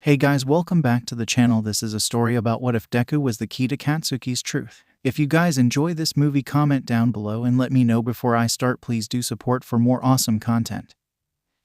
Hey guys, welcome back to the channel. This is a story about what if Deku was the key to Katsuki's truth. If you guys enjoy this movie, comment down below and let me know before I start. Please do support for more awesome content.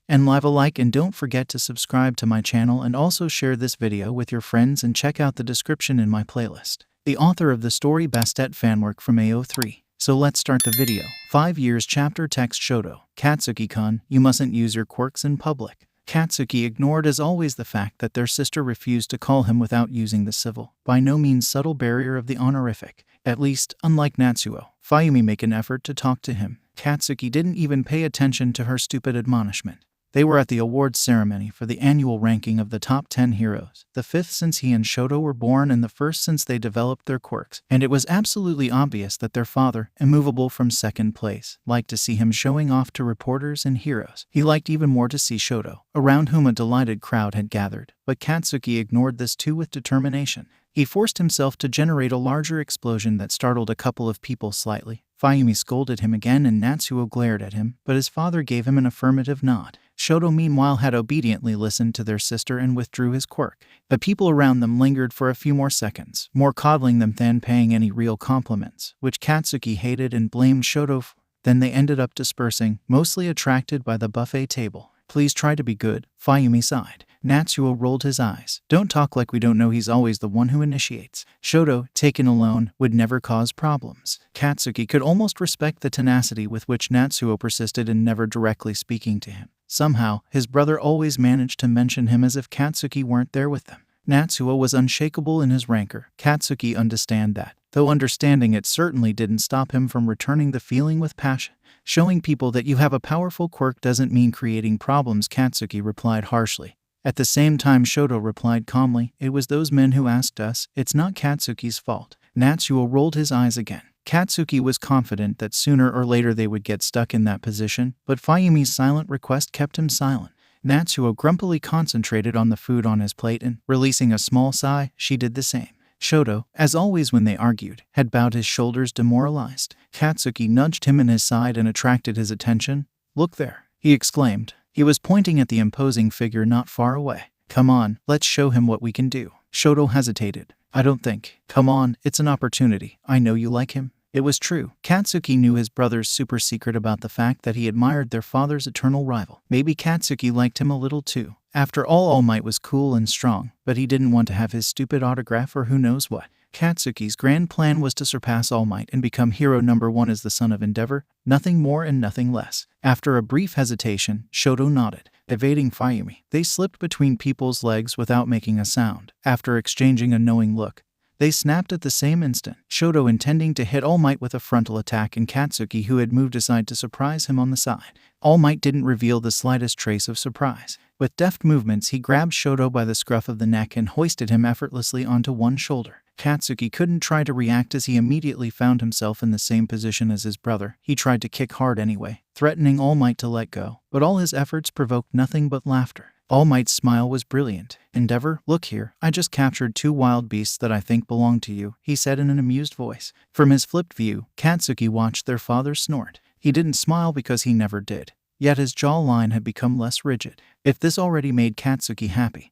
And leave a like and don't forget to subscribe to my channel and also share this video with your friends and check out the description in my playlist. The author of the story Bastet fanwork from AO3. So let's start the video. 5 years chapter text Shoto. Katsuki-kun, you mustn't use your quirks in public. Katsuki ignored as always the fact that their sister refused to call him without using the civil, by no means subtle barrier of the honorific. At least, unlike Natsuo, Mayumi make an effort to talk to him. Katsuki didn't even pay attention to her stupid admonishment. They were at the awards ceremony for the annual ranking of the top 10 heroes, the 5th since he and Shoto were born and the 1st since they developed their quirks, and it was absolutely obvious that their father, immovable from 2nd place, liked to see him showing off to reporters and heroes. He liked even more to see Shoto, around whom a delighted crowd had gathered, but Katsuki ignored this too with determination. He forced himself to generate a larger explosion that startled a couple of people slightly. Mayumi scolded him again and Natsuo glared at him, but his father gave him an affirmative nod. Shoto meanwhile had obediently listened to their sister and withdrew his quirk. The people around them lingered for a few more seconds, more coddling them than paying any real compliments, which Katsuki hated and blamed Shoto for. Then they ended up dispersing, mostly attracted by the buffet table. Please try to be good, Mayumi sighed. Natsuo rolled his eyes. Don't talk like we don't know he's always the one who initiates. Shoto, taken alone, would never cause problems. Katsuki could almost respect the tenacity with which Natsuo persisted in never directly speaking to him. Somehow, his brother always managed to mention him as if Katsuki weren't there with them. Natsuo was unshakable in his rancor. Katsuki understand that, though understanding it certainly didn't stop him from returning the feeling with passion. Showing people that you have a powerful quirk doesn't mean creating problems, Katsuki replied harshly. At the same time, Shoto replied calmly, it was those men who asked us, it's not Katsuki's fault. Natsuo rolled his eyes again. Katsuki was confident that sooner or later they would get stuck in that position, but Mayumi's silent request kept him silent. Natsuo grumpily concentrated on the food on his plate and, releasing a small sigh, she did the same. Shoto, as always when they argued, had bowed his shoulders demoralized. Katsuki nudged him in his side and attracted his attention. Look there, he exclaimed. He was pointing at the imposing figure not far away. Come on, let's show him what we can do. Shoto hesitated. I don't think. Come on, it's an opportunity. I know you like him. It was true. Katsuki knew his brother's super secret about the fact that he admired their father's eternal rival. Maybe Katsuki liked him a little too. After all Might was cool and strong, but he didn't want to have his stupid autograph or who knows what. Katsuki's grand plan was to surpass All Might and become hero number 1 as the son of Endeavor, nothing more and nothing less. After a brief hesitation, Shoto nodded. Evading Mayumi, they slipped between people's legs without making a sound. After exchanging a knowing look, they snapped at the same instant, Shoto intending to hit All Might with a frontal attack and Katsuki who had moved aside to surprise him on the side. All Might didn't reveal the slightest trace of surprise. With deft movements he grabbed Shoto by the scruff of the neck and hoisted him effortlessly onto one shoulder. Katsuki couldn't try to react as he immediately found himself in the same position as his brother. He tried to kick hard anyway, threatening All Might to let go, but all his efforts provoked nothing but laughter. All Might's smile was brilliant. Endeavor, look here, I just captured 2 wild beasts that I think belong to you, he said in an amused voice. From his flipped view, Katsuki watched their father snort. He didn't smile because he never did, yet his jawline had become less rigid. If this already made Katsuki happy.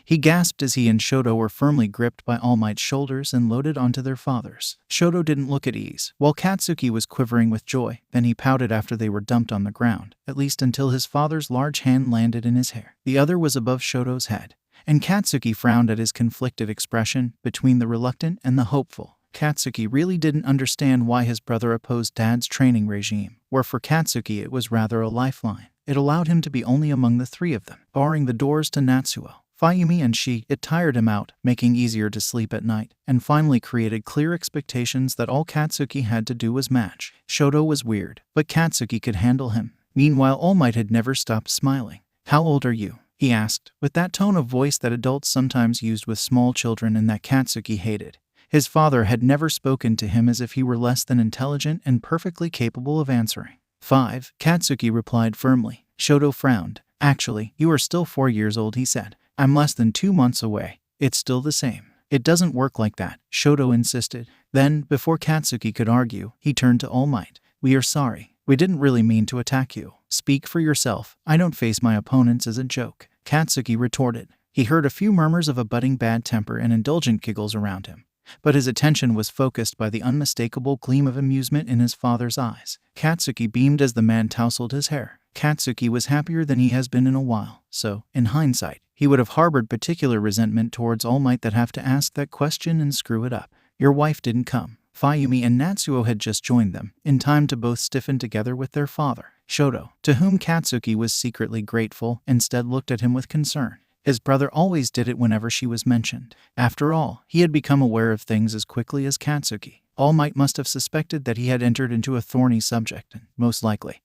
He gasped as he and Shoto were firmly gripped by All Might's shoulders and loaded onto their fathers. Shoto didn't look at ease, while Katsuki was quivering with joy. Then he pouted after they were dumped on the ground, at least until his father's large hand landed in his hair. The other was above Shoto's head, and Katsuki frowned at his conflicted expression, between the reluctant and the hopeful. Katsuki really didn't understand why his brother opposed Dad's training regime, where for Katsuki it was rather a lifeline. It allowed him to be only among the 3 of them, barring the doors to Natsuo, Mayumi and she. It tired him out, making easier to sleep at night, and finally created clear expectations that all Katsuki had to do was match. Shoto was weird, but Katsuki could handle him. Meanwhile, All Might had never stopped smiling. How old are you? He asked, with that tone of voice that adults sometimes used with small children and that Katsuki hated. His father had never spoken to him as if he were less than intelligent and perfectly capable of answering. 5, Katsuki replied firmly. Shoto frowned. Actually, you are still 4 years old, he said. I'm less than 2 months away. It's still the same. It doesn't work like that, Shoto insisted. Then, before Katsuki could argue, he turned to All Might. We are sorry. We didn't really mean to attack you. Speak for yourself. I don't face my opponents as a joke, Katsuki retorted. He heard a few murmurs of a budding bad temper and indulgent giggles around him, but his attention was focused by the unmistakable gleam of amusement in his father's eyes. Katsuki beamed as the man tousled his hair. Katsuki was happier than he has been in a while, so, in hindsight, he would have harbored particular resentment towards All Might that have to ask that question and screw it up. Your wife didn't come. 𝗵𝗃 and 𝗪𝗏 had just joined them, in time to both stiffen together with their father. 𝗧𝗱𝗪, to whom Katsuki was secretly grateful, instead looked at him with concern. His brother always did it whenever she was mentioned. After all, he had become aware of things as quickly as Katsuki. All Might must have suspected that he had entered into a thorny subject, and, most likely,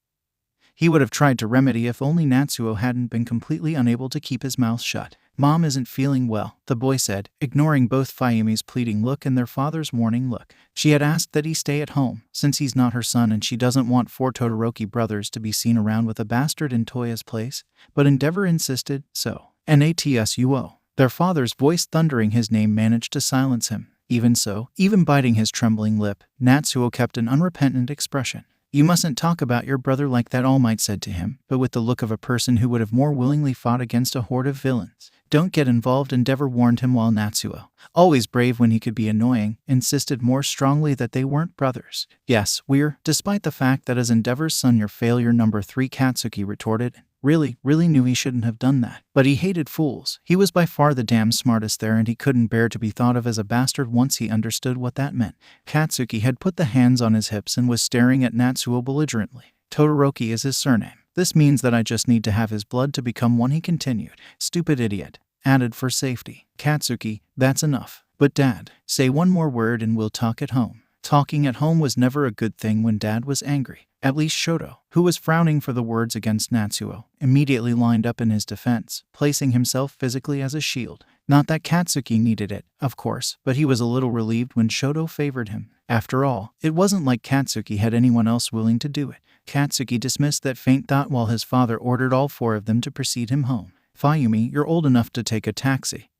he would have tried to remedy if only 𝗪𝗏 hadn't been completely unable to keep his mouth shut. Mom isn't feeling well, the boy said, ignoring both 𝗵𝗃's pleading look and their father's warning look. She had asked that he stay at home, since he's not her son and she doesn't want 4 Todoroki brothers to be seen around with a bastard in Toya's place, but Endeavor insisted, so. 𝗂𝗕𝗓𝗏. Their father's voice thundering his name managed to silence him. Even so, even biting his trembling lip, 𝗪𝗏 kept an unrepentant expression. You mustn't talk about your brother like that, All Might said to him, but with the look of a person who would have more willingly fought against a horde of villains. Don't get involved, Endeavor warned him, while 𝗪𝗏, always brave when he could be annoying, insisted more strongly that they weren't brothers. Yes, we're, despite the fact that as Endeavor's son you're failure number 3, Katsuki retorted. Really knew he shouldn't have done that. But he hated fools. He was by far the damn smartest there, and he couldn't bear to be thought of as a bastard once he understood what that meant. Katsuki had put the hands on his hips and was staring at 𝗪𝗏 belligerently. Todoroki is his surname. This means that I just need to have his blood to become one, he continued. Stupid idiot. Added for safety. Katsuki, that's enough. But Dad, say one more word and we'll talk at home. Talking at home was never a good thing when Dad was angry. At least 𝗧𝗱𝗪, who was frowning for the words against 𝗪𝗏, immediately lined up in his defense, placing himself physically as a shield. Not that Katsuki needed it, of course, but he was a little relieved when 𝗧𝗱𝗪 favored him. After all, it wasn't like Katsuki had anyone else willing to do it. Katsuki dismissed that faint thought while his father ordered all 4 of them to precede him home. 𝗵𝗃, you're old enough to take a taxi,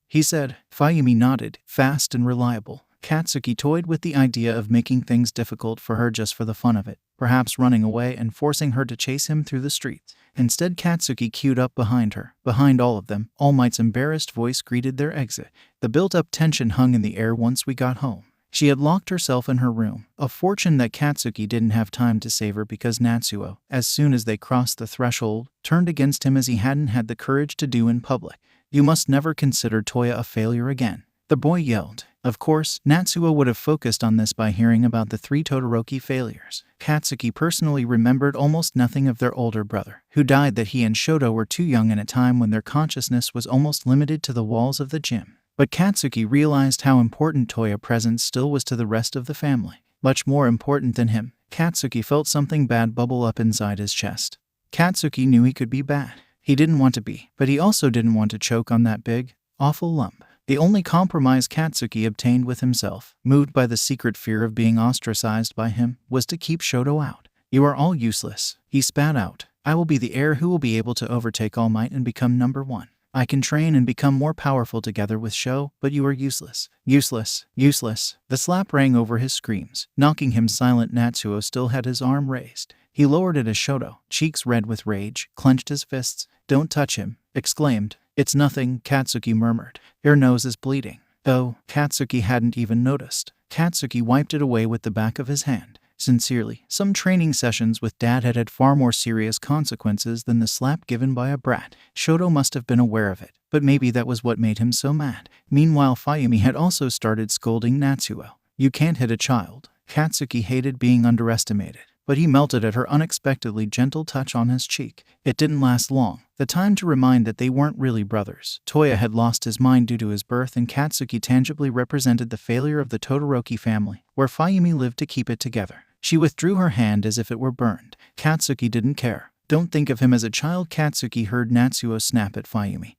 he said. 𝗵𝗃 nodded, fast and reliable. Katsuki toyed with the idea of making things difficult for her just for the fun of it, perhaps running away and forcing her to chase him through the streets. Instead, Katsuki queued up behind her. Behind all of them, All Might's embarrassed voice greeted their exit. The built-up tension hung in the air once we got home. She had locked herself in her room, a fortune that Katsuki didn't have time to savor because 𝗪𝗏, as soon as they crossed the threshold, turned against him as he hadn't had the courage to do in public. You must never consider Toya a failure again, the boy yelled. Of course, 𝗪𝗏 would have focused on this by hearing about the 3 Todoroki failures. Katsuki personally remembered almost nothing of their older brother, who died that he and 𝗧𝗱𝗪 were too young in a time when their consciousness was almost limited to the walls of the gym. But Katsuki realized how important Toya's presence still was to the rest of the family. Much more important than him. Katsuki felt something bad bubble up inside his chest. Katsuki knew he could be bad. He didn't want to be, but he also didn't want to choke on that big, awful lump. The only compromise Katsuki obtained with himself, moved by the secret fear of being ostracized by him, was to keep 𝗧𝗱𝗪 out. You are all useless, he spat out. I will be the heir who will be able to overtake All Might and become number 1. I can train and become more powerful together with 𝗧𝗱, but you are useless. Useless. Useless. The slap rang over his screams, knocking him silent. 𝗪𝗏 still had his arm raised. He lowered it as 𝗧𝗱𝗪, cheeks red with rage, clenched his fists. Don't touch him, exclaimed. It's nothing, Katsuki murmured. Your nose is bleeding. Oh, Katsuki hadn't even noticed. Katsuki wiped it away with the back of his hand. Sincerely, some training sessions with Dad had had far more serious consequences than the slap given by a brat. 𝗧𝗱𝗪 must have been aware of it, but maybe that was what made him so mad. Meanwhile, 𝗵𝗃 had also started scolding 𝗪𝗏. You can't hit a child. Katsuki hated being underestimated, but he melted at her unexpectedly gentle touch on his cheek. It didn't last long. The time to remind that they weren't really brothers. Toya had lost his mind due to his birth, and Katsuki tangibly represented the failure of the Todoroki family, where 𝗵𝗃 lived to keep it together. She withdrew her hand as if it were burned. Katsuki didn't care. Don't think of him as a child, Katsuki heard 𝗪𝗏 snap at 𝗵𝗃.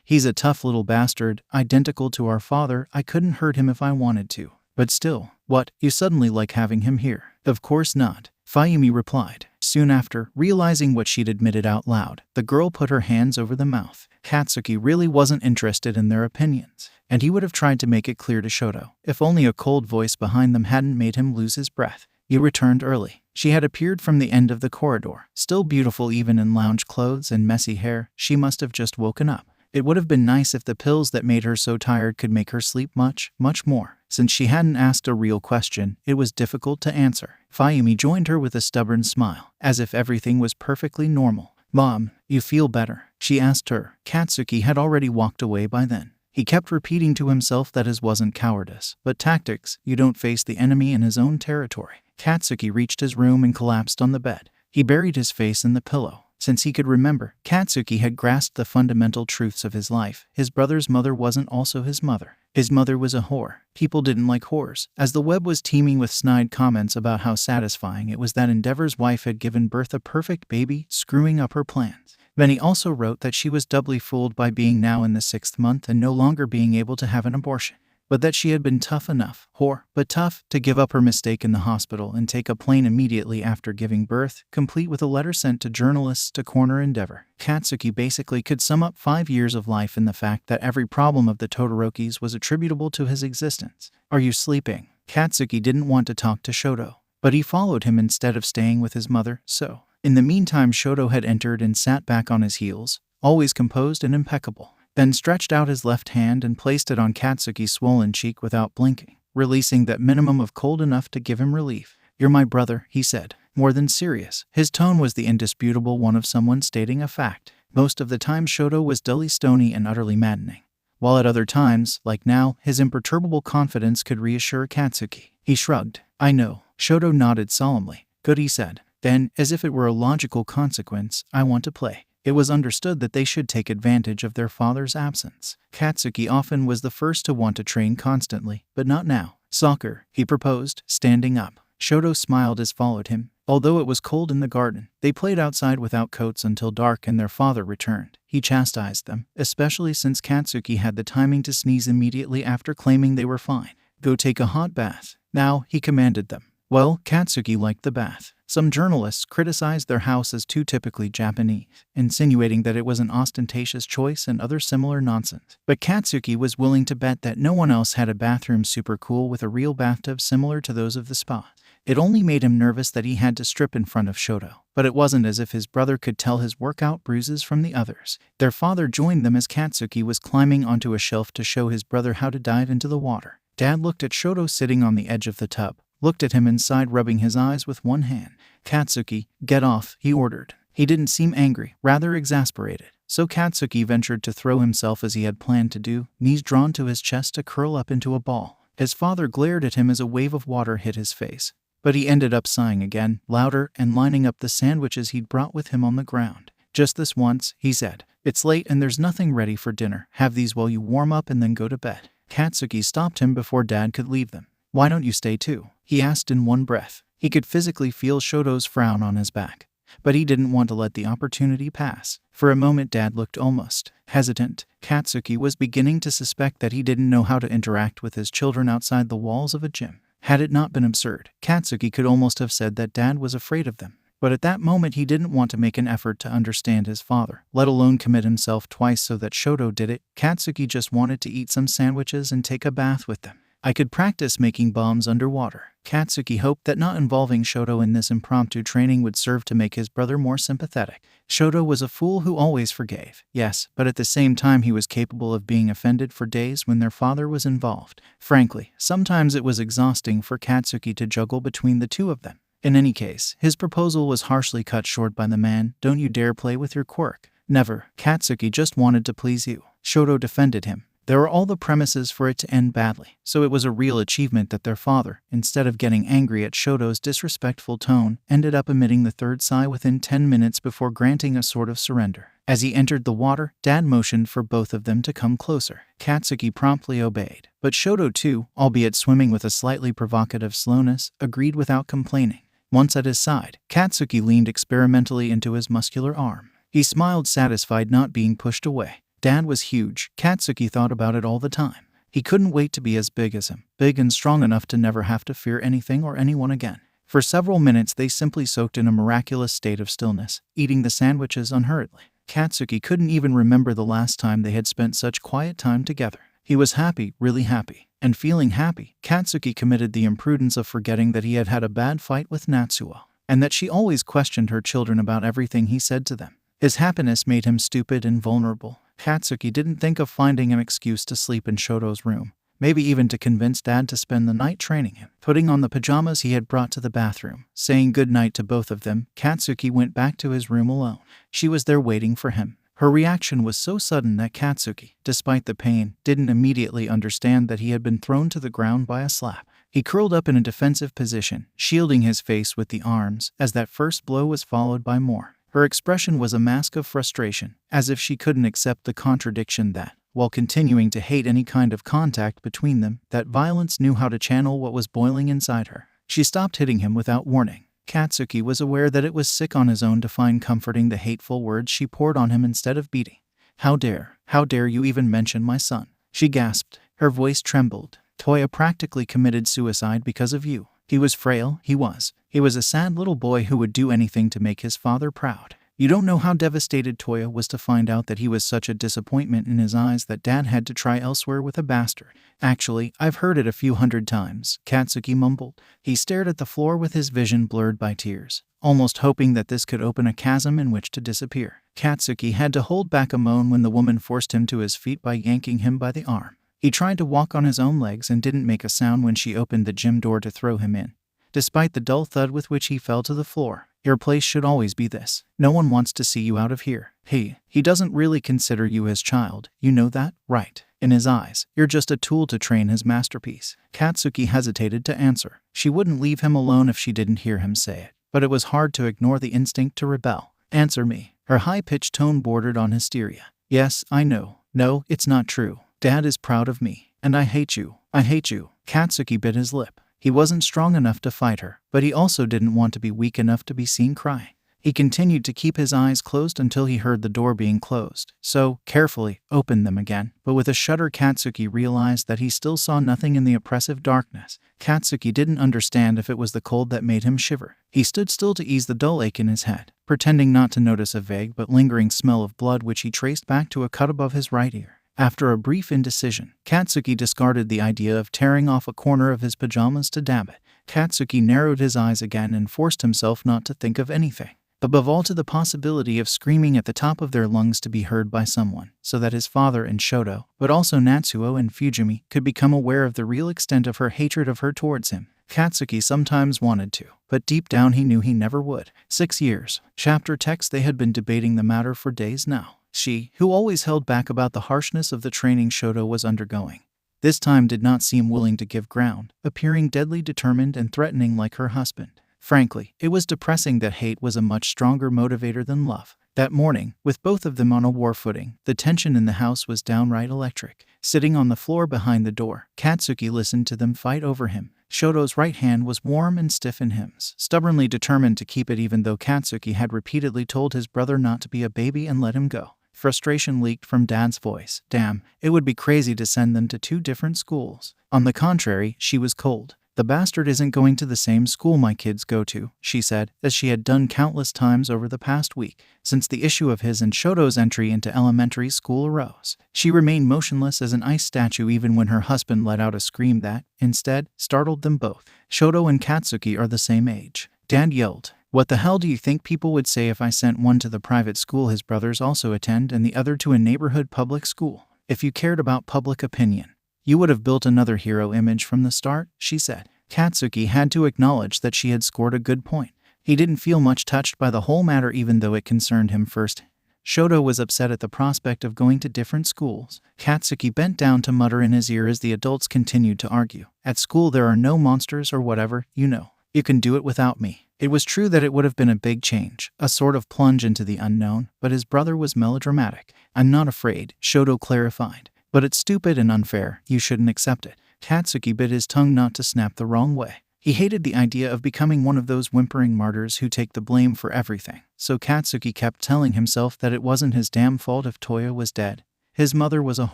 He's a tough little bastard, identical to our father. I couldn't hurt him if I wanted to. But still, what, you suddenly like having him here? Of course not, 𝗵𝗃 replied. Soon after, realizing what she'd admitted out loud, the girl put her hands over the mouth. Katsuki really wasn't interested in their opinions, and he would have tried to make it clear to 𝗧𝗱𝗪, if only a cold voice behind them hadn't made him lose his breath. You returned early. She had appeared from the end of the corridor, still beautiful even in lounge clothes and messy hair. She must have just woken up. It would have been nice if the pills that made her so tired could make her sleep much, much more. Since she hadn't asked a real question, it was difficult to answer. Mayumi joined her with a stubborn smile, as if everything was perfectly normal. "Mom, you feel better?" she asked her. Katsuki had already walked away by then. He kept repeating to himself that his wasn't cowardice, but tactics. You don't face the enemy in his own territory. Katsuki reached his room and collapsed on the bed. He buried his face in the pillow. Since he could remember, Katsuki had grasped the fundamental truths of his life. His brother's mother wasn't also his mother. His mother was a whore. People didn't like whores. As the web was teeming with snide comments about how satisfying it was that Endeavor's wife had given birth a perfect baby, screwing up her plans. Then he also wrote that she was doubly fooled by being now in the 6th month and no longer being able to have an abortion. But that she had been tough enough, but tough, to give up her mistake in the hospital and take a plane immediately after giving birth, complete with a letter sent to journalists to corner Endeavor. Katsuki basically could sum up 5 years of life in the fact that every problem of the Todorokis was attributable to his existence. "Are you sleeping?" Katsuki didn't want to talk to Shoto, but he followed him instead of staying with his mother, so. In the meantime, Shoto had entered and sat back on his heels, always composed and impeccable. Then stretched out his left hand and placed it on Katsuki's swollen cheek without blinking, releasing that minimum of cold enough to give him relief. "You're my brother," he said, more than serious. His tone was the indisputable one of someone stating a fact. Most of the time Shoto was dully stony and utterly maddening, while at other times, like now, his imperturbable confidence could reassure Katsuki. He shrugged. "I know." Shoto nodded solemnly. "Good," he said. Then, as if it were a logical consequence, "I want to play." It was understood that they should take advantage of their father's absence. Katsuki often was the first to want to train constantly, but not now. "Soccer," he proposed, standing up. Shoto smiled as followed him. Although it was cold in the garden, they played outside without coats until dark and their father returned. He chastised them, especially since Katsuki had the timing to sneeze immediately after claiming they were fine. "Go take a hot bath now," he commanded them. Well, Katsuki liked the bath. Some journalists criticized their house as too typically Japanese, insinuating that it was an ostentatious choice and other similar nonsense. But Katsuki was willing to bet that no one else had a bathroom super cool with a real bathtub similar to those of the spa. It only made him nervous that he had to strip in front of Shoto, but it wasn't as if his brother could tell his workout bruises from the others. Their father joined them as Katsuki was climbing onto a shelf to show his brother how to dive into the water. Dad looked at Shoto sitting on the edge of the tub, looked at him inside, rubbing his eyes with one hand. "Katsuki, get off," he ordered. He didn't seem angry, rather exasperated. So Katsuki ventured to throw himself as he had planned to do, knees drawn to his chest to curl up into a ball. His father glared at him as a wave of water hit his face. But he ended up sighing again, louder, and lining up the sandwiches he'd brought with him on the ground. "Just this once," he said. "It's late and there's nothing ready for dinner. Have these while you warm up and then go to bed." Katsuki stopped him before Dad could leave them. "Why don't you stay too?" he asked in one breath. He could physically feel Shoto's frown on his back, but he didn't want to let the opportunity pass. For a moment Dad looked almost hesitant. Katsuki was beginning to suspect that he didn't know how to interact with his children outside the walls of a gym. Had it not been absurd, Katsuki could almost have said that Dad was afraid of them. But at that moment he didn't want to make an effort to understand his father, let alone commit himself twice so that Shoto did it. Katsuki just wanted to eat some sandwiches and take a bath with them. "I could practice making bombs underwater." Katsuki hoped that not involving Shoto in this impromptu training would serve to make his brother more sympathetic. Shoto was a fool who always forgave, yes, but at the same time he was capable of being offended for days when their father was involved. Frankly, sometimes it was exhausting for Katsuki to juggle between the two of them. In any case, his proposal was harshly cut short by the man. "Don't you dare play with your quirk." "Never. Katsuki just wanted to please you." Shoto defended him. There were all the premises for it to end badly, so it was a real achievement that their father, instead of getting angry at Shoto's disrespectful tone, ended up emitting the third sigh within 10 minutes before granting a sort of surrender. As he entered the water, Dad motioned for both of them to come closer. Katsuki promptly obeyed, but Shoto too, albeit swimming with a slightly provocative slowness, agreed without complaining. Once at his side, Katsuki leaned experimentally into his muscular arm. He smiled, satisfied not being pushed away. Dad was huge. Katsuki thought about it all the time. He couldn't wait to be as big as him, big and strong enough to never have to fear anything or anyone again. For several minutes they simply soaked in a miraculous state of stillness, eating the sandwiches unhurriedly. Katsuki couldn't even remember the last time they had spent such quiet time together. He was happy, really happy. And feeling happy, Katsuki committed the imprudence of forgetting that he had had a bad fight with Natsuo, and that she always questioned her children about everything he said to them. His happiness made him stupid and vulnerable. Katsuki didn't think of finding an excuse to sleep in Shoto's room, maybe even to convince Dad to spend the night training him. Putting on the pajamas he had brought to the bathroom, saying goodnight to both of them, Katsuki went back to his room alone. She was there waiting for him. Her reaction was so sudden that Katsuki, despite the pain, didn't immediately understand that he had been thrown to the ground by a slap. He curled up in a defensive position, shielding his face with the arms, as that first blow was followed by more. Her expression was a mask of frustration, as if she couldn't accept the contradiction that, while continuing to hate any kind of contact between them, that violence knew how to channel what was boiling inside her. She stopped hitting him without warning. Katsuki was aware that it was sick on his own to find comforting the hateful words she poured on him instead of beating. How dare you even mention my son?" she gasped. Her voice trembled. "Toya practically committed suicide because of you. He was frail, he was a sad little boy who would do anything to make his father proud. You don't know how devastated Toya was to find out that he was such a disappointment in his eyes that Dad had to try elsewhere with a bastard." "Actually, I've heard it a few hundred times," Katsuki mumbled. He stared at the floor with his vision blurred by tears, almost hoping that this could open a chasm in which to disappear. Katsuki had to hold back a moan when the woman forced him to his feet by yanking him by the arm. He tried to walk on his own legs and didn't make a sound when she opened the gym door to throw him in. Despite the dull thud with which he fell to the floor, "Your place should always be this. No one wants to see you out of here. He doesn't really consider you his child, you know that, right? In his eyes, you're just a tool to train his masterpiece." Katsuki hesitated to answer. She wouldn't leave him alone if she didn't hear him say it, but it was hard to ignore the instinct to rebel. "Answer me." Her high-pitched tone bordered on hysteria. "Yes, I know. No, it's not true. Dad is proud of me, and I hate you. I hate you." Katsuki bit his lip. He wasn't strong enough to fight her, but he also didn't want to be weak enough to be seen crying. He continued to keep his eyes closed until he heard the door being closed, so, carefully, opened them again. But with a shudder Katsuki realized that he still saw nothing in the oppressive darkness. Katsuki didn't understand if it was the cold that made him shiver. He stood still to ease the dull ache in his head, pretending not to notice a vague but lingering smell of blood which he traced back to a cut above his right ear. After a brief indecision, Katsuki discarded the idea of tearing off a corner of his pajamas to dab it. Katsuki narrowed his eyes again and forced himself not to think of anything, above all to the possibility of screaming at the top of their lungs to be heard by someone, so that his father and Shoto, but also Natsuo and Fujimi, could become aware of the real extent of her hatred of her towards him. Katsuki sometimes wanted to, but deep down he knew he never would. 6 years. Chapter text. They had been debating the matter for days now. She, who always held back about the harshness of the training Shoto was undergoing, this time did not seem willing to give ground, appearing deadly determined and threatening like her husband. Frankly, it was depressing that hate was a much stronger motivator than love. That morning, with both of them on a war footing, the tension in the house was downright electric. Sitting on the floor behind the door, Katsuki listened to them fight over him. Shoto's right hand was warm and stiff in his, stubbornly determined to keep it even though Katsuki had repeatedly told his brother not to be a baby and let him go. Frustration leaked from Dad's voice. Damn, it would be crazy to send them to 2 different schools. On the contrary, she was cold. "The bastard isn't going to the same school my kids go to," she said, as she had done countless times over the past week, since the issue of his and Shoto's entry into elementary school arose. She remained motionless as an ice statue even when her husband let out a scream that, instead, startled them both. "Shoto and Katsuki are the same age," Dad yelled. "What the hell do you think people would say if I sent one to the private school his brothers also attend and the other to a neighborhood public school? If you cared about public opinion, you would have built another hero image from the start," she said. Katsuki had to acknowledge that she had scored a good point. He didn't feel much touched by the whole matter even though it concerned him first. Shoto was upset at the prospect of going to different schools. Katsuki bent down to mutter in his ear as the adults continued to argue. "At school there are no monsters or whatever, you know. You can do it without me." It was true that it would have been a big change, a sort of plunge into the unknown, but his brother was melodramatic. "I'm not afraid," Shoto clarified. "But it's stupid and unfair. You shouldn't accept it." Katsuki bit his tongue not to snap the wrong way. He hated the idea of becoming one of those whimpering martyrs who take the blame for everything, so Katsuki kept telling himself that it wasn't his damn fault if Toya was dead. His mother was a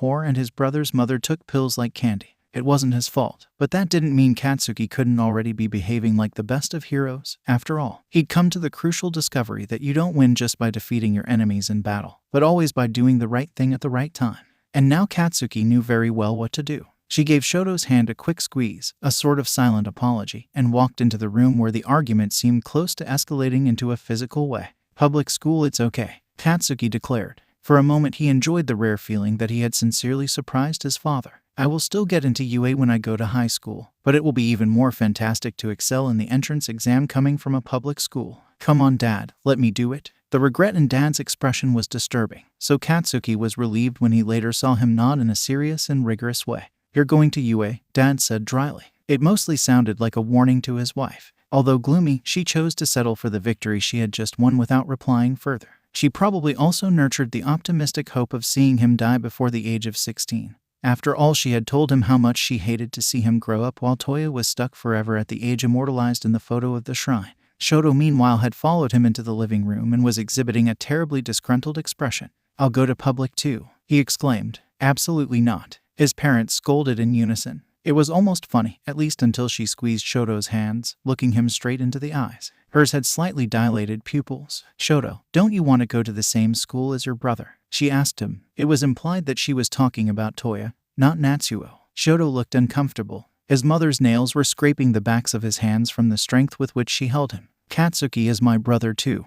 whore and his brother's mother took pills like candy. It wasn't his fault. But that didn't mean Katsuki couldn't already be behaving like the best of heroes. After all, he'd come to the crucial discovery that you don't win just by defeating your enemies in battle, but always by doing the right thing at the right time. And now Katsuki knew very well what to do. She gave Shoto's hand a quick squeeze, a sort of silent apology, and walked into the room where the argument seemed close to escalating into a physical way. "Public school, it's okay," Katsuki declared. For a moment he enjoyed the rare feeling that he had sincerely surprised his father. I will still get into UA when I go to high school, but it will be even more fantastic to excel in the entrance exam coming from a public school. Come on, Dad, let me do it. The regret in Dad's expression was disturbing, so Katsuki was relieved when he later saw him nod in a serious and rigorous way. You're going to UA, Dad said dryly. It mostly sounded like a warning to his wife. Although gloomy, she chose to settle for the victory she had just won without replying further. She probably also nurtured the optimistic hope of seeing him die before the age of 16. After all, she had told him how much she hated to see him grow up while Toya was stuck forever at the age immortalized in the photo of the shrine. Shoto, meanwhile, had followed him into the living room and was exhibiting a terribly disgruntled expression. I'll go to public too, he exclaimed. Absolutely not. His parents scolded in unison. It was almost funny, at least until she squeezed Shoto's hands, looking him straight into the eyes. Hers had slightly dilated pupils. Shoto, don't you want to go to the same school as your brother? She asked him. It was implied that she was talking about Toya, not Natsuo. Shoto looked uncomfortable. His mother's nails were scraping the backs of his hands from the strength with which she held him. Katsuki is my brother too,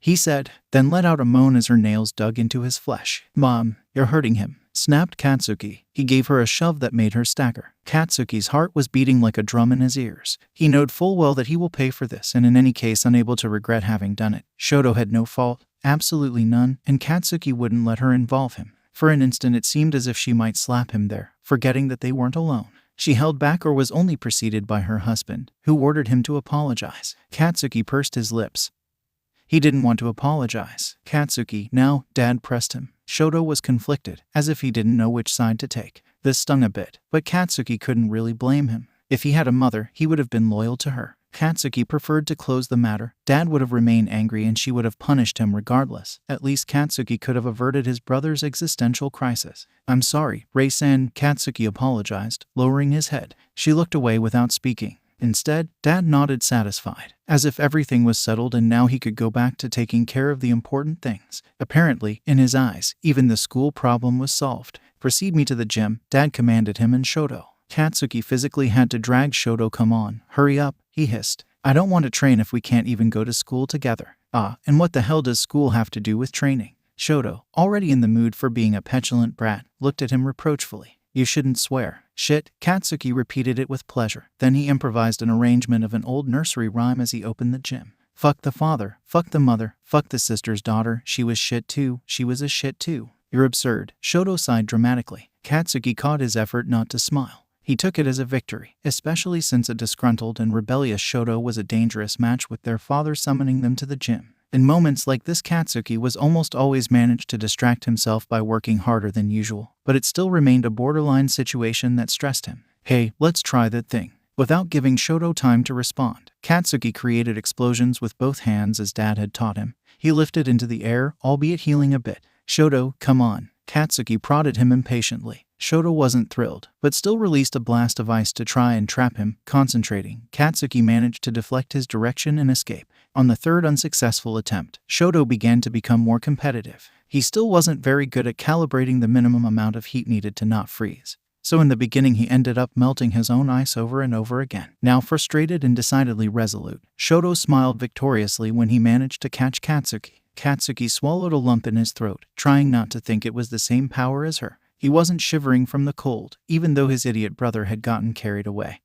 he said, then let out a moan as her nails dug into his flesh. Mom, you're hurting him, snapped Katsuki. He gave her a shove that made her stagger. Katsuki's heart was beating like a drum in his ears. He knowed full well that he will pay for this, and in any case unable to regret having done it. Shoto had no fault, absolutely none, and Katsuki wouldn't let her involve him. For an instant it seemed as if she might slap him there, forgetting that they weren't alone. She held back or was only preceded by her husband, who ordered him to apologize. Katsuki pursed his lips. He didn't want to apologize. Katsuki, now, Dad pressed him. Shoto was conflicted, as if he didn't know which side to take. This stung a bit, but Katsuki couldn't really blame him. If he had a mother, he would have been loyal to her. Katsuki preferred to close the matter. Dad would have remained angry and she would have punished him regardless. At least Katsuki could have averted his brother's existential crisis. I'm sorry, Rei-san, Katsuki apologized, lowering his head. She looked away without speaking. Instead, Dad nodded satisfied, as if everything was settled and now he could go back to taking care of the important things. Apparently, in his eyes, even the school problem was solved. Precede me to the gym, Dad commanded him and Shoto. Katsuki physically had to drag Shoto. Come on, hurry up, he hissed. I don't want to train if we can't even go to school together. And what the hell does school have to do with training? Shoto, already in the mood for being a petulant brat, looked at him reproachfully. You shouldn't swear. Shit, Katsuki repeated it with pleasure. Then he improvised an arrangement of an old nursery rhyme as he opened the gym. Fuck the father, fuck the mother, fuck the sister's daughter, she was shit too, she was a shit too. You're absurd. Shoto sighed dramatically. Katsuki caught his effort not to smile. He took it as a victory, especially since a disgruntled and rebellious Shoto was a dangerous match with their father summoning them to the gym. In moments like this, Katsuki was almost always managed to distract himself by working harder than usual, but it still remained a borderline situation that stressed him. Hey, let's try that thing. Without giving Shoto time to respond, Katsuki created explosions with both hands as Dad had taught him. He lifted into the air, albeit healing a bit. Shoto, come on. Katsuki prodded him impatiently. Shoto wasn't thrilled, but still released a blast of ice to try and trap him. Concentrating, Katsuki managed to deflect his direction and escape. On the third unsuccessful attempt, Shoto began to become more competitive. He still wasn't very good at calibrating the minimum amount of heat needed to not freeze. So in the beginning he ended up melting his own ice over and over again. Now frustrated and decidedly resolute, Shoto smiled victoriously when he managed to catch Katsuki. Katsuki swallowed a lump in his throat, trying not to think it was the same power as her. He wasn't shivering from the cold, even though his idiot brother had gotten carried away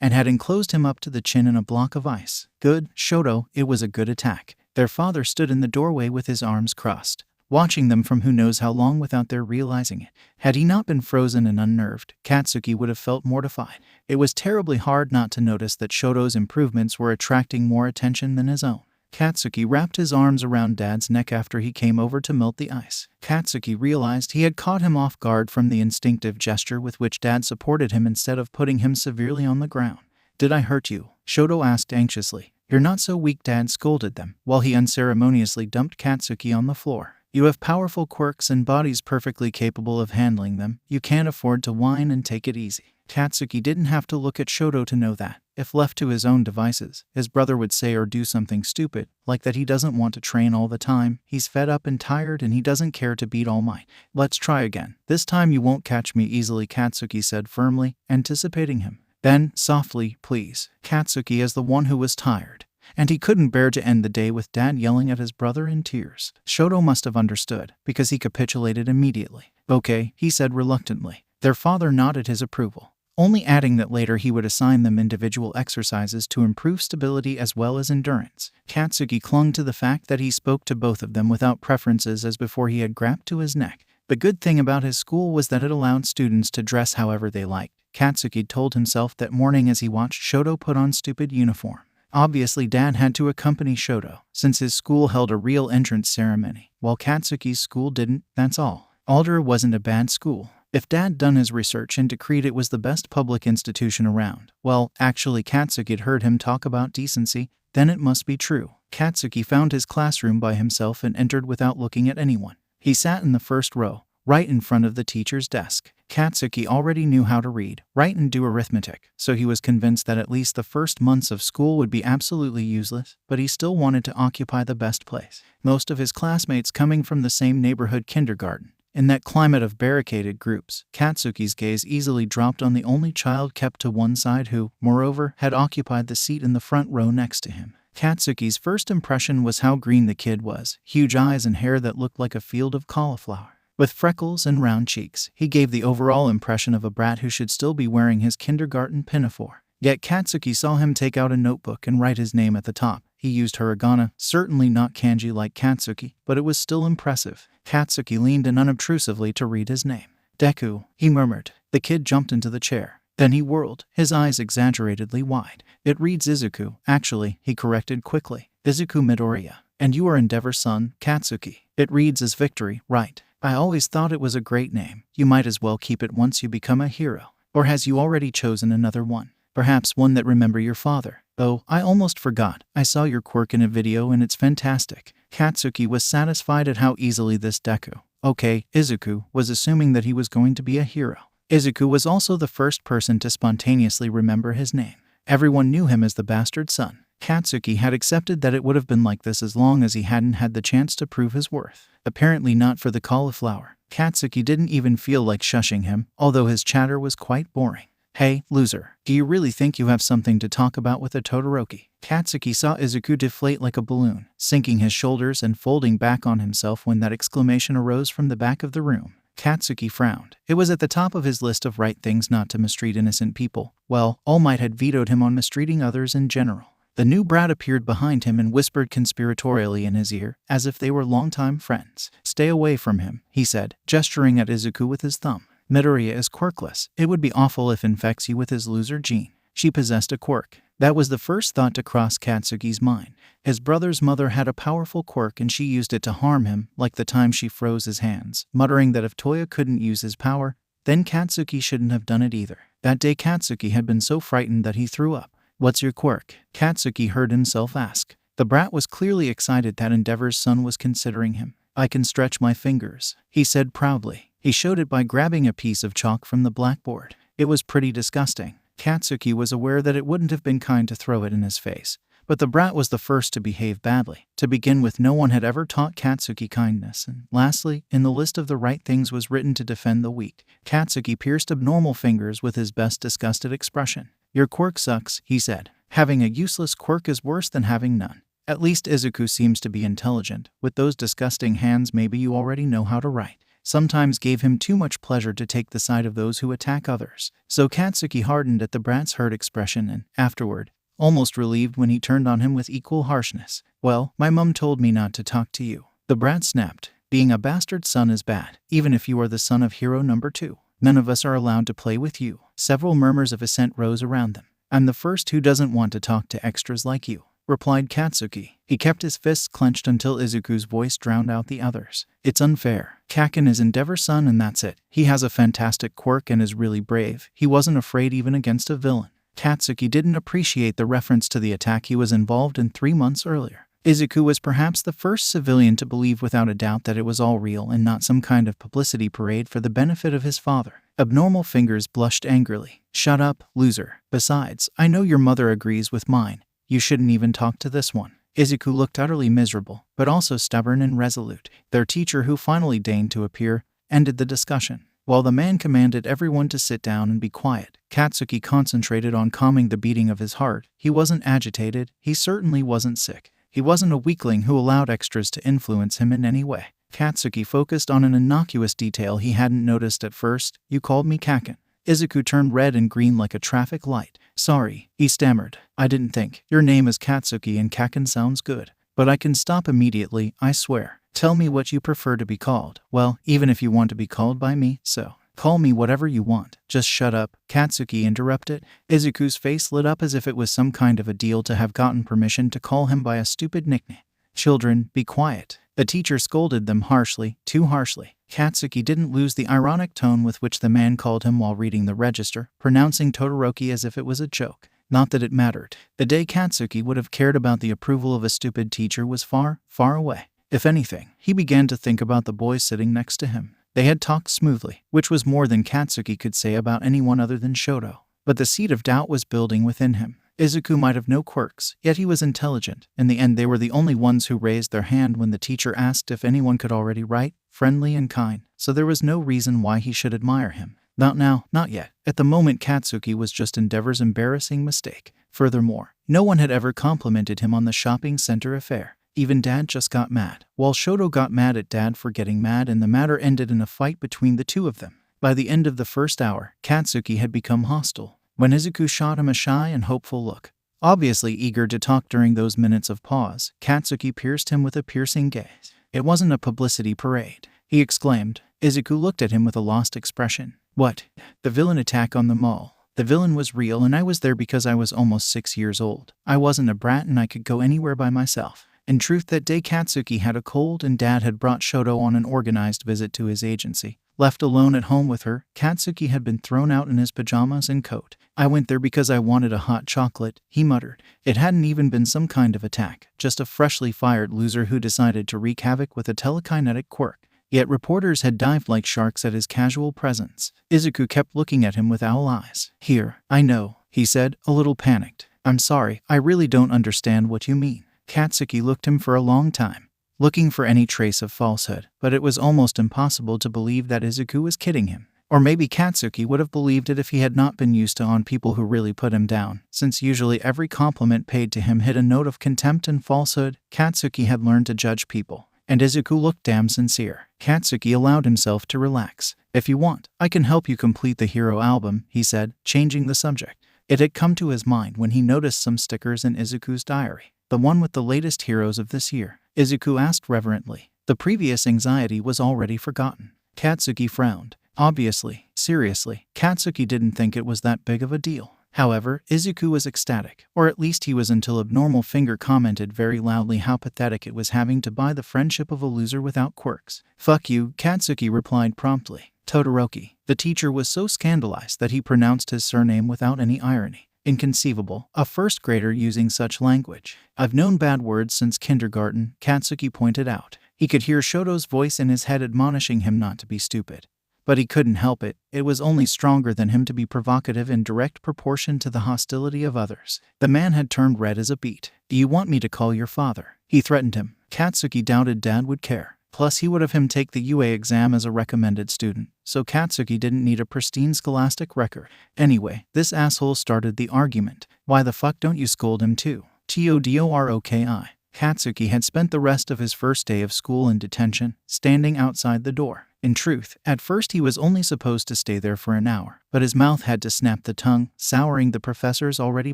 and had enclosed him up to the chin in a block of ice. Good, Shoto, it was a good attack. Their father stood in the doorway with his arms crossed, watching them from who knows how long without their realizing it. Had he not been frozen and unnerved, Katsuki would have felt mortified. It was terribly hard not to notice that Shoto's improvements were attracting more attention than his own. Katsuki wrapped his arms around Dad's neck after he came over to melt the ice. Katsuki realized he had caught him off guard from the instinctive gesture with which Dad supported him instead of putting him severely on the ground. Did I hurt you? Shoto asked anxiously. You're not so weak, Dad scolded them, while he unceremoniously dumped Katsuki on the floor. You have powerful quirks and bodies perfectly capable of handling them. You can't afford to whine and take it easy. Katsuki didn't have to look at Shoto to know that, if left to his own devices, his brother would say or do something stupid, like that he doesn't want to train all the time, he's fed up and tired and he doesn't care to beat All Might. Let's try again. This time you won't catch me easily, Katsuki said firmly, anticipating him. Then, softly, please. Katsuki, as the one who was tired, and he couldn't bear to end the day with Dad yelling at his brother in tears. Shoto must have understood, because he capitulated immediately. Okay, he said reluctantly. Their father nodded his approval, only adding that later he would assign them individual exercises to improve stability as well as endurance. Katsuki clung to the fact that he spoke to both of them without preferences as before he had grabbed to his neck. The good thing about his school was that it allowed students to dress however they liked. Katsuki told himself that morning as he watched Shoto put on stupid uniform. Obviously Dad had to accompany Shoto, since his school held a real entrance ceremony, while Katsuki's school didn't, that's all. Alder wasn't a bad school. If Dad done his research and decreed it was the best public institution around, well, actually Katsuki'd heard him talk about decency, then it must be true. Katsuki found his classroom by himself and entered without looking at anyone. He sat in the first row, right in front of the teacher's desk. Katsuki already knew how to read, write, and do arithmetic, so he was convinced that at least the first months of school would be absolutely useless, but he still wanted to occupy the best place. Most of his classmates coming from the same neighborhood kindergarten. In that climate of barricaded groups, Katsuki's gaze easily dropped on the only child kept to one side who, moreover, had occupied the seat in the front row next to him. Katsuki's first impression was how green the kid was, huge eyes and hair that looked like a field of cauliflower. With freckles and round cheeks, he gave the overall impression of a brat who should still be wearing his kindergarten pinafore. Yet Katsuki saw him take out a notebook and write his name at the top. He used hiragana, certainly not kanji like Katsuki, but it was still impressive. Katsuki leaned in unobtrusively to read his name. Deku, he murmured. The kid jumped into the chair. Then he whirled, his eyes exaggeratedly wide. It reads Izuku. Actually, he corrected quickly. Izuku Midoriya. And you are Endeavor's son, Katsuki. It reads as victory, right? I always thought it was a great name. You might as well keep it once you become a hero. Or has you already chosen another one? Perhaps one that remember your father. Oh, I almost forgot. I saw your quirk in a video and it's fantastic. Katsuki was satisfied at how easily this Deku, okay, Izuku, was assuming that he was going to be a hero. Izuku was also the first person to spontaneously remember his name. Everyone knew him as the bastard son. Katsuki had accepted that it would have been like this as long as he hadn't had the chance to prove his worth. Apparently not for the cauliflower. Katsuki didn't even feel like shushing him, although his chatter was quite boring. Hey, loser, do you really think you have something to talk about with a Todoroki? Katsuki saw Izuku deflate like a balloon, sinking his shoulders and folding back on himself when that exclamation arose from the back of the room. Katsuki frowned. It was at the top of his list of right things not to mistreat innocent people. Well, All Might had vetoed him on mistreating others in general. The new brat appeared behind him and whispered conspiratorially in his ear, as if they were longtime friends. Stay away from him, he said, gesturing at Izuku with his thumb. Midoriya is quirkless. It would be awful if infects you with his loser gene. She possessed a quirk. That was the first thought to cross Katsuki's mind. His brother's mother had a powerful quirk and she used it to harm him, like the time she froze his hands, muttering that if Toya couldn't use his power, then Katsuki shouldn't have done it either. That day Katsuki had been so frightened that he threw up. What's your quirk? Katsuki heard himself ask. The brat was clearly excited that Endeavor's son was considering him. I can stretch my fingers, he said proudly. He showed it by grabbing a piece of chalk from the blackboard. It was pretty disgusting. Katsuki was aware that it wouldn't have been kind to throw it in his face, but the brat was the first to behave badly. To begin with, no one had ever taught Katsuki kindness, and lastly, in the list of the right things was written to defend the weak. Katsuki pierced abnormal fingers with his best disgusted expression. Your quirk sucks, he said. Having a useless quirk is worse than having none. At least Izuku seems to be intelligent. With those disgusting hands, maybe you already know how to write. Sometimes gave him too much pleasure to take the side of those who attack others. So Katsuki hardened at the brat's hurt expression and, afterward, almost relieved when he turned on him with equal harshness. Well, my mum told me not to talk to you. The brat snapped. Being a bastard son is bad, even if you are the son of hero number 2. None of us are allowed to play with you. Several murmurs of assent rose around them. I'm the first who doesn't want to talk to extras like you, replied Katsuki. He kept his fists clenched until Izuku's voice drowned out the others. It's unfair. Kaken is Endeavor's son and that's it. He has a fantastic quirk and is really brave. He wasn't afraid even against a villain. Katsuki didn't appreciate the reference to the attack he was involved in 3 months earlier. Izuku was perhaps the first civilian to believe without a doubt that it was all real and not some kind of publicity parade for the benefit of his father. Abnormal fingers blushed angrily. Shut up, loser. Besides, I know your mother agrees with mine. You shouldn't even talk to this one. Izuku looked utterly miserable, but also stubborn and resolute. Their teacher, who finally deigned to appear, ended the discussion. While the man commanded everyone to sit down and be quiet, Katsuki concentrated on calming the beating of his heart. He wasn't agitated, he certainly wasn't sick. He wasn't a weakling who allowed extras to influence him in any way. Katsuki focused on an innocuous detail he hadn't noticed at first. "You called me Kaken." Izuku turned red and green like a traffic light. "Sorry," he stammered. "I didn't think. Your name is Katsuki and Kaken sounds good. But I can stop immediately, I swear. Tell me what you prefer to be called." "Well, even if you want to be called by me, so call me whatever you want. Just shut up," Katsuki interrupted. Izuku's face lit up as if it was some kind of a deal to have gotten permission to call him by a stupid nickname. "Children, be quiet." The teacher scolded them harshly, too harshly. Katsuki didn't lose the ironic tone with which the man called him while reading the register, pronouncing Todoroki as if it was a joke. Not that it mattered. The day Katsuki would have cared about the approval of a stupid teacher was far, far away. If anything, he began to think about the boys sitting next to him. They had talked smoothly, which was more than Katsuki could say about anyone other than Shoto. But the seed of doubt was building within him. Izuku might have no quirks, yet he was intelligent. In the end, they were the only ones who raised their hand when the teacher asked if anyone could already write, friendly and kind, so there was no reason why he should admire him. Not now, not yet. At the moment, Katsuki was just Endeavor's embarrassing mistake. Furthermore, no one had ever complimented him on the shopping center affair. Even Dad just got mad. While Shoto got mad at Dad for getting mad, and the matter ended in a fight between the two of them. By the end of the first hour, Katsuki had become hostile. When Izuku shot him a shy and hopeful look, obviously eager to talk during those minutes of pause, Katsuki pierced him with a piercing gaze. "It wasn't a publicity parade," he exclaimed. Izuku looked at him with a lost expression. "What? The villain attack on the mall? The villain was real and I was there because I was almost 6 years old. I wasn't a brat and I could go anywhere by myself." In truth, that day Katsuki had a cold and Dad had brought Shoto on an organized visit to his agency. Left alone at home with her, Katsuki had been thrown out in his pajamas and coat. "I went there because I wanted a hot chocolate," he muttered. It hadn't even been some kind of attack, just a freshly fired loser who decided to wreak havoc with a telekinetic quirk. Yet reporters had dived like sharks at his casual presence. Izuku kept looking at him with owl eyes. "Here, I know," he said, a little panicked. "I'm sorry, I really don't understand what you mean." Katsuki looked him for a long time, looking for any trace of falsehood, but it was almost impossible to believe that Izuku was kidding him. Or maybe Katsuki would have believed it if he had not been used to on people who really put him down, since usually every compliment paid to him hid a note of contempt and falsehood. Katsuki had learned to judge people, and Izuku looked damn sincere. Katsuki allowed himself to relax. "If you want, I can help you complete the hero album," he said, changing the subject. It had come to his mind when he noticed some stickers in Izuku's diary. "The one with the latest heroes of this year?" Izuku asked reverently. The previous anxiety was already forgotten. Katsuki frowned. Obviously, seriously, Katsuki didn't think it was that big of a deal. However, Izuku was ecstatic, or at least he was until Abnormal Finger commented very loudly how pathetic it was having to buy the friendship of a loser without quirks. "Fuck you," Katsuki replied promptly. "Todoroki." The teacher was so scandalized that he pronounced his surname without any irony. Inconceivable, a first grader using such language. "I've known bad words since kindergarten," Katsuki pointed out. He could hear Shoto's voice in his head admonishing him not to be stupid. But he couldn't help it. It was only stronger than him to be provocative in direct proportion to the hostility of others. The man had turned red as a beet. "Do you want me to call your father?" he threatened him. Katsuki doubted Dad would care. Plus, he would have him take the UA exam as a recommended student, so Katsuki didn't need a pristine scholastic record. Anyway, this asshole started the argument. "Why the fuck don't you scold him too?" Todoroki. Katsuki had spent the rest of his first day of school in detention, standing outside the door. In truth, at first he was only supposed to stay there for an hour, but his mouth had to snap the tongue, souring the professor's already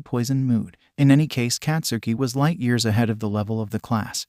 poisoned mood. In any case, Katsuki was light years ahead of the level of the class.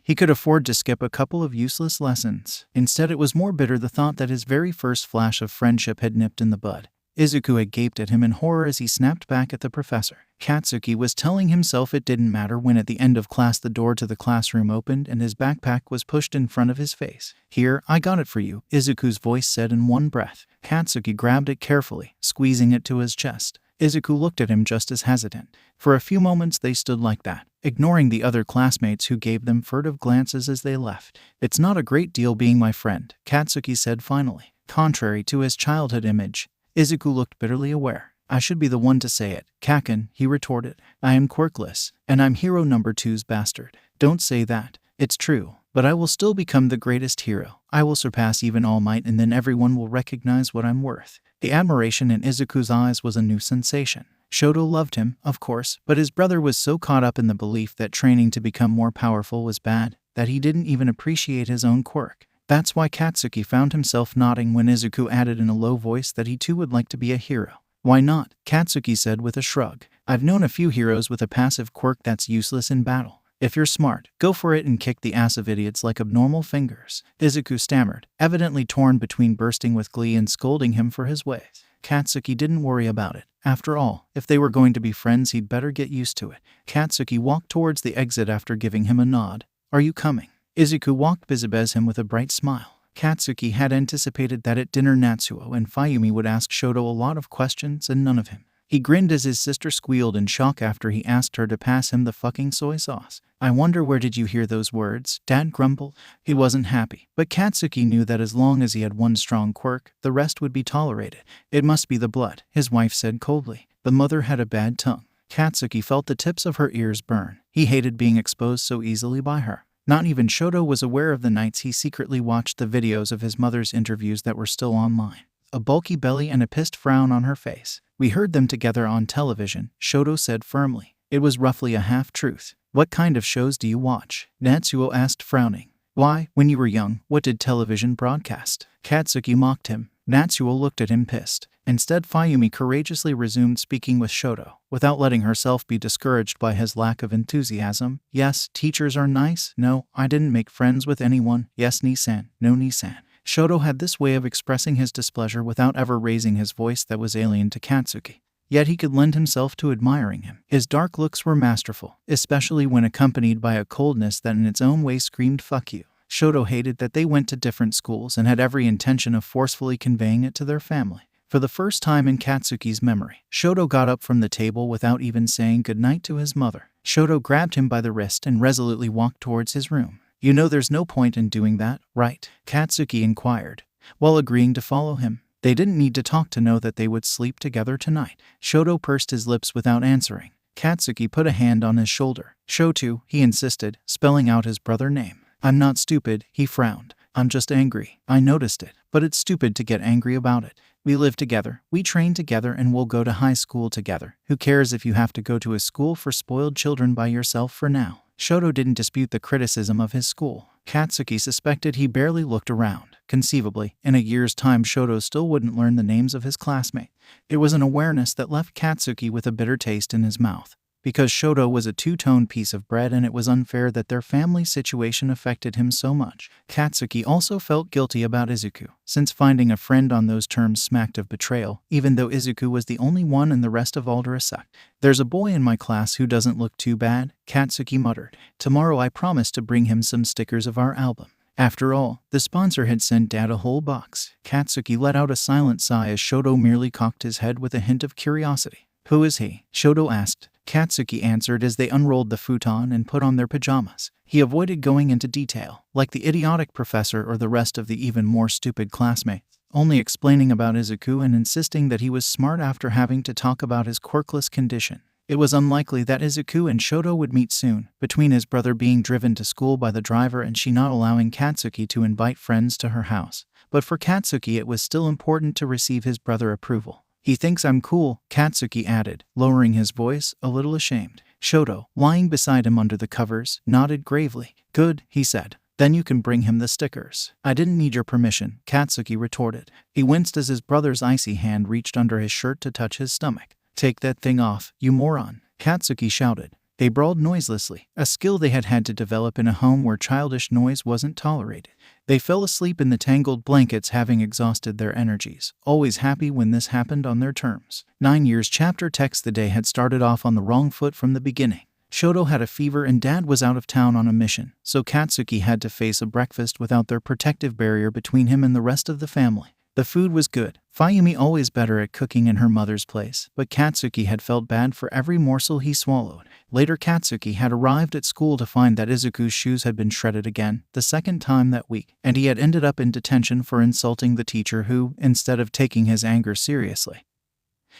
He could afford to skip a couple of useless lessons. Instead, it was more bitter the thought that his very first flash of friendship had nipped in the bud. Izuku had gaped at him in horror as he snapped back at the professor. Katsuki was telling himself it didn't matter when at the end of class the door to the classroom opened and his backpack was pushed in front of his face. "Here, I got it for you," Izuku's voice said in one breath. Katsuki grabbed it carefully, squeezing it to his chest. Izuku looked at him just as hesitant. For a few moments they stood like that, ignoring the other classmates who gave them furtive glances as they left. "It's not a great deal being my friend," Katsuki said finally. Contrary to his childhood image, Izuku looked bitterly aware. "I should be the one to say it, Kaken," he retorted. "I am quirkless, and I'm hero number 2's bastard." "Don't say that. It's true. but I will still become the greatest hero. I will surpass even All Might, and then everyone will recognize what I'm worth. The admiration in Izuku's eyes was a new sensation. Shoto loved him, of course, but his brother was so caught up in the belief that training to become more powerful was bad, that he didn't even appreciate his own quirk. That's why Katsuki found himself nodding when Izuku added in a low voice that he too would like to be a hero. Why not? Katsuki said with a shrug. I've known a few heroes with a passive quirk that's useless in battle. If you're smart, go for it and kick the ass of idiots like abnormal fingers. Izuku stammered, evidently torn between bursting with glee and scolding him for his ways. Katsuki didn't worry about it. After all, if they were going to be friends, he'd better get used to it. Katsuki walked towards the exit after giving him a nod. Are you coming? Izuku walked beside him with a bright smile. Katsuki had anticipated that at dinner Natsuo and Mayumi would ask Shoto a lot of questions and none of him. He grinned as his sister squealed in shock after he asked her to pass him the fucking soy sauce. I wonder where did you hear those words? Dad grumbled. He wasn't happy, but Katsuki knew that as long as he had one strong quirk, the rest would be tolerated. It must be the blood, his wife said coldly. The mother had a bad tongue. Katsuki felt the tips of her ears burn. He hated being exposed so easily by her. Not even Shoto was aware of the nights he secretly watched the videos of his mother's interviews that were still online. A bulky belly and a pissed frown on her face. We heard them together on television, Shoto said firmly. It was roughly a half-truth. What kind of shows do you watch? Natsuo asked, frowning. Why, when you were young, what did television broadcast? Katsuki mocked him. Natsuo looked at him pissed. Instead, Mayumi courageously resumed speaking with Shoto, without letting herself be discouraged by his lack of enthusiasm. Yes, teachers are nice. No, I didn't make friends with anyone. Yes, Ni-san. No, Ni-san. Shoto had this way of expressing his displeasure without ever raising his voice that was alien to Katsuki. Yet he could lend himself to admiring him. His dark looks were masterful, especially when accompanied by a coldness that in its own way screamed fuck you. Shoto hated that they went to different schools and had every intention of forcefully conveying it to their family. For the first time in Katsuki's memory, Shoto got up from the table without even saying goodnight to his mother. Shoto grabbed him by the wrist and resolutely walked towards his room. You know there's no point in doing that, right? Katsuki inquired, while agreeing to follow him. They didn't need to talk to know that they would sleep together tonight. Shoto pursed his lips without answering. Katsuki put a hand on his shoulder. Shoto, he insisted, spelling out his brother's name. I'm not stupid, he frowned. I'm just angry. I noticed it, but it's stupid to get angry about it. We live together, we train together, and we'll go to high school together. Who cares if you have to go to a school for spoiled children by yourself for now? Shoto didn't dispute the criticism of his school. Katsuki suspected he barely looked around. Conceivably, in a year's time Shoto still wouldn't learn the names of his classmates. It was an awareness that left Katsuki with a bitter taste in his mouth. Because Shoto was a two-tone piece of bread and it was unfair that their family situation affected him so much. Katsuki also felt guilty about Izuku, since finding a friend on those terms smacked of betrayal, even though Izuku was the only one and the rest of Aldera sucked. There's a boy in my class who doesn't look too bad, Katsuki muttered. Tomorrow I promise to bring him some stickers of our album. After all, the sponsor had sent Dad a whole box. Katsuki let out a silent sigh as Shoto merely cocked his head with a hint of curiosity. Who is he? Shoto asked. Katsuki answered as they unrolled the futon and put on their pajamas. He avoided going into detail, like the idiotic professor or the rest of the even more stupid classmates, only explaining about Izuku and insisting that he was smart after having to talk about his quirkless condition. It was unlikely that Izuku and Shoto would meet soon, between his brother being driven to school by the driver and she not allowing Katsuki to invite friends to her house. But for Katsuki it was still important to receive his brother's approval. He thinks I'm cool, Katsuki added, lowering his voice, a little ashamed. Shoto, lying beside him under the covers, nodded gravely. Good, he said. Then you can bring him the stickers. I didn't need your permission, Katsuki retorted. He winced as his brother's icy hand reached under his shirt to touch his stomach. Take that thing off, you moron, Katsuki shouted. They brawled noiselessly, a skill they had had to develop in a home where childish noise wasn't tolerated. They fell asleep in the tangled blankets having exhausted their energies, always happy when this happened on their terms. 9 years chapter text. The day had started off on the wrong foot from the beginning. Shoto had a fever and Dad was out of town on a mission, so Katsuki had to face a breakfast without their protective barrier between him and the rest of the family. The food was good. Mayumi always better at cooking in her mother's place, but Katsuki had felt bad for every morsel he swallowed. Later Katsuki had arrived at school to find that Izuku's shoes had been shredded again, the second time that week, and he had ended up in detention for insulting the teacher who, instead of taking his anger seriously,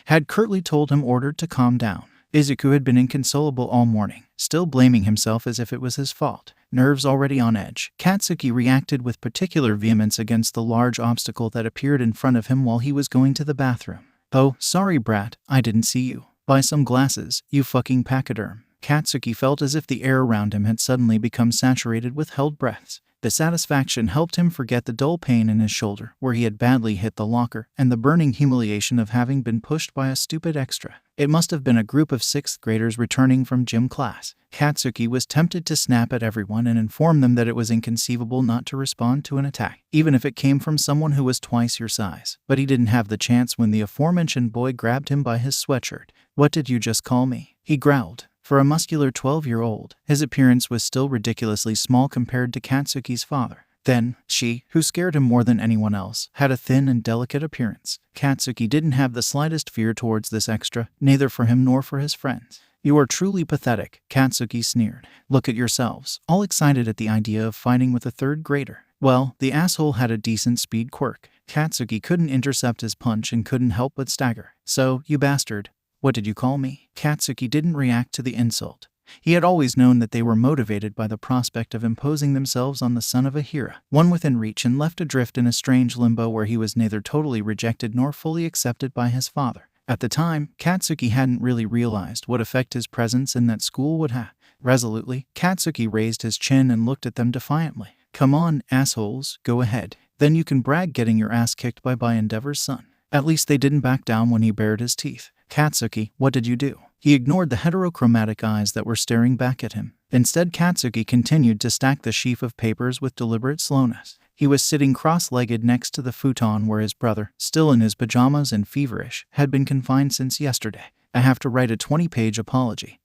had curtly told him ordered to calm down. Izuku had been inconsolable all morning, still blaming himself as if it was his fault. nerves already on edge, Katsuki reacted with particular vehemence against the large obstacle that appeared in front of him while he was going to the bathroom. "Oh, sorry brat, I didn't see you. Buy some glasses, you fucking pachyderm." Katsuki felt as if the air around him had suddenly become saturated with held breaths. The satisfaction helped him forget the dull pain in his shoulder, where he had badly hit the locker, and the burning humiliation of having been pushed by a stupid extra. It must have been a group of 6th graders returning from gym class. Katsuki was tempted to snap at everyone and inform them that it was inconceivable not to respond to an attack, even if it came from someone who was twice your size. But he didn't have the chance when the aforementioned boy grabbed him by his sweatshirt. "What did you just call me?" he growled. For a muscular 12-year-old, his appearance was still ridiculously small compared to Katsuki's father. Then, she, who scared him more than anyone else, had a thin and delicate appearance. Katsuki didn't have the slightest fear towards this extra, neither for him nor for his friends. "You are truly pathetic," Katsuki sneered. "Look at yourselves, all excited at the idea of fighting with a 3rd grader. Well, the asshole had a decent speed quirk." Katsuki couldn't intercept his punch and couldn't help but stagger. "So, you bastard. What did you call me?" Katsuki didn't react to the insult. He had always known that they were motivated by the prospect of imposing themselves on the son of 𝗂𝗧, one within reach and left adrift in a strange limbo where he was neither totally rejected nor fully accepted by his father. At the time, Katsuki hadn't really realized what effect his presence in that school would have. Resolutely, Katsuki raised his chin and looked at them defiantly. "Come on, assholes, go ahead. Then you can brag getting your ass kicked by 𝗵𝗃𝗍𝗄's son." At least they didn't back down when he bared his teeth. "Katsuki, what did you do?" He ignored the heterochromatic eyes that were staring back at him. Instead, Katsuki continued to stack the sheaf of papers with deliberate slowness. He was sitting cross-legged next to the futon where his brother, still in his pajamas and feverish, had been confined since yesterday. "I have to write a 20-page apology."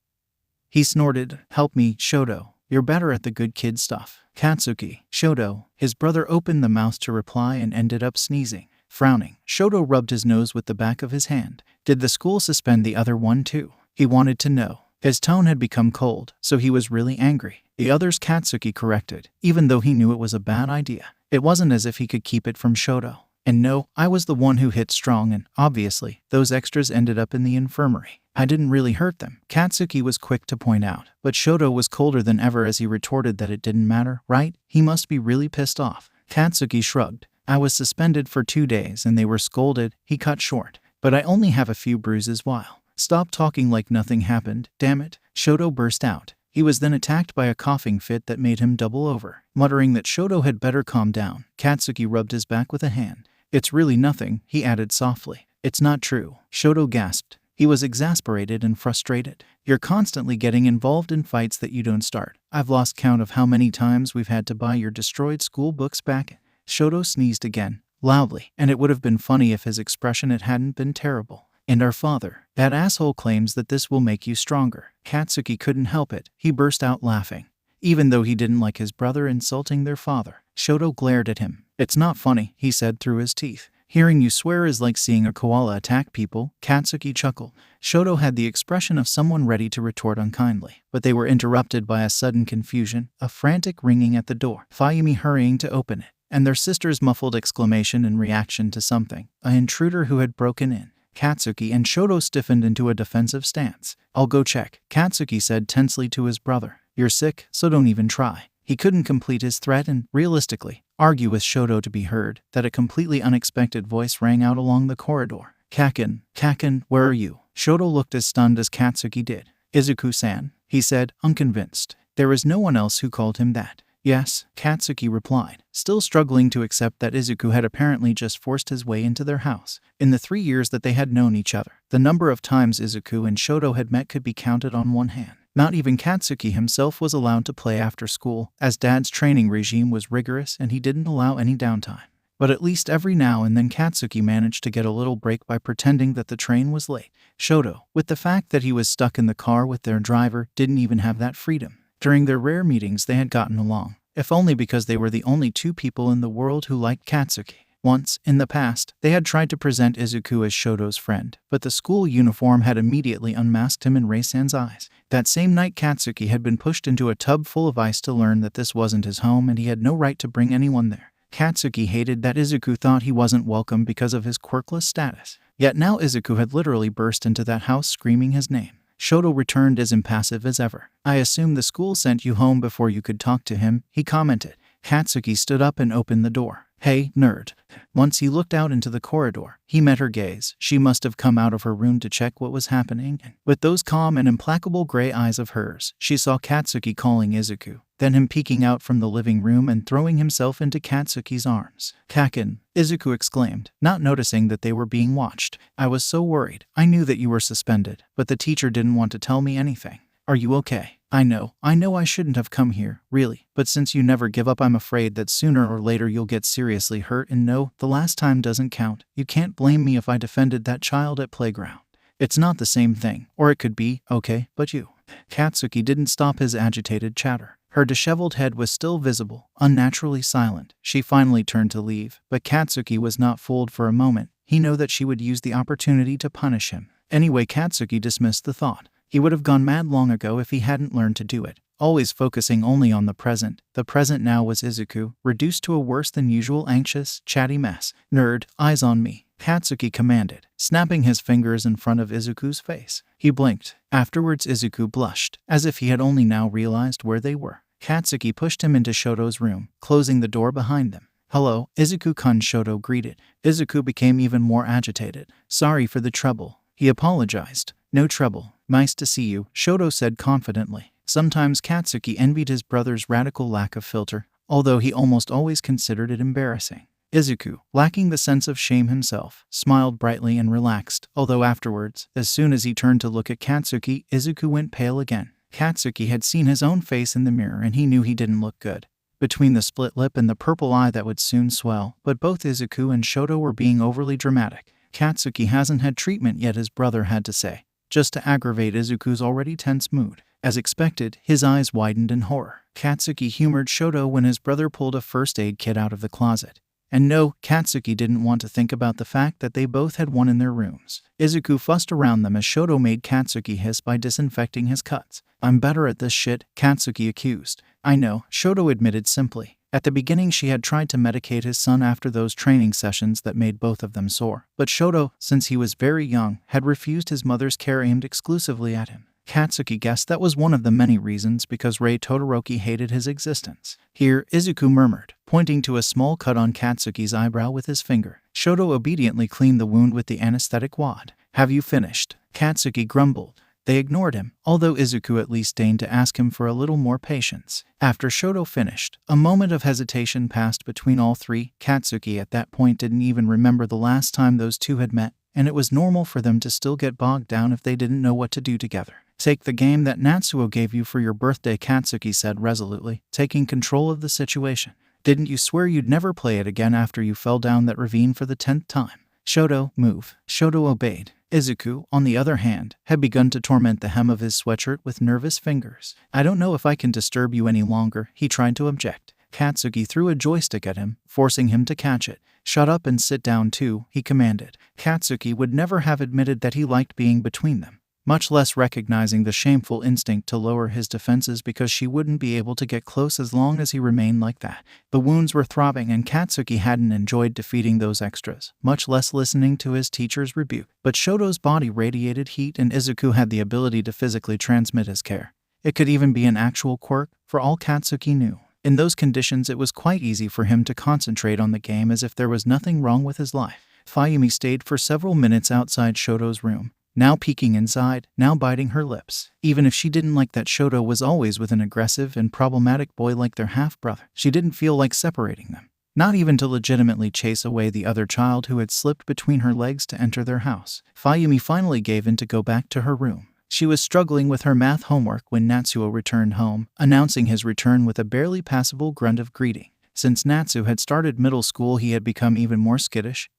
He snorted. "Help me, Shoto. You're better at the good kid stuff." "Katsuki, Shoto." His brother opened the mouth to reply and ended up sneezing. Frowning, Shoto rubbed his nose with the back of his hand. Did the school suspend the other one too? He wanted to know. His tone had become cold, so he was really angry. "The others," Katsuki corrected, even though he knew it was a bad idea. It wasn't as if he could keep it from Shoto. "And no, I was the one who hit strong and, obviously, those extras ended up in the infirmary. I didn't really hurt them," Katsuki was quick to point out. But Shoto was colder than ever as he retorted that it didn't matter, right? He must be really pissed off. Katsuki shrugged. "I was suspended for 2 days and they were scolded," he cut short. "But I only have a few bruises while." "Stop talking like nothing happened, damn it," Shoto burst out. He was then attacked by a coughing fit that made him double over. Muttering that Shoto had better calm down, Katsuki rubbed his back with a hand. "It's really nothing," he added softly. "It's not true," Shoto gasped. He was exasperated and frustrated. "You're constantly getting involved in fights that you don't start. I've lost count of how many times we've had to buy your destroyed school books back." Shoto sneezed again, loudly, and it would have been funny if his expression hadn't been terrible. "And our father, that asshole claims that this will make you stronger." Katsuki couldn't help it. He burst out laughing. Even though he didn't like his brother insulting their father, Shoto glared at him. "It's not funny," he said through his teeth. "Hearing you swear is like seeing a koala attack people," Katsuki chuckled. Shoto had the expression of someone ready to retort unkindly, but they were interrupted by a sudden confusion, a frantic ringing at the door, Mayumi hurrying to open it, and their sister's muffled exclamation in reaction to something, an intruder who had broken in. Katsuki and Shoto stiffened into a defensive stance. "I'll go check," Katsuki said tensely to his brother. "You're sick, so don't even try." He couldn't complete his threat and, realistically, argue with Shoto to be heard, that a completely unexpected voice rang out along the corridor. Kaken, where are you?" Shoto looked as stunned as Katsuki did. "Izuku-san," he said, unconvinced. There was no one else who called him that. "Yes," Katsuki replied, still struggling to accept that Izuku had apparently just forced his way into their house. In the 3 years that they had known each other, the number of times Izuku and Shoto had met could be counted on one hand. Not even Katsuki himself was allowed to play after school, as Dad's training regime was rigorous and he didn't allow any downtime. But at least every now and then Katsuki managed to get a little break by pretending that the train was late. Shoto, with the fact that he was stuck in the car with their driver, didn't even have that freedom. During their rare meetings they had gotten along, if only because they were the only 2 people in the world who liked Katsuki. Once, in the past, they had tried to present Izuku as Shoto's friend, but the school uniform had immediately unmasked him in Rei-san's eyes. That same night Katsuki had been pushed into a tub full of ice to learn that this wasn't his home and he had no right to bring anyone there. Katsuki hated that Izuku thought he wasn't welcome because of his quirkless status. Yet now Izuku had literally burst into that house screaming his name. 𝐻𝐸𝐽 returned as impassive as ever. I assume the school sent you home before you could talk to him, he commented. Katsuki stood up and opened the door. Hey, nerd. Once he looked out into the corridor, he met her gaze. She must have come out of her room to check what was happening. With those calm and implacable gray eyes of hers, she saw Katsuki calling Izuku, then him peeking out from the living room and throwing himself into Katsuki's arms. "Kakin," Izuku exclaimed, not noticing that they were being watched. "I was so worried. I knew that you were suspended, but the teacher didn't want to tell me anything. Are you okay?" I know I shouldn't have come here, really, but since you never give up, I'm afraid that sooner or later you'll get seriously hurt, and no, the last time doesn't count. You can't blame me if I defended that child at playground. It's not the same thing, or it could be, okay, but you." Katsuki didn't stop his agitated chatter. Her disheveled head was still visible, unnaturally silent. She finally turned to leave, but Katsuki was not fooled for a moment. He knew that she would use the opportunity to punish him. Anyway, Katsuki dismissed the thought. He would have gone mad long ago if he hadn't learned to do it, always focusing only on the present. The present now was Izuku, reduced to a worse-than-usual anxious, chatty mess. "Nerd, eyes on me," Katsuki commanded, snapping his fingers in front of Izuku's face. He blinked. Afterwards, Izuku blushed, as if he had only now realized where they were. Katsuki pushed him into Shoto's room, closing the door behind them. "Hello, Izuku-kun," Shoto greeted. Izuku became even more agitated. "Sorry for the trouble," he apologized. "No trouble. Nice to see you," Shoto said confidently. Sometimes Katsuki envied his brother's radical lack of filter, although he almost always considered it embarrassing. Izuku, lacking the sense of shame himself, smiled brightly and relaxed, although afterwards, as soon as he turned to look at Katsuki, Izuku went pale again. Katsuki had seen his own face in the mirror and he knew he didn't look good. Between the split lip and the purple eye that would soon swell, but both Izuku and Shoto were being overly dramatic. "Katsuki hasn't had treatment yet," his brother had to say, just to aggravate Izuku's already tense mood. As expected, his eyes widened in horror. Katsuki humored Shoto when his brother pulled a first aid kit out of the closet. And no, Katsuki didn't want to think about the fact that they both had one in their rooms. Izuku fussed around them as Shoto made Katsuki hiss by disinfecting his cuts. "I'm better at this shit," Katsuki accused. "I know," Shoto admitted simply. At the beginning she had tried to medicate his son after those training sessions that made both of them sore. But Shoto, since he was very young, had refused his mother's care aimed exclusively at him. Katsuki guessed that was one of the many reasons because Rei Todoroki hated his existence. "Here," Izuku murmured, pointing to a small cut on Katsuki's eyebrow with his finger. Shoto obediently cleaned the wound with the anesthetic wad. "Have you finished?" Katsuki grumbled. They ignored him, although Izuku at least deigned to ask him for a little more patience. After Shoto finished, a moment of hesitation passed between all three. Katsuki at that point didn't even remember the last time those two had met, and it was normal for them to still get bogged down if they didn't know what to do together. "Take the game that Natsuo gave you for your birthday," Katsuki said resolutely, taking control of the situation. "Didn't you swear you'd never play it again after you fell down that ravine for the 10th time? Shoto, move." Shoto obeyed. Izuku, on the other hand, had begun to torment the hem of his sweatshirt with nervous fingers. "I don't know if I can disturb you any longer," he tried to object. Katsuki threw a joystick at him, forcing him to catch it. "Shut up and sit down too," he commanded. Katsuki would never have admitted that he liked being between them, much less recognizing the shameful instinct to lower his defenses because she wouldn't be able to get close as long as he remained like that. The wounds were throbbing and Katsuki hadn't enjoyed defeating those extras, much less listening to his teacher's rebuke. But Shoto's body radiated heat and Izuku had the ability to physically transmit his care. It could even be an actual quirk, for all Katsuki knew. In those conditions it was quite easy for him to concentrate on the game as if there was nothing wrong with his life. Mayumi stayed for several minutes outside Shoto's room, now peeking inside, now biting her lips. Even if she didn't like that Shoto was always with an aggressive and problematic boy like their half-brother, she didn't feel like separating them. Not even to legitimately chase away the other child who had slipped between her legs to enter their house. Mayumi finally gave in to go back to her room. She was struggling with her math homework when Natsuo returned home, announcing his return with a barely passable grunt of greeting. Since Natsu had started middle school, he had become even more skittish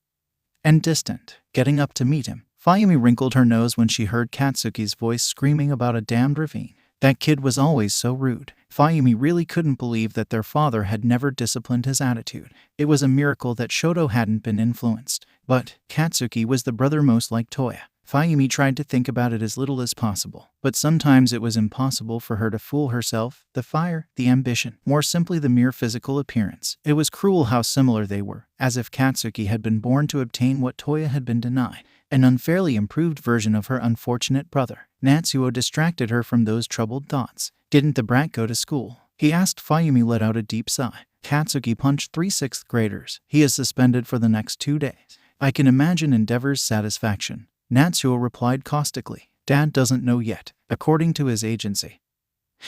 and distant. Getting up to meet him, Mayumi wrinkled her nose when she heard Katsuki's voice screaming about a damned ravine. That kid was always so rude. Mayumi really couldn't believe that their father had never disciplined his attitude. It was a miracle that Shoto hadn't been influenced. But Katsuki was the brother most like Toya. 𝗵𝗃𝗻 tried to think about it as little as possible, but sometimes it was impossible for her to fool herself. The fire, the ambition, more simply the mere physical appearance. It was cruel how similar they were, as if Katsuki had been born to obtain what Toya had been denied, an unfairly improved version of her unfortunate brother. 𝗧𝗵𝗲 distracted her from those troubled thoughts. Didn't the brat go to school? He asked. 𝗵𝗃𝗻 let out a deep sigh. Katsuki punched 3 6th graders. He is suspended for the next 2 days. I can imagine Endeavor's satisfaction. 𝗧𝗵𝗲 replied caustically. Dad doesn't know yet. According to his agency,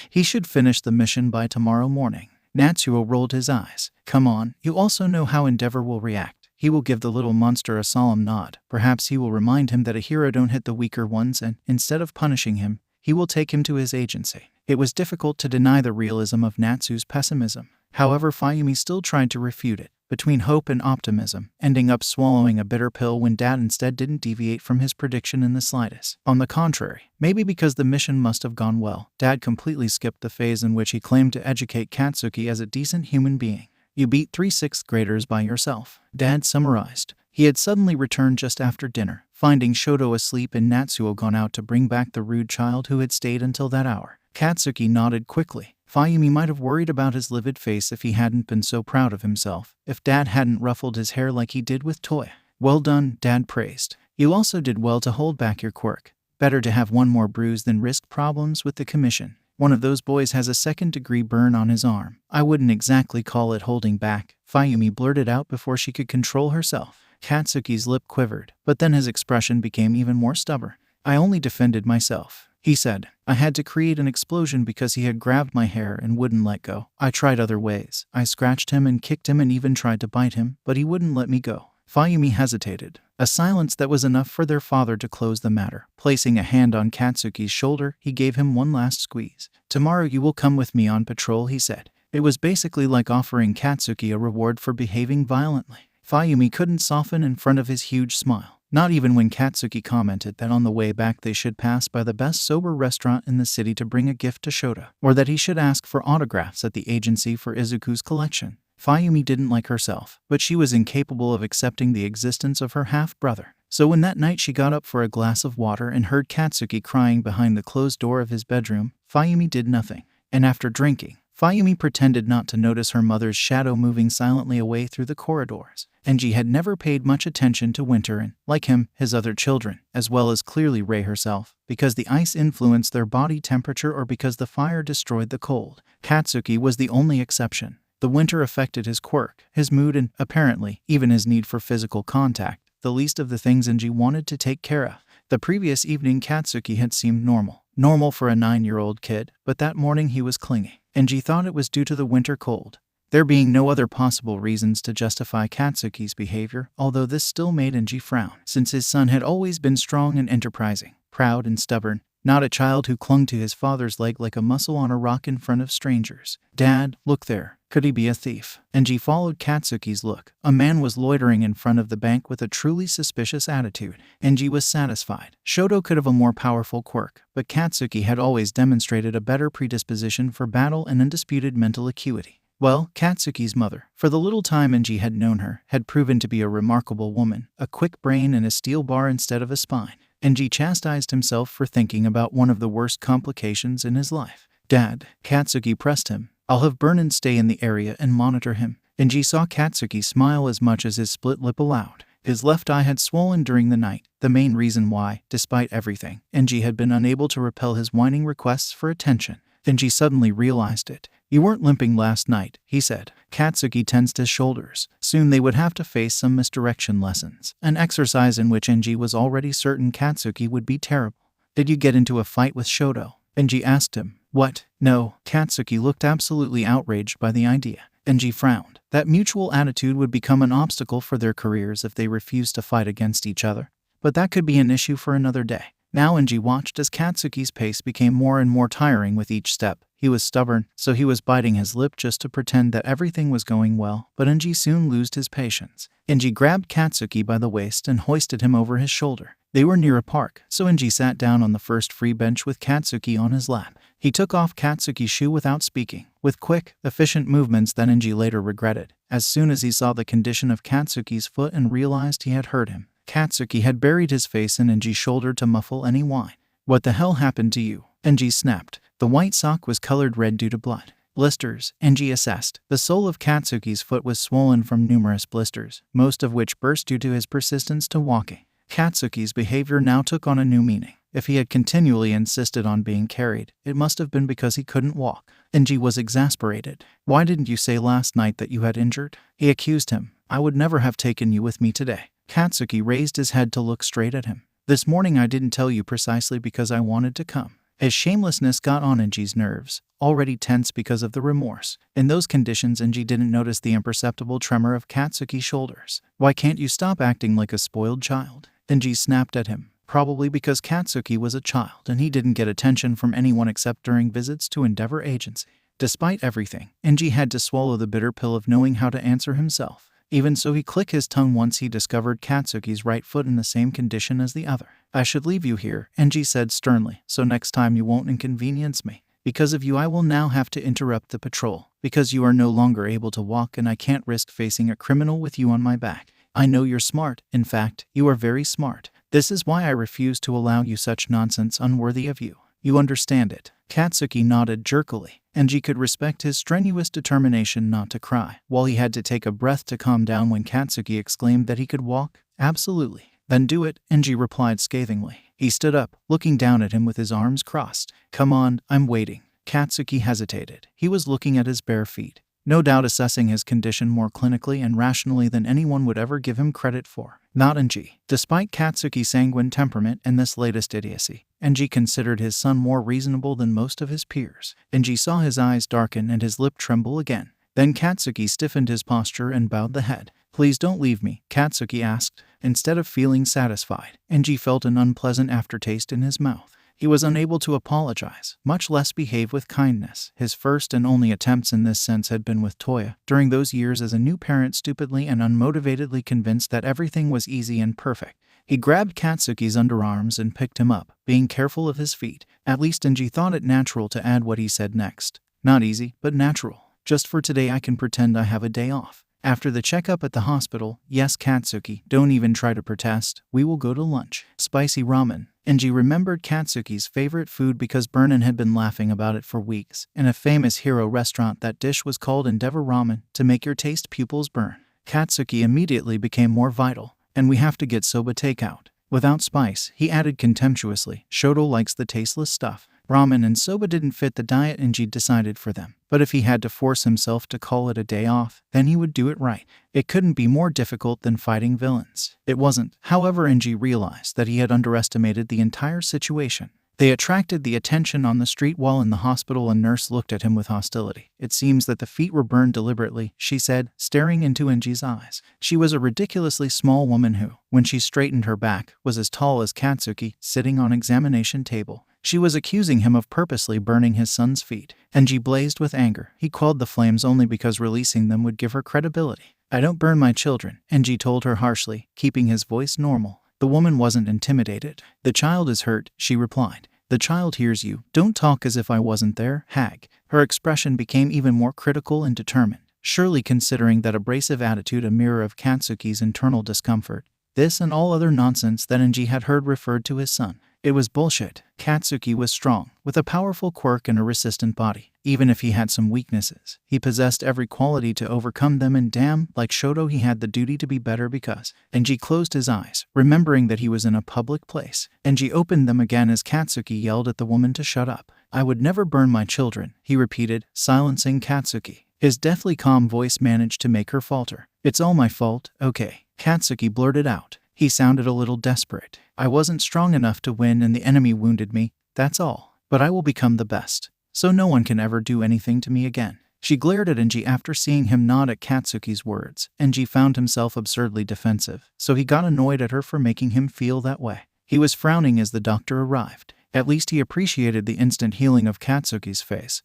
he should finish the mission by tomorrow morning. 𝗧𝗵𝗲 rolled his eyes. Come on, you also know how Endeavor will react. He will give the little monster a solemn nod. Perhaps he will remind him that a hero don't hit the weaker ones, and, instead of punishing him, he will take him to his agency. It was difficult to deny the realism of 𝗧𝗵𝗲's pessimism. However, 𝗵𝗃𝗻 still tried to refute it. Between hope and optimism, ending up swallowing a bitter pill when Dad instead didn't deviate from his prediction in the slightest. On the contrary, maybe because the mission must have gone well, Dad completely skipped the phase in which he claimed to educate Katsuki as a decent human being. You beat 3 6th graders by yourself, Dad summarized. He had suddenly returned just after dinner, finding Shoto asleep and 𝗧𝗵𝗲 gone out to bring back the rude child who had stayed until that hour. Katsuki nodded quickly. 𝗵𝗃𝗻 might have worried about his livid face if he hadn't been so proud of himself, if Dad hadn't ruffled his hair like he did with Toya. Well done, Dad praised. You also did well to hold back your quirk. Better to have one more bruise than risk problems with the commission. One of those boys has a 2nd-degree burn on his arm. I wouldn't exactly call it holding back, 𝗵𝗃𝗻 blurted out before she could control herself. Katsuki's lip quivered, but then his expression became even more stubborn. I only defended myself, he said. I had to create an explosion because he had grabbed my hair and wouldn't let go. I tried other ways. I scratched him and kicked him and even tried to bite him, but he wouldn't let me go. 𝗵𝗃𝗻 hesitated. A silence that was enough for their father to close the matter. Placing a hand on Katsuki's shoulder, he gave him one last squeeze. Tomorrow you will come with me on patrol, he said. It was basically like offering Katsuki a reward for behaving violently. 𝗵𝗃𝗻 couldn't soften in front of his huge smile. Not even when Katsuki commented that on the way back they should pass by the best soba restaurant in the city to bring a gift to Shoto, or that he should ask for autographs at the agency for Izuku's collection. 𝗵𝗃𝗻 didn't like herself, but she was incapable of accepting the existence of her half-brother. So when that night she got up for a glass of water and heard Katsuki crying behind the closed door of his bedroom, 𝗵𝗃𝗻 did nothing. And after drinking, 𝗵𝗃𝗻 pretended not to notice her mother's shadow moving silently away through the corridors. Enji had never paid much attention to Winter and, like him, his other children, as well as clearly Rei herself, because the ice influenced their body temperature or because the fire destroyed the cold. Katsuki was the only exception. The winter affected his quirk, his mood and, apparently, even his need for physical contact, the least of the things Enji wanted to take care of. The previous evening Katsuki had seemed normal. Normal for a 9-year-old kid, but that morning he was clingy. Enji thought it was due to the winter cold. There being no other possible reasons to justify Katsuki's behavior, although this still made Enji frown, since his son had always been strong and enterprising, proud and stubborn, not a child who clung to his father's leg like a mussel on a rock in front of strangers. Dad, look there. Could he be a thief? Enji followed Katsuki's look. A man was loitering in front of the bank with a truly suspicious attitude. Enji was satisfied. Shoto could have a more powerful quirk, but Katsuki had always demonstrated a better predisposition for battle and undisputed mental acuity. Well, Katsuki's mother, for the little time Enji had known her, had proven to be a remarkable woman, a quick brain and a steel bar instead of a spine. Enji chastised himself for thinking about one of the worst complications in his life. Dad, Katsuki pressed him. I'll have Burnin stay in the area and monitor him. Enji saw Katsuki smile as much as his split lip allowed. His left eye had swollen during the night, the main reason why, despite everything, Enji had been unable to repel his whining requests for attention. Enji suddenly realized it. You weren't limping last night, he said. Katsuki tensed his shoulders. Soon they would have to face some misdirection lessons, an exercise in which Enji was already certain Katsuki would be terrible. Did you get into a fight with Shoto? Enji asked him. What? No. Katsuki looked absolutely outraged by the idea. Enji frowned. That mutual attitude would become an obstacle for their careers if they refused to fight against each other. But that could be an issue for another day. Now Enji watched as Katsuki's pace became more and more tiring with each step. He was stubborn, so he was biting his lip just to pretend that everything was going well, but Enji soon lost his patience. Enji grabbed Katsuki by the waist and hoisted him over his shoulder. They were near a park, so Enji sat down on the first free bench with Katsuki on his lap. He took off Katsuki's shoe without speaking, with quick, efficient movements that Enji later regretted. As soon as he saw the condition of Katsuki's foot and realized he had hurt him, Katsuki had buried his face in 𝐻𝐸's shoulder to muffle any whine. "What the hell happened to you?" 𝐻𝐸 snapped. The white sock was colored red due to blood. "Blisters," 𝐻𝐸 assessed. The sole of Katsuki's foot was swollen from numerous blisters, most of which burst due to his persistence to walking. Katsuki's behavior now took on a new meaning. If he had continually insisted on being carried, it must have been because he couldn't walk. 𝐻𝐸 was exasperated. "Why didn't you say last night that you had injured?" he accused him. "I would never have taken you with me today." Katsuki raised his head to look straight at him. "This morning I didn't tell you precisely because I wanted to come." His shamelessness got on 𝐻𝐸's nerves, already tense because of the remorse. In those conditions, 𝐻𝐸 didn't notice the imperceptible tremor of Katsuki's shoulders. "Why can't you stop acting like a spoiled child?" 𝐻𝐸 snapped at him. Probably because Katsuki was a child and he didn't get attention from anyone except during visits to Endeavor Agency. Despite everything, 𝐻𝐸 had to swallow the bitter pill of knowing how to answer himself. Even so, he clicked his tongue once he discovered Katsuki's right foot in the same condition as the other. "I should leave you here," 𝐻𝐸 said sternly, "so next time you won't inconvenience me. Because of you I will now have to interrupt the patrol, because you are no longer able to walk and I can't risk facing a criminal with you on my back. I know you're smart, in fact, you are very smart. This is why I refuse to allow you such nonsense unworthy of you. You understand it?" Katsuki nodded jerkily. 𝐻𝐸 could respect his strenuous determination not to cry, while he had to take a breath to calm down when Katsuki exclaimed that he could walk. "Absolutely." "Then do it," 𝐻𝐸 replied scathingly. He stood up, looking down at him with his arms crossed. "Come on, I'm waiting." Katsuki hesitated. He was looking at his bare feet, no doubt assessing his condition more clinically and rationally than anyone would ever give him credit for. Not 𝐻𝐸. Despite Katsuki's sanguine temperament and this latest idiocy, 𝐻𝐸 considered his son more reasonable than most of his peers. 𝐻𝐸 saw his eyes darken and his lip tremble again. Then Katsuki stiffened his posture and bowed the head. "Please don't leave me," Katsuki asked. Instead of feeling satisfied, 𝐻𝐸 felt an unpleasant aftertaste in his mouth. He was unable to apologize, much less behave with kindness. His first and only attempts in this sense had been with Toya, during those years as a new parent stupidly and unmotivatedly convinced that everything was easy and perfect. He grabbed Katsuki's underarms and picked him up, being careful of his feet. At least 𝐻𝐸 thought it natural to add what he said next. "Not easy, but natural. Just for today I can pretend I have a day off. After the checkup at the hospital, yes Katsuki, don't even try to protest, we will go to lunch. Spicy ramen." 𝐻𝐸 remembered Katsuki's favorite food because Vernon had been laughing about it for weeks. In a famous hero restaurant, that dish was called Endeavor Ramen, to make your taste pupils burn. Katsuki immediately became more vital. "And we have to get soba takeout. Without spice," he added contemptuously. "Shoto likes the tasteless stuff." Ramen and soba didn't fit the diet 𝐻𝐸 decided for them. But if he had to force himself to call it a day off, then he would do it right. It couldn't be more difficult than fighting villains. It wasn't. However, 𝐻𝐸 realized that he had underestimated the entire situation. They attracted the attention on the street while in the hospital. A nurse looked at him with hostility. "It seems that the feet were burned deliberately," she said, staring into 𝐻𝐸's eyes. She was a ridiculously small woman who, when she straightened her back, was as tall as Katsuki, sitting on examination table. She was accusing him of purposely burning his son's feet. 𝐻𝐸 blazed with anger. He quelled the flames only because releasing them would give her credibility. "I don't burn my children," 𝐻𝐸 told her harshly, keeping his voice normal. The woman wasn't intimidated. "The child is hurt," she replied. "The child hears you. Don't talk as if I wasn't there, hag." Her expression became even more critical and determined, surely considering that abrasive attitude a mirror of Katsuki's internal discomfort. This and all other nonsense that 𝐻𝐸 had heard referred to his son. It was bullshit. Katsuki was strong, with a powerful quirk and a resistant body. Even if he had some weaknesses, he possessed every quality to overcome them, and damn, like Shoto, he had the duty to be better because. 𝐻𝐸 closed his eyes, remembering that he was in a public place. 𝐻𝐸 opened them again as Katsuki yelled at the woman to shut up. "I would never burn my children," he repeated, silencing Katsuki. His deathly calm voice managed to make her falter. "It's all my fault, okay," Katsuki blurted out. He sounded a little desperate. "I wasn't strong enough to win and the enemy wounded me, that's all. But I will become the best, so no one can ever do anything to me again." She glared at 𝐻𝐸 after seeing him nod at Katsuki's words. 𝐻𝐸 found himself absurdly defensive, so he got annoyed at her for making him feel that way. He was frowning as the doctor arrived. At least he appreciated the instant healing of Katsuki's face.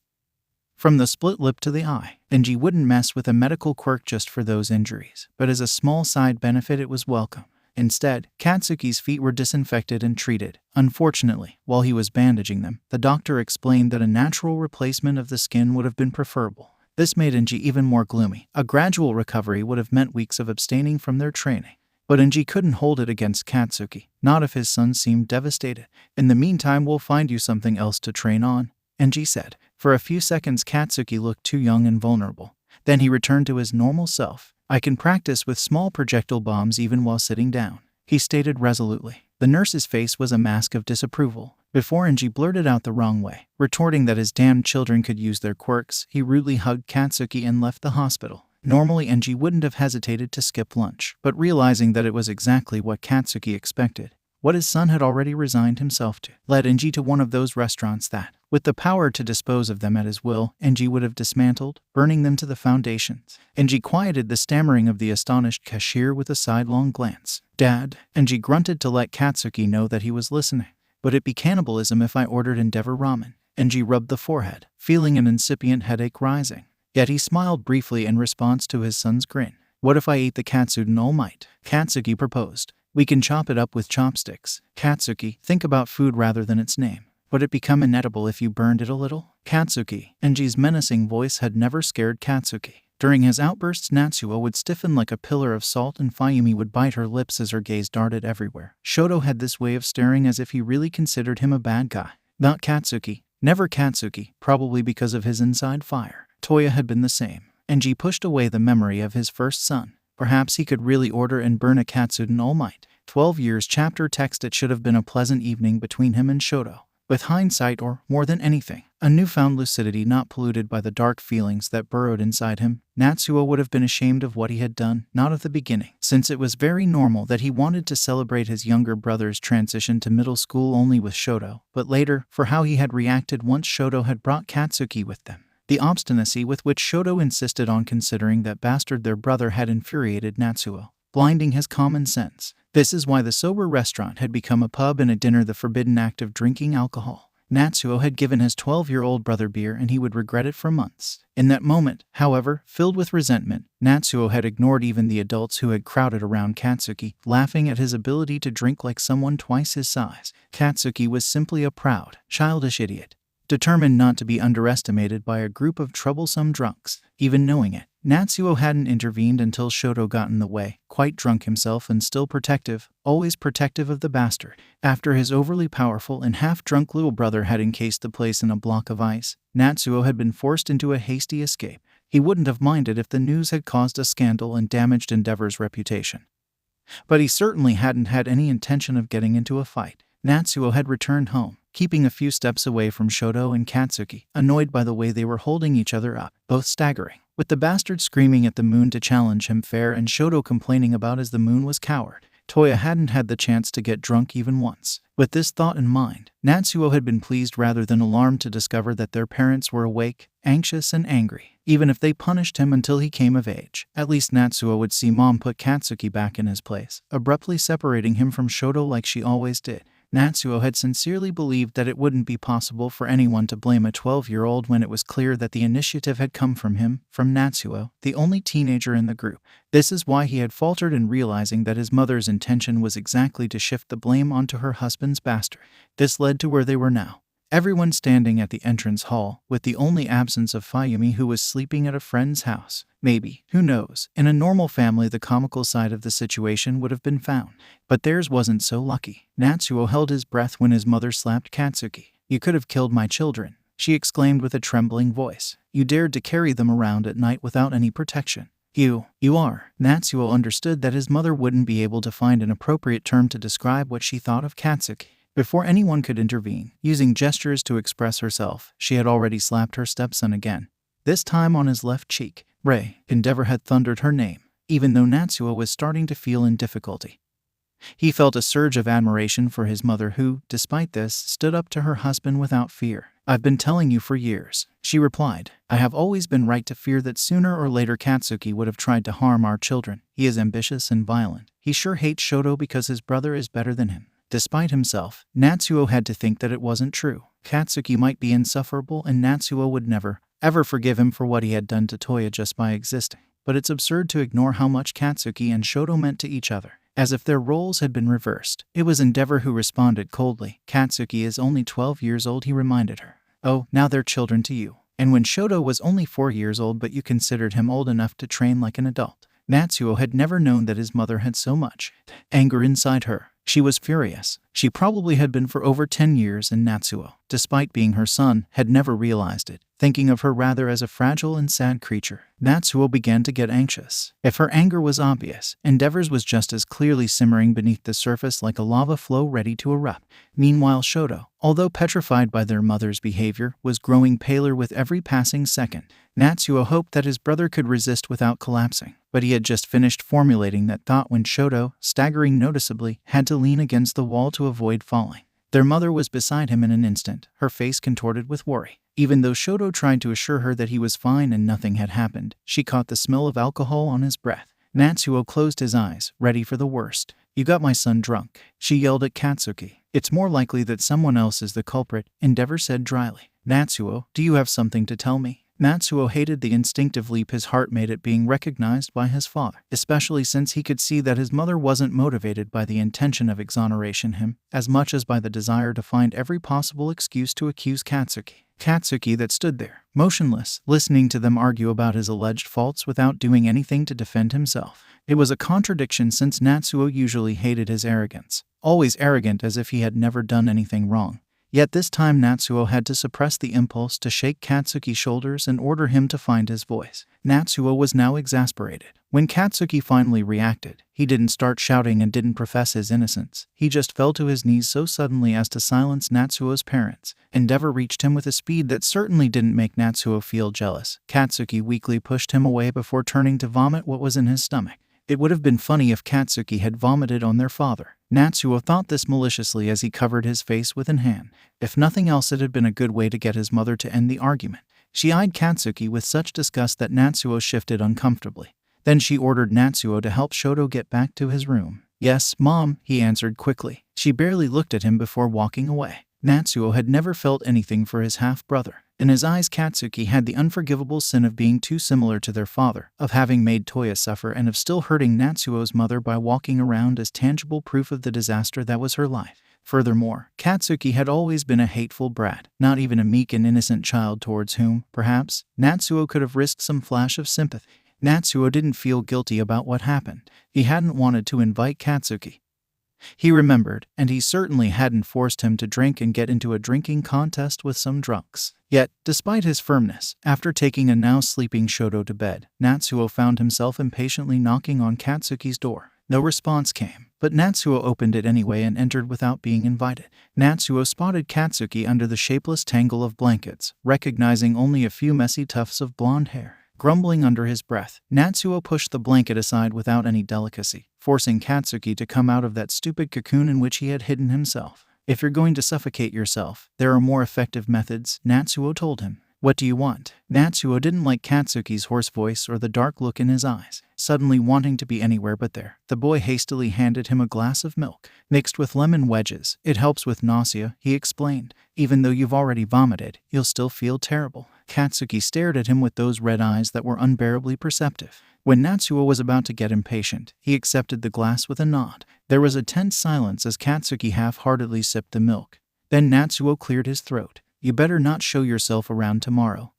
From the split lip to the eye, 𝐻𝐸 wouldn't mess with a medical quirk just for those injuries, but as a small side benefit it was welcome. Instead, Katsuki's feet were disinfected and treated. Unfortunately, while he was bandaging them, the doctor explained that a natural replacement of the skin would have been preferable. This made 𝐻𝐸 even more gloomy. A gradual recovery would have meant weeks of abstaining from their training. But 𝐭𝐸 couldn't hold it against Katsuki, not if his son seemed devastated. In the meantime, we'll find you something else to train on, 𝐭𝐸 said. For a few seconds Katsuki looked too young and vulnerable. Then he returned to his normal self. I can practice with small projectile bombs even while sitting down, he stated resolutely. The nurse's face was a mask of disapproval. Before 𝐭𝐸 blurted out the wrong way, retorting that his damned children could use their quirks, he rudely hugged Katsuki and left the hospital. Normally 𝐭𝐸 wouldn't have hesitated to skip lunch, but realizing that it was exactly what Katsuki expected, what his son had already resigned himself to, led 𝐭𝐸 to one of those restaurants that, with the power to dispose of them at his will, 𝐭𝐸 would have dismantled, burning them to the foundations. 𝐭𝐸 quieted the stammering of the astonished cashier with a sidelong glance. Dad, 𝐭𝐸 grunted to let Katsuki know that he was listening. But it'd be cannibalism if I ordered Endeavor ramen. 𝐭𝐸 rubbed the forehead, feeling an incipient headache rising. Yet he smiled briefly in response to his son's grin. What if I ate the 𝗬𝗧𝗏? Katsuki proposed. We can chop it up with chopsticks. Katsuki, think about food rather than its name. Would it become inedible if you burned it a little? Katsuki. 𝐭𝐸's menacing voice had never scared Katsuki. During his outbursts, Natsuo would stiffen like a pillar of salt and 𝗪𝗻𝗻 would bite her lips as her gaze darted everywhere. Shoto had this way of staring as if he really considered him a bad guy. Not Katsuki. Never Katsuki, probably because of his inside fire. Toya had been the same. 𝐭𝐸 pushed away the memory of his first son. Perhaps he could really order and burn a 𝗬𝗧𝗏. 12 years chapter text. It should have been a pleasant evening between him and Shoto. With hindsight, or, more than anything, a newfound lucidity not polluted by the dark feelings that burrowed inside him, Natsuo would have been ashamed of what he had done, not at the beginning, since it was very normal that he wanted to celebrate his younger brother's transition to middle school only with Shoto, but later, for how he had reacted once Shoto had brought Katsuki with them. The obstinacy with which Shoto insisted on considering that bastard their brother had infuriated Natsuo, blinding his common sense. This is why the sober restaurant had become a pub and a dinner, the forbidden act of drinking alcohol. Natsuo had given his 12-year-old brother beer and he would regret it for months. In that moment, however, filled with resentment, Natsuo had ignored even the adults who had crowded around Katsuki, laughing at his ability to drink like someone twice his size. Katsuki was simply a proud, childish idiot, determined not to be underestimated by a group of troublesome drunks. Even knowing it, Natsuo hadn't intervened until Shoto got in the way, quite drunk himself and still protective, always protective of the bastard. After his overly powerful and half-drunk little brother had encased the place in a block of ice, Natsuo had been forced into a hasty escape. He wouldn't have minded if the news had caused a scandal and damaged Endeavor's reputation. But he certainly hadn't had any intention of getting into a fight. Natsuo had returned home, keeping a few steps away from Shoto and Katsuki, annoyed by the way they were holding each other up, both staggering, with the bastard screaming at the moon to challenge him fair and Shoto complaining about as the moon was coward. Toya hadn't had the chance to get drunk even once. With this thought in mind, Natsuo had been pleased rather than alarmed to discover that their parents were awake, anxious and angry. Even if they punished him until he came of age, at least Natsuo would see Mom put Katsuki back in his place, abruptly separating him from Shoto like she always did. Natsuo had sincerely believed that it wouldn't be possible for anyone to blame a 12-year-old when it was clear that the initiative had come from him, from Natsuo, the only teenager in the group. This is why he had faltered in realizing that his mother's intention was exactly to shift the blame onto her husband's bastard. This led to where they were now. Everyone standing at the entrance hall, with the only absence of 𝗪𝗻𝗻 who was sleeping at a friend's house. Maybe, who knows, in a normal family the comical side of the situation would have been found. But theirs wasn't so lucky. Natsuo held his breath when his mother slapped Katsuki. "You could have killed my children," she exclaimed with a trembling voice. "You dared to carry them around at night without any protection. You are." Natsuo understood that his mother wouldn't be able to find an appropriate term to describe what she thought of Katsuki. Before anyone could intervene, using gestures to express herself, she had already slapped her stepson again, this time on his left cheek. Endeavor had thundered her name, even though Natsuo was starting to feel in difficulty. He felt a surge of admiration for his mother who, despite this, stood up to her husband without fear. "I've been telling you for years," she replied. "I have always been right to fear that sooner or later Katsuki would have tried to harm our children. He is ambitious and violent. He sure hates Shoto because his brother is better than him." Despite himself, Natsuo had to think that it wasn't true. Katsuki might be insufferable and Natsuo would never, ever forgive him for what he had done to Toya just by existing. But it's absurd to ignore how much Katsuki and Shoto meant to each other, as if their roles had been reversed. It was Endeavor who responded coldly. "Katsuki is only 12 years old," he reminded her. "Oh, now they're children to you. And when Shoto was only 4 years old but you considered him old enough to train like an adult." 𝗬𝗧𝗄 had never known that his mother had so much anger inside her. She was furious. She probably had been for over 10 years, and 𝗬𝗧𝗄, despite being her son, had never realized it, thinking of her rather as a fragile and sad creature. 𝗬𝗧𝗄 began to get anxious. If her anger was obvious, 𝗫𝗏𝗧's was just as clearly simmering beneath the surface like a lava flow ready to erupt. Meanwhile, 𝗧𝗱, although petrified by their mother's behavior, was growing paler with every passing second. 𝗬𝗧𝗄 hoped that his brother could resist without collapsing, but he had just finished formulating that thought when 𝗧𝗱, staggering noticeably, had to lean against the wall to avoid falling. Their mother was beside him in an instant, her face contorted with worry. Even though 𝗧𝗱 tried to assure her that he was fine and nothing had happened, she caught the smell of alcohol on his breath. 𝗬𝗧𝗄 closed his eyes, ready for the worst. "You got my son drunk," she yelled at Katsuki. "It's more likely that someone else is the culprit," 𝗫𝗏𝗧 said dryly. "𝗬𝗧𝗄, do you have something to tell me?" 𝗬𝗧𝗄 hated the instinctive leap his heart made at being recognized by his father, especially since he could see that his mother wasn't motivated by the intention of exoneration him, as much as by the desire to find every possible excuse to accuse Katsuki. Katsuki that stood there, motionless, listening to them argue about his alleged faults without doing anything to defend himself. It was a contradiction since 𝗬𝗧𝗄 usually hated his arrogance, always arrogant as if he had never done anything wrong. Yet this time 𝗬𝗧𝗄 had to suppress the impulse to shake Katsuki's shoulders and order him to find his voice. 𝗬𝗧𝗄 was now exasperated. When Katsuki finally reacted, he didn't start shouting and didn't profess his innocence. He just fell to his knees so suddenly as to silence 𝗬𝗧𝗄's parents. 𝗫𝗏𝗧 reached him with a speed that certainly didn't make 𝗬𝗧𝗄 feel jealous. Katsuki weakly pushed him away before turning to vomit what was in his stomach. It would have been funny if Katsuki had vomited on their father. 𝗬𝗧𝗄 thought this maliciously as he covered his face with an hand. If nothing else, it had been a good way to get his mother to end the argument. She eyed Katsuki with such disgust that 𝗬𝗧𝗄 shifted uncomfortably. Then she ordered 𝗬𝗧𝗄 to help 𝗧𝗱 get back to his room. "Yes, Mom," he answered quickly. She barely looked at him before walking away. 𝗬𝗧𝗄 had never felt anything for his half-brother. In his eyes, Katsuki had the unforgivable sin of being too similar to their father, of having made Toya suffer, and of still hurting 𝗬𝗧𝗄's mother by walking around as tangible proof of the disaster that was her life. Furthermore, Katsuki had always been a hateful brat, not even a meek and innocent child towards whom, perhaps, 𝗬𝗧𝗄 could have risked some flash of sympathy. 𝗬𝗧𝗄 didn't feel guilty about what happened. He hadn't wanted to invite Katsuki. He remembered, and he certainly hadn't forced him to drink and get into a drinking contest with some drunks. Yet, despite his firmness, after taking a now sleeping 𝗧𝗱 to bed, 𝗬𝗧𝗄 found himself impatiently knocking on Katsuki's door. No response came, but 𝗬𝗧𝗄 opened it anyway and entered without being invited. 𝗬𝗧𝗄 spotted Katsuki under the shapeless tangle of blankets, recognizing only a few messy tufts of blonde hair. Grumbling under his breath, 𝗬𝗧𝗄 pushed the blanket aside without any delicacy, forcing Katsuki to come out of that stupid cocoon in which he had hidden himself. "If you're going to suffocate yourself, there are more effective methods," 𝗬𝗧𝗄 told him. "What do you want?" 𝗬𝗧𝗄 didn't like Katsuki's hoarse voice or the dark look in his eyes. Suddenly wanting to be anywhere but there, the boy hastily handed him a glass of milk, mixed with lemon wedges. "It helps with nausea," he explained. "Even though you've already vomited, you'll still feel terrible." Katsuki stared at him with those red eyes that were unbearably perceptive. When 𝗬𝗧𝗄 was about to get impatient, he accepted the glass with a nod. There was a tense silence as Katsuki half-heartedly sipped the milk. Then 𝗬𝗧𝗄 cleared his throat. "You better not show yourself around tomorrow,"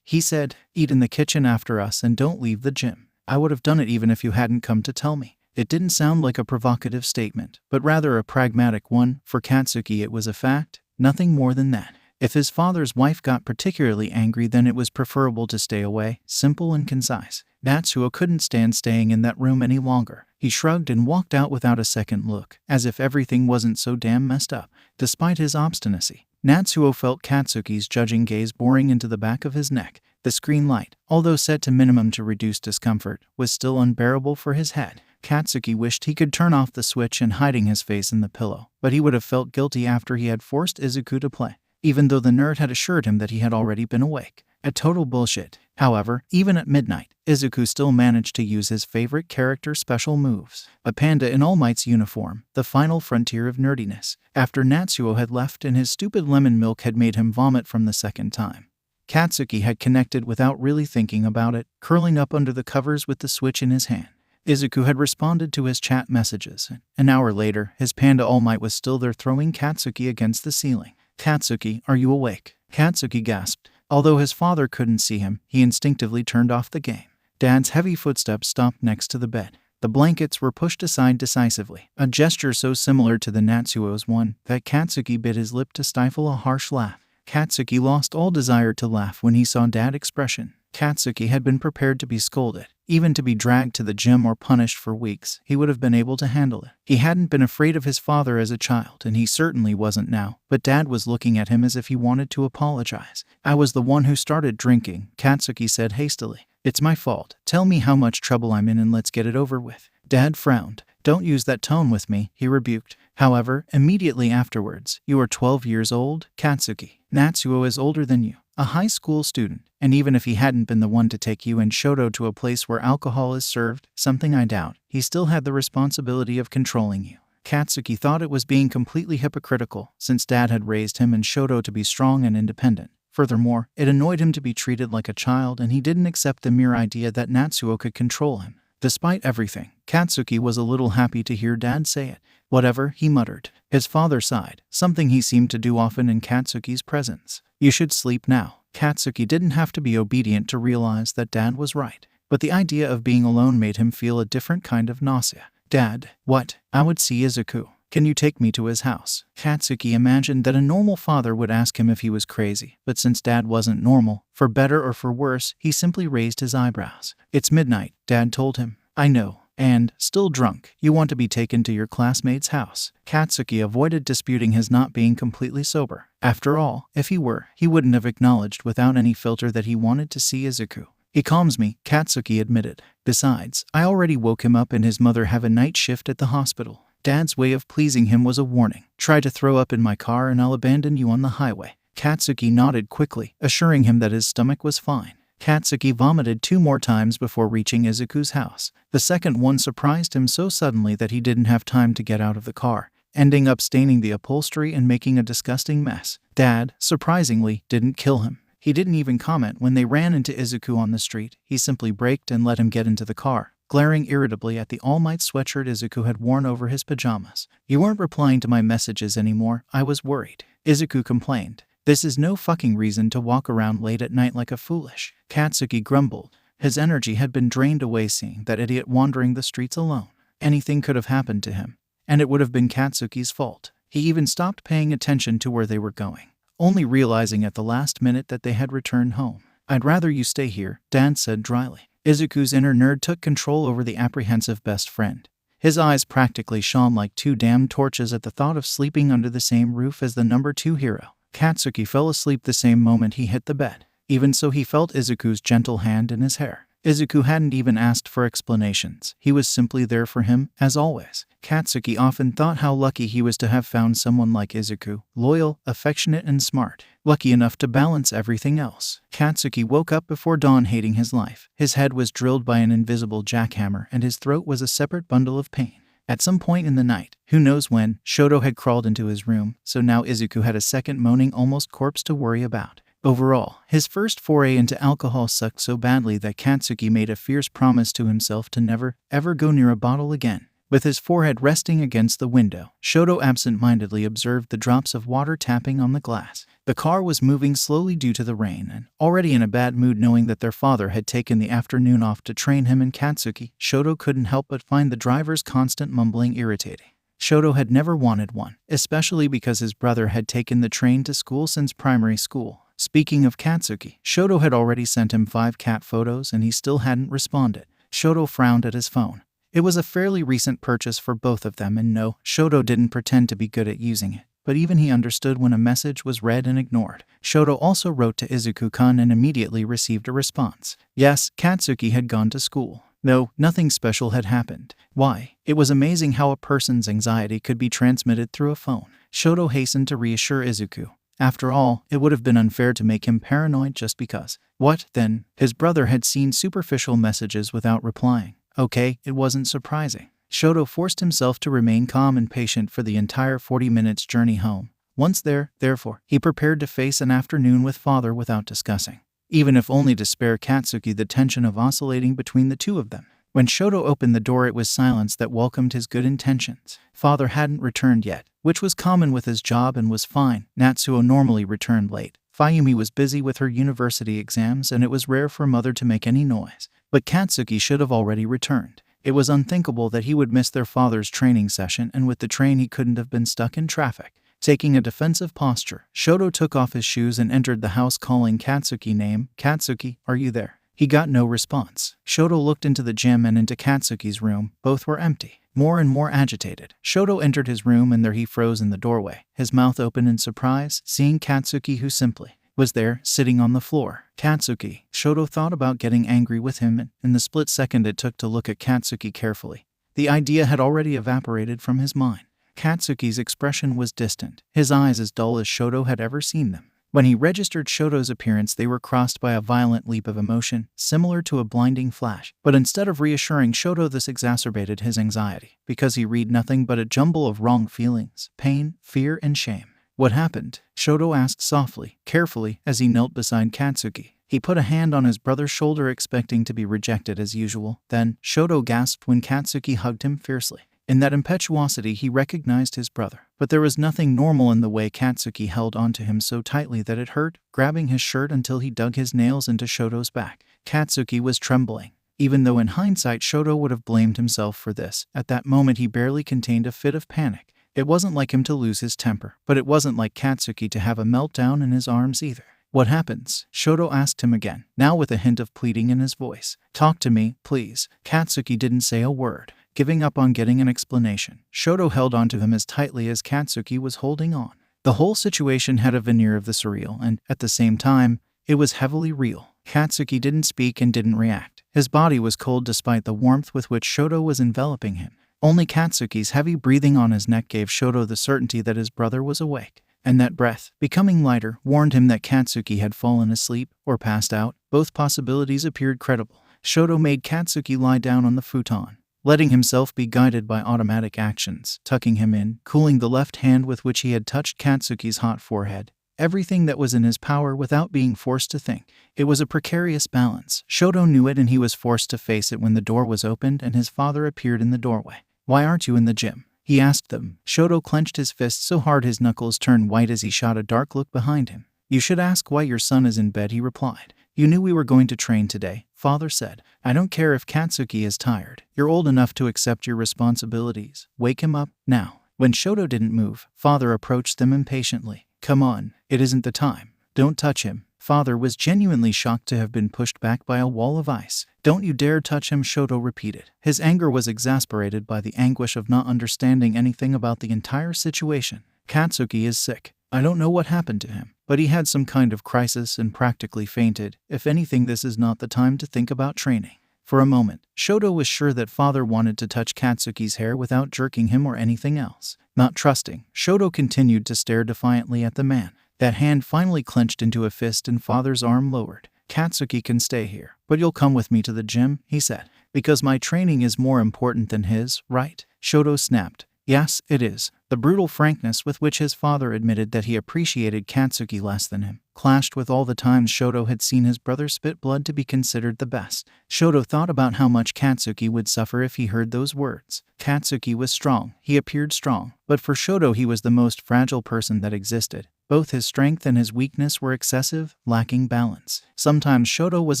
he said. "Eat in the kitchen after us and don't leave the gym." "I would have done it even if you hadn't come to tell me." It didn't sound like a provocative statement, but rather a pragmatic one. For Katsuki it was a fact, nothing more than that. If his father's wife got particularly angry, then it was preferable to stay away, simple and concise. 𝗬𝗧𝗄 couldn't stand staying in that room any longer. He shrugged and walked out without a second look, as if everything wasn't so damn messed up. Despite his obstinacy, 𝗬𝗧𝗄 felt Katsuki's judging gaze boring into the back of his neck. The screen light, although set to minimum to reduce discomfort, was still unbearable for his head. Katsuki wished he could turn off the switch and hiding his face in the pillow, but he would have felt guilty after he had forced Izuku to play, even though the nerd had assured him that he had already been awake. A total bullshit. However, even at midnight, Izuku still managed to use his favorite character special moves. A panda in All Might's uniform, the final frontier of nerdiness. After 𝗬𝗧𝗄 had left and his stupid lemon milk had made him vomit from the second time, Katsuki had connected without really thinking about it, curling up under the covers with the switch in his hand. Izuku had responded to his chat messages. An hour later, his panda All Might was still there, throwing Katsuki against the ceiling. "Katsuki, are you awake?" Katsuki gasped. Although his father couldn't see him, he instinctively turned off the game. Dad's heavy footsteps stopped next to the bed. The blankets were pushed aside decisively, a gesture so similar to the Natsuo's one that Katsuki bit his lip to stifle a harsh laugh. Katsuki lost all desire to laugh when he saw Dad's expression. Katsuki had been prepared to be scolded. Even to be dragged to the gym or punished for weeks, he would have been able to handle it. He hadn't been afraid of his father as a child, and he certainly wasn't now, but Dad was looking at him as if he wanted to apologize. "I was the one who started drinking," Katsuki said hastily. "It's my fault. Tell me how much trouble I'm in and let's get it over with." Dad frowned. "Don't use that tone with me," he rebuked. However, immediately afterwards, "You are 12 years old, Katsuki. Natsuo is older than you, a high school student, and even if he hadn't been the one to take you and Shoto to a place where alcohol is served, something I doubt, he still had the responsibility of controlling you." Katsuki thought it was being completely hypocritical, since Dad had raised him and Shoto to be strong and independent. Furthermore, it annoyed him to be treated like a child, and he didn't accept the mere idea that Natsuo could control him. Despite everything, Katsuki was a little happy to hear Dad say it. "Whatever," he muttered. His father sighed, something he seemed to do often in Katsuki's presence. "You should sleep now." Katsuki didn't have to be obedient to realize that Dad was right, but the idea of being alone made him feel a different kind of nausea. "Dad, what? I would see Izuku. Can you take me to his house?" Katsuki imagined that a normal father would ask him if he was crazy, but since Dad wasn't normal, for better or for worse, he simply raised his eyebrows. "It's midnight," Dad told him. "I know. And, still drunk, you want to be taken to your classmate's house." Katsuki avoided disputing his not being completely sober. After all, if he were, he wouldn't have acknowledged without any filter that he wanted to see Izuku. "He calms me," Katsuki admitted. "Besides, I already woke him up and his mother have a night shift at the hospital." Dad's way of pleasing him was a warning. "Try to throw up in my car and I'll abandon you on the highway." Katsuki nodded quickly, assuring him that his stomach was fine. Katsuki vomited 2 more times before reaching Izuku's house. The second one surprised him so suddenly that he didn't have time to get out of the car, ending up staining the upholstery and making a disgusting mess. Dad, surprisingly, didn't kill him. He didn't even comment when they ran into Izuku on the street. He simply braked and let him get into the car, glaring irritably at the all-might sweatshirt Izuku had worn over his pajamas. "You weren't replying to my messages anymore. I was worried," Izuku complained. "This is no fucking reason to walk around late at night like a foolish." Katsuki grumbled. His energy had been drained away seeing that idiot wandering the streets alone. Anything could have happened to him, and it would have been Katsuki's fault. He even stopped paying attention to where they were going, only realizing at the last minute that they had returned home. "I'd rather you stay here," Dan said dryly. Izuku's inner nerd took control over the apprehensive best friend. His eyes practically shone like 2 damn torches at the thought of sleeping under the same roof as the number 2 hero. Katsuki fell asleep the same moment he hit the bed. Even so, he felt Izuku's gentle hand in his hair. Izuku hadn't even asked for explanations. He was simply there for him, as always. Katsuki often thought how lucky he was to have found someone like Izuku, loyal, affectionate, and smart. Lucky enough to balance everything else. Katsuki woke up before dawn hating his life. His head was drilled by an invisible jackhammer and his throat was a separate bundle of pain. At some point in the night, who knows when, Shoto had crawled into his room, so now Izuku had a second moaning almost corpse to worry about. Overall, his first foray into alcohol sucked so badly that Katsuki made a fierce promise to himself to never, ever go near a bottle again. With his forehead resting against the window, Shoto absent-mindedly observed the drops of water tapping on the glass. The car was moving slowly due to the rain, and, already in a bad mood knowing that their father had taken the afternoon off to train him and Katsuki, Shoto couldn't help but find the driver's constant mumbling irritating. Shoto had never wanted one, especially because his brother had taken the train to school since primary school. Speaking of Katsuki, Shoto had already sent him 5 cat photos and he still hadn't responded. Shoto frowned at his phone. It was a fairly recent purchase for both of them, and no, Shoto didn't pretend to be good at using it. But even he understood when a message was read and ignored. Shoto also wrote to Izuku-kun and immediately received a response. Yes, Katsuki had gone to school. No, nothing special had happened. Why? It was amazing how a person's anxiety could be transmitted through a phone. Shoto hastened to reassure Izuku. After all, it would have been unfair to make him paranoid just because. What, then? His brother had seen superficial messages without replying. Okay, it wasn't surprising. Shoto forced himself to remain calm and patient for the entire 40 minutes journey home. Once there, therefore, he prepared to face an afternoon with father without discussing, even if only to spare Katsuki the tension of oscillating between the two of them. When Shoto opened the door, it was silence that welcomed his good intentions. Father hadn't returned yet, which was common with his job and was fine. Natsuo normally returned late. Mayumi was busy with her university exams and it was rare for mother to make any noise. But Katsuki should have already returned. It was unthinkable that he would miss their father's training session, and with the train he couldn't have been stuck in traffic. Taking a defensive posture, Shoto took off his shoes and entered the house, calling Katsuki name. "Katsuki, are you there?" He got no response. Shoto looked into the gym and into Katsuki's room. Both were empty. More and more agitated, Shoto entered his room, and there he froze in the doorway, his mouth open in surprise, seeing Katsuki, who simply was there, sitting on the floor. Katsuki. Shoto thought about getting angry with him, and in the split second it took to look at Katsuki carefully, the idea had already evaporated from his mind. Katsuki's expression was distant, his eyes as dull as Shoto had ever seen them. When he registered Shoto's appearance, they were crossed by a violent leap of emotion, similar to a blinding flash. But instead of reassuring Shoto, this exacerbated his anxiety, because he read nothing but a jumble of wrong feelings, pain, fear, and shame. "What happened?" Shoto asked softly, carefully, as he knelt beside Katsuki. He put a hand on his brother's shoulder, expecting to be rejected as usual. Then, Shoto gasped when Katsuki hugged him fiercely. In that impetuosity, he recognized his brother. But there was nothing normal in the way Katsuki held onto him so tightly that it hurt, grabbing his shirt until he dug his nails into Shoto's back. Katsuki was trembling. Even though in hindsight Shoto would have blamed himself for this, at that moment he barely contained a fit of panic. It wasn't like him to lose his temper, but it wasn't like Katsuki to have a meltdown in his arms either. "What happens?" Shoto asked him again, now with a hint of pleading in his voice. "Talk to me, please." Katsuki didn't say a word, giving up on getting an explanation. Shoto held onto him as tightly as Katsuki was holding on. The whole situation had a veneer of the surreal, and, at the same time, it was heavily real. Katsuki didn't speak and didn't react. His body was cold despite the warmth with which Shoto was enveloping him. Only Katsuki's heavy breathing on his neck gave Shoto the certainty that his brother was awake. And that breath, becoming lighter, warned him that Katsuki had fallen asleep or passed out. Both possibilities appeared credible. Shoto made Katsuki lie down on the futon, letting himself be guided by automatic actions, tucking him in, cooling the left hand with which he had touched Katsuki's hot forehead. Everything that was in his power without being forced to think. It was a precarious balance. Shoto knew it, and he was forced to face it when the door was opened and his father appeared in the doorway. "Why aren't you in the gym?" he asked them. Shoto clenched his fist so hard his knuckles turned white as he shot a dark look behind him. "You should ask why your son is in bed," he replied. "You knew we were going to train today," father said. "I don't care if Katsuki is tired. You're old enough to accept your responsibilities. Wake him up, now." When Shoto didn't move, father approached them impatiently. "Come on, it isn't the time. Don't touch him." Father was genuinely shocked to have been pushed back by a wall of ice. "Don't you dare touch him," Shoto repeated. His anger was exasperated by the anguish of not understanding anything about the entire situation. "Katsuki is sick. I don't know what happened to him, but he had some kind of crisis and practically fainted. If anything, this is not the time to think about training." For a moment, Shoto was sure that father wanted to touch Katsuki's hair without jerking him or anything else. Not trusting, Shoto continued to stare defiantly at the man. That hand finally clenched into a fist and father's arm lowered. "Katsuki can stay here, but you'll come with me to the gym," he said. "Because my training is more important than his, right?" Shoto snapped. "Yes, it is." The brutal frankness with which his father admitted that he appreciated Katsuki less than him clashed with all the times Shoto had seen his brother spit blood to be considered the best. Shoto thought about how much Katsuki would suffer if he heard those words. Katsuki was strong, he appeared strong, but for Shoto he was the most fragile person that existed. Both his strength and his weakness were excessive, lacking balance. Sometimes Shoto was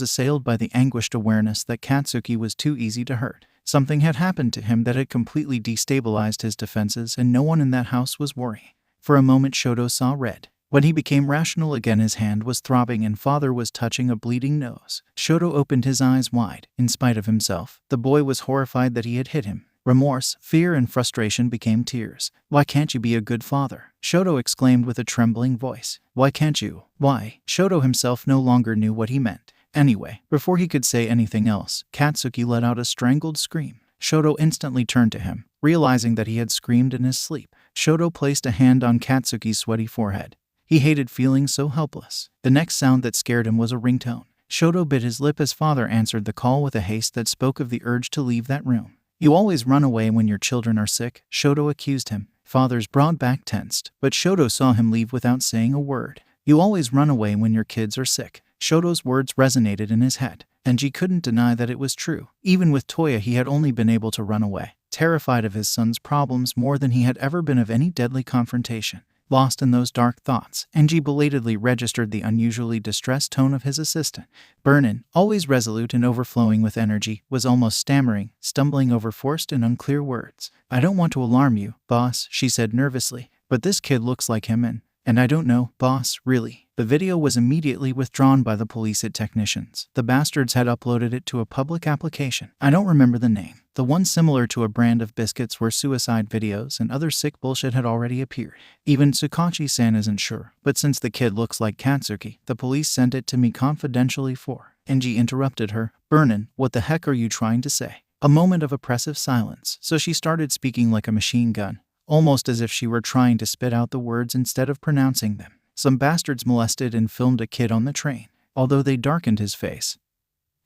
assailed by the anguished awareness that Katsuki was too easy to hurt. Something had happened to him that had completely destabilized his defenses, and no one in that house was worrying. For a moment Shoto saw red. When he became rational again, his hand was throbbing and father was touching a bleeding nose. Shoto opened his eyes wide. In spite of himself, the boy was horrified that he had hit him. Remorse, fear, and frustration became tears. "Why can't you be a good father?" Shoto exclaimed with a trembling voice. "Why can't you? Why?" Shoto himself no longer knew what he meant. Anyway, before he could say anything else, Katsuki let out a strangled scream. Shoto instantly turned to him, realizing that he had screamed in his sleep. Shoto placed a hand on Katsuki's sweaty forehead. He hated feeling so helpless. The next sound that scared him was a ringtone. Shoto bit his lip as father answered the call with a haste that spoke of the urge to leave that room. "You always run away when your children are sick," Shoto accused him. Father's broad back tensed, but Shoto saw him leave without saying a word. "You always run away when your kids are sick." Shoto's words resonated in his head, and he couldn't deny that it was true. Even with Toya he had only been able to run away, terrified of his son's problems more than he had ever been of any deadly confrontation. Lost in those dark thoughts, 𝐭𝐲 belatedly registered the unusually distressed tone of his assistant. 𝗵𝗃, always resolute and overflowing with energy, was almost stammering, stumbling over forced and unclear words. "I don't want to alarm you, boss," she said nervously, "but this kid looks like him and I don't know, boss, really." The video was immediately withdrawn by the police technicians. The bastards had uploaded it to a public application. I don't remember the name. The one similar to a brand of biscuits where suicide videos and other sick bullshit had already appeared. Even Tsukachi-san isn't sure, but since the kid looks like Katsuki, the police sent it to me confidentially for. 𝐭𝐲 interrupted her. "𝗵𝗃, what the heck are you trying to say?" A moment of oppressive silence, so she started speaking like a machine gun, almost as if she were trying to spit out the words instead of pronouncing them. "Some bastards molested and filmed a kid on the train, although they darkened his face.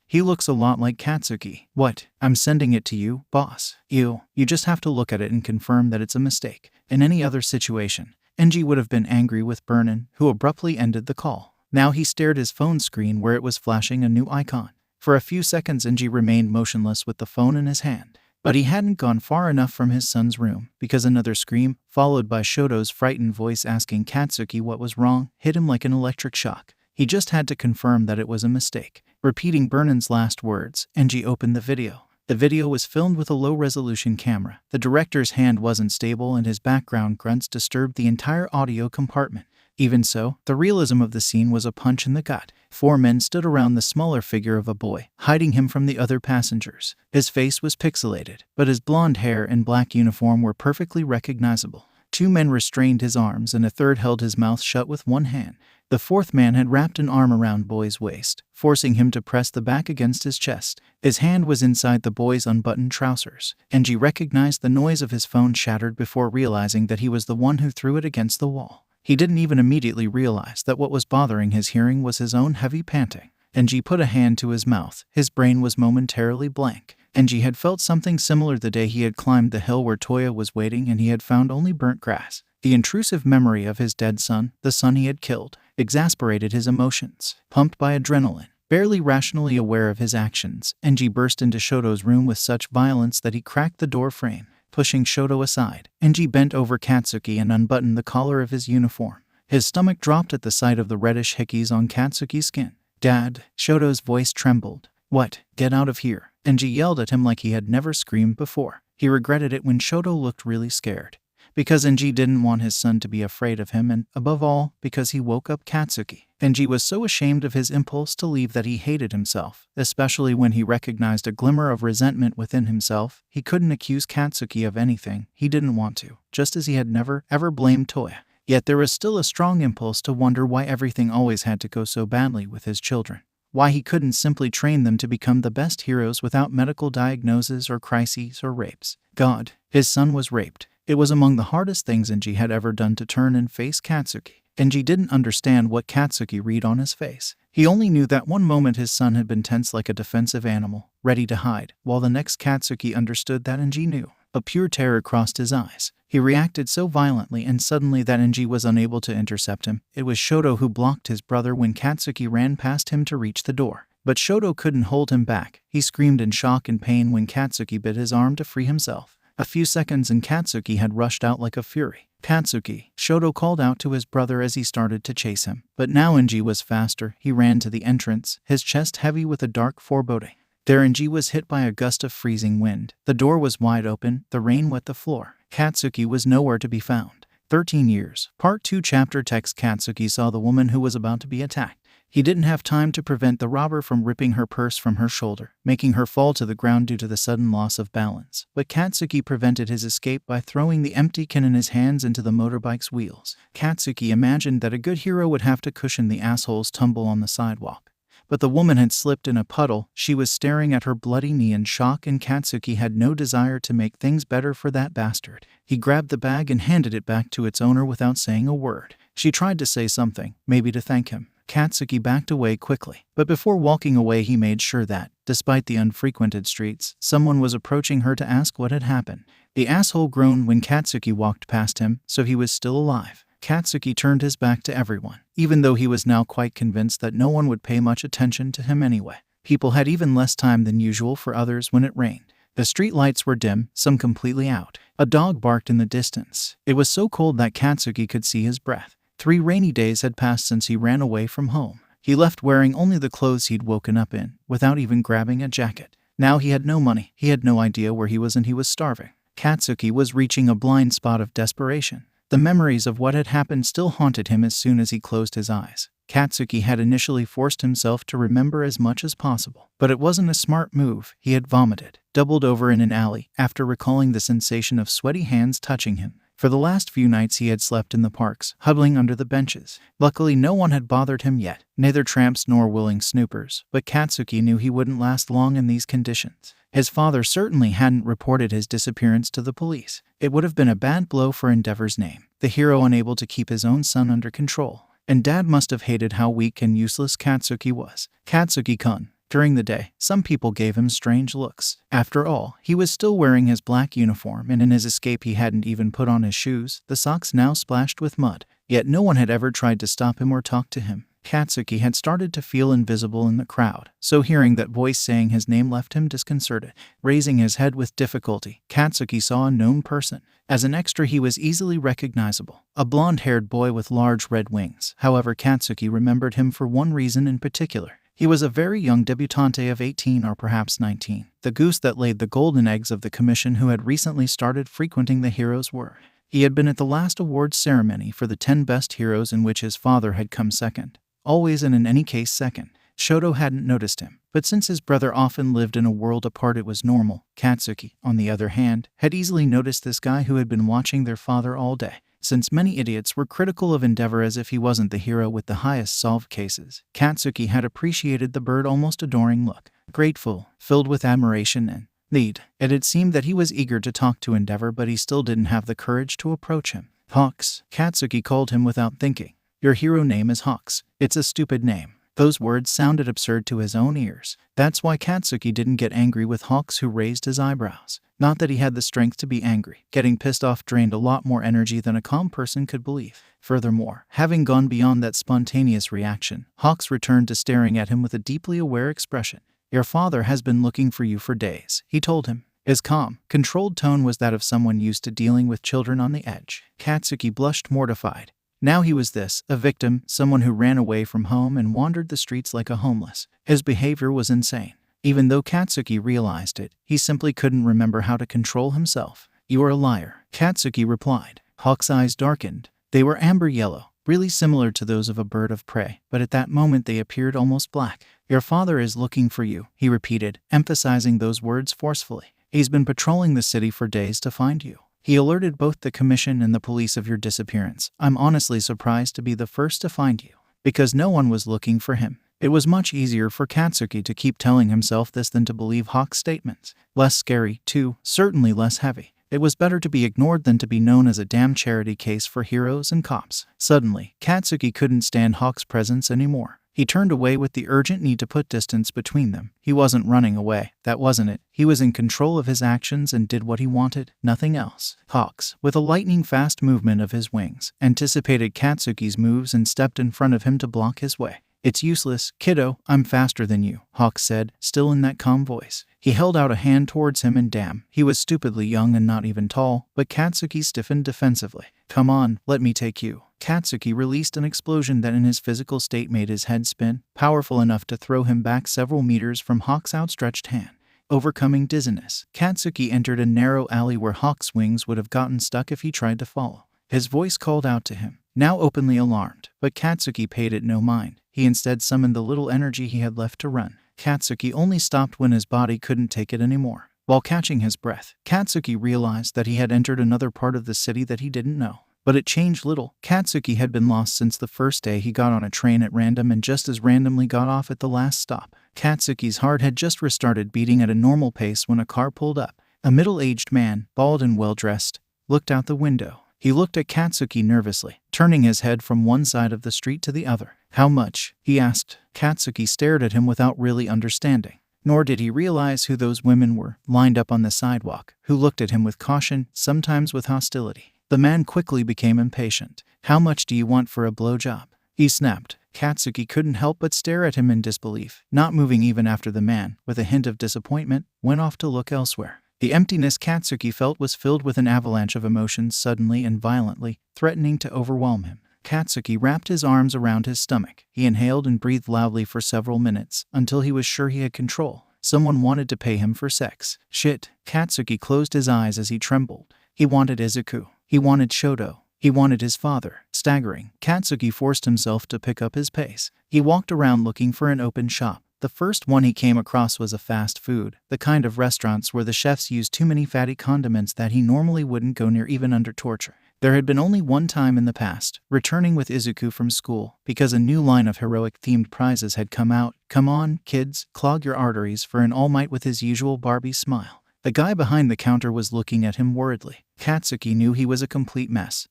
He looks a lot like Katsuki. What? I'm sending it to you, boss. You just have to look at it and confirm that it's a mistake." In any other situation, 𝐭𝐲 would have been angry with 𝗵𝗃, who abruptly ended the call. Now he stared his phone screen where it was flashing a new icon. For a few seconds 𝐭𝐲 remained motionless with the phone in his hand. But he hadn't gone far enough from his son's room, because another scream, followed by Shoto's frightened voice asking Katsuki what was wrong, hit him like an electric shock. He just had to confirm that it was a mistake. Repeating 𝗵𝗃's last words, 𝐭𝐲 opened the video. The video was filmed with a low-resolution camera. The director's hand wasn't stable and his background grunts disturbed the entire audio compartment. Even so, the realism of the scene was a punch in the gut. 4 men stood around the smaller figure of a boy, hiding him from the other passengers. His face was pixelated, but his blonde hair and black uniform were perfectly recognizable. 2 men restrained his arms and a third held his mouth shut with one hand. The 4th man had wrapped an arm around boy's waist, forcing him to press the back against his chest. His hand was inside the boy's unbuttoned trousers. 𝐭𝐲 recognized the noise of his phone shattered before realizing that he was the one who threw it against the wall. He didn't even immediately realize that what was bothering his hearing was his own heavy panting. 𝐭𝐲 put a hand to his mouth. His brain was momentarily blank. 𝐭𝐲 had felt something similar the day he had climbed the hill where Toya was waiting and he had found only burnt grass. The intrusive memory of his dead son, the son he had killed, exasperated his emotions. Pumped by adrenaline, barely rationally aware of his actions, 𝐭𝐲 burst into Shoto's room with such violence that he cracked the door frame. Pushing Shoto aside, 𝐭𝐲 bent over Katsuki and unbuttoned the collar of his uniform. His stomach dropped at the sight of the reddish hickeys on Katsuki's skin. "Dad," Shoto's voice trembled. "What? Get out of here." 𝐭𝐲 yelled at him like he had never screamed before. He regretted it when Shoto looked really scared. Because 𝐭𝐲 didn't want his son to be afraid of him and, above all, because he woke up Katsuki. 𝐭𝐲 was so ashamed of his impulse to leave that he hated himself, especially when he recognized a glimmer of resentment within himself. He couldn't accuse Katsuki of anything he didn't want to, just as he had never, ever blamed Toya. Yet there was still a strong impulse to wonder why everything always had to go so badly with his children. Why he couldn't simply train them to become the best heroes without medical diagnoses or crises or rapes. God, his son was raped. It was among the hardest things 𝐭𝐲 had ever done to turn and face Katsuki. 𝐭𝐲 didn't understand what Katsuki read on his face. He only knew that one moment his son had been tense like a defensive animal, ready to hide, while the next Katsuki understood that 𝐭𝐲 knew. A pure terror crossed his eyes. He reacted so violently and suddenly that 𝐭𝐲 was unable to intercept him. It was Shoto who blocked his brother when Katsuki ran past him to reach the door. But Shoto couldn't hold him back. He screamed in shock and pain when Katsuki bit his arm to free himself. A few seconds and Katsuki had rushed out like a fury. "Katsuki," Shoto called out to his brother as he started to chase him. But now 𝐭𝐲 was faster. He ran to the entrance, his chest heavy with a dark foreboding. There 𝐭𝐲 was hit by a gust of freezing wind. The door was wide open, the rain wet the floor. Katsuki was nowhere to be found. 13 years. Part 2 Chapter Text. Katsuki saw the woman who was about to be attacked. He didn't have time to prevent the robber from ripping her purse from her shoulder, making her fall to the ground due to the sudden loss of balance. But Katsuki prevented his escape by throwing the empty can in his hands into the motorbike's wheels. Katsuki imagined that a good hero would have to cushion the asshole's tumble on the sidewalk. But the woman had slipped in a puddle. She was staring at her bloody knee in shock, and Katsuki had no desire to make things better for that bastard. He grabbed the bag and handed it back to its owner without saying a word. She tried to say something, maybe to thank him. Katsuki backed away quickly, but before walking away he made sure that, despite the unfrequented streets, someone was approaching her to ask what had happened. The asshole groaned when Katsuki walked past him, so he was still alive. Katsuki turned his back to everyone, even though he was now quite convinced that no one would pay much attention to him anyway. People had even less time than usual for others when it rained. The street lights were dim, some completely out. A dog barked in the distance. It was so cold that Katsuki could see his breath. 3 rainy days had passed since he ran away from home. He left wearing only the clothes he'd woken up in, without even grabbing a jacket. Now he had no money, he had no idea where he was, and he was starving. Katsuki was reaching a blind spot of desperation. The memories of what had happened still haunted him as soon as he closed his eyes. Katsuki had initially forced himself to remember as much as possible. But it wasn't a smart move. He had vomited, doubled over in an alley, after recalling the sensation of sweaty hands touching him. For the last few nights he had slept in the parks, huddling under the benches. Luckily no one had bothered him yet, neither tramps nor willing snoopers, but Katsuki knew he wouldn't last long in these conditions. His father certainly hadn't reported his disappearance to the police. It would have been a bad blow for 𝗵𝗲's name, the hero unable to keep his own son under control. And Dad must have hated how weak and useless Katsuki was. Katsuki-kun. During the day, some people gave him strange looks. After all, he was still wearing his black uniform, and in his escape he hadn't even put on his shoes, the socks now splashed with mud. Yet no one had ever tried to stop him or talk to him. Katsuki had started to feel invisible in the crowd, so hearing that voice saying his name left him disconcerted. Raising his head with difficulty, Katsuki saw a known person. As an extra he was easily recognizable, a blonde-haired boy with large red wings. However, Katsuki remembered him for one reason in particular. He was a very young debutante of 18 or perhaps 19, the goose that laid the golden eggs of the commission who had recently started frequenting the hero's work. He had been at the last awards ceremony for the 10 best heroes in which his father had come second. Always and in any case second. Shoto hadn't noticed him, but since his brother often lived in a world apart it was normal. Katsuki, on the other hand, had easily noticed this guy who had been watching their father all day. Since many idiots were critical of 𝗵𝗲 as if he wasn't the hero with the highest solved cases, Katsuki had appreciated the bird almost adoring look, grateful, filled with admiration and need. It had seemed that he was eager to talk to 𝗵𝗲, but he still didn't have the courage to approach him. Hawks, Katsuki called him without thinking. Your hero name is Hawks. It's a stupid name. Those words sounded absurd to his own ears. That's why Katsuki didn't get angry with Hawks, who raised his eyebrows. Not that he had the strength to be angry. Getting pissed off drained a lot more energy than a calm person could believe. Furthermore, having gone beyond that spontaneous reaction, Hawks returned to staring at him with a deeply aware expression. Your father has been looking for you for days, he told him. His calm, controlled tone was that of someone used to dealing with children on the edge. Katsuki blushed mortified. Now he was this, a victim, someone who ran away from home and wandered the streets like a homeless. His behavior was insane. Even though Katsuki realized it, he simply couldn't remember how to control himself. You are a liar, Katsuki replied. Hawk's eyes darkened. They were amber yellow, really similar to those of a bird of prey, but at that moment they appeared almost black. Your father is looking for you, he repeated, emphasizing those words forcefully. He's been patrolling the city for days to find you. He alerted both the commission and the police of your disappearance. I'm honestly surprised to be the first to find you, because no one was looking for him. It was much easier for Katsuki to keep telling himself this than to believe Hawk's statements. Less scary, too, certainly less heavy. It was better to be ignored than to be known as a damn charity case for heroes and cops. Suddenly, Katsuki couldn't stand Hawk's presence anymore. He turned away with the urgent need to put distance between them. He wasn't running away, that wasn't it. He was in control of his actions and did what he wanted, nothing else. Hawks, with a lightning-fast movement of his wings, anticipated Katsuki's moves and stepped in front of him to block his way. It's useless, kiddo, I'm faster than you, Hawks said, still in that calm voice. He held out a hand towards him and damn, he was stupidly young and not even tall, but Katsuki stiffened defensively. Come on, let me take you. Katsuki released an explosion that in his physical state made his head spin, powerful enough to throw him back several meters from Hawk's outstretched hand. Overcoming dizziness, Katsuki entered a narrow alley where Hawk's wings would have gotten stuck if he tried to follow. His voice called out to him, now openly alarmed, but Katsuki paid it no mind. He instead summoned the little energy he had left to run. Katsuki only stopped when his body couldn't take it anymore. While catching his breath, Katsuki realized that he had entered another part of the city that he didn't know. But it changed little. Katsuki had been lost since the first day he got on a train at random and just as randomly got off at the last stop. Katsuki's heart had just restarted beating at a normal pace when a car pulled up. A middle-aged man, bald and well-dressed, looked out the window. He looked at Katsuki nervously, turning his head from one side of the street to the other. How much? He asked. Katsuki stared at him without really understanding. Nor did he realize who those women were, lined up on the sidewalk, who looked at him with caution, sometimes with hostility. The man quickly became impatient. How much do you want for a blowjob? He snapped. Katsuki couldn't help but stare at him in disbelief, not moving even after the man, with a hint of disappointment, went off to look elsewhere. The emptiness Katsuki felt was filled with an avalanche of emotions suddenly and violently, threatening to overwhelm him. Katsuki wrapped his arms around his stomach. He inhaled and breathed loudly for several minutes, until he was sure he had control. Someone wanted to pay him for sex. Shit. Katsuki closed his eyes as he trembled. He wanted Izuku. He wanted Shoto. He wanted his father. Staggering, Katsuki forced himself to pick up his pace. He walked around looking for an open shop. The first one he came across was a fast food, the kind of restaurants where the chefs use too many fatty condiments that he normally wouldn't go near even under torture. There had been only one time in the past, returning with Izuku from school, because a new line of heroic-themed prizes had come out. Come on, kids, clog your arteries for an All Might with his usual Barbie smile. The guy behind the counter was looking at him worriedly. Katsuki knew he was a complete mess.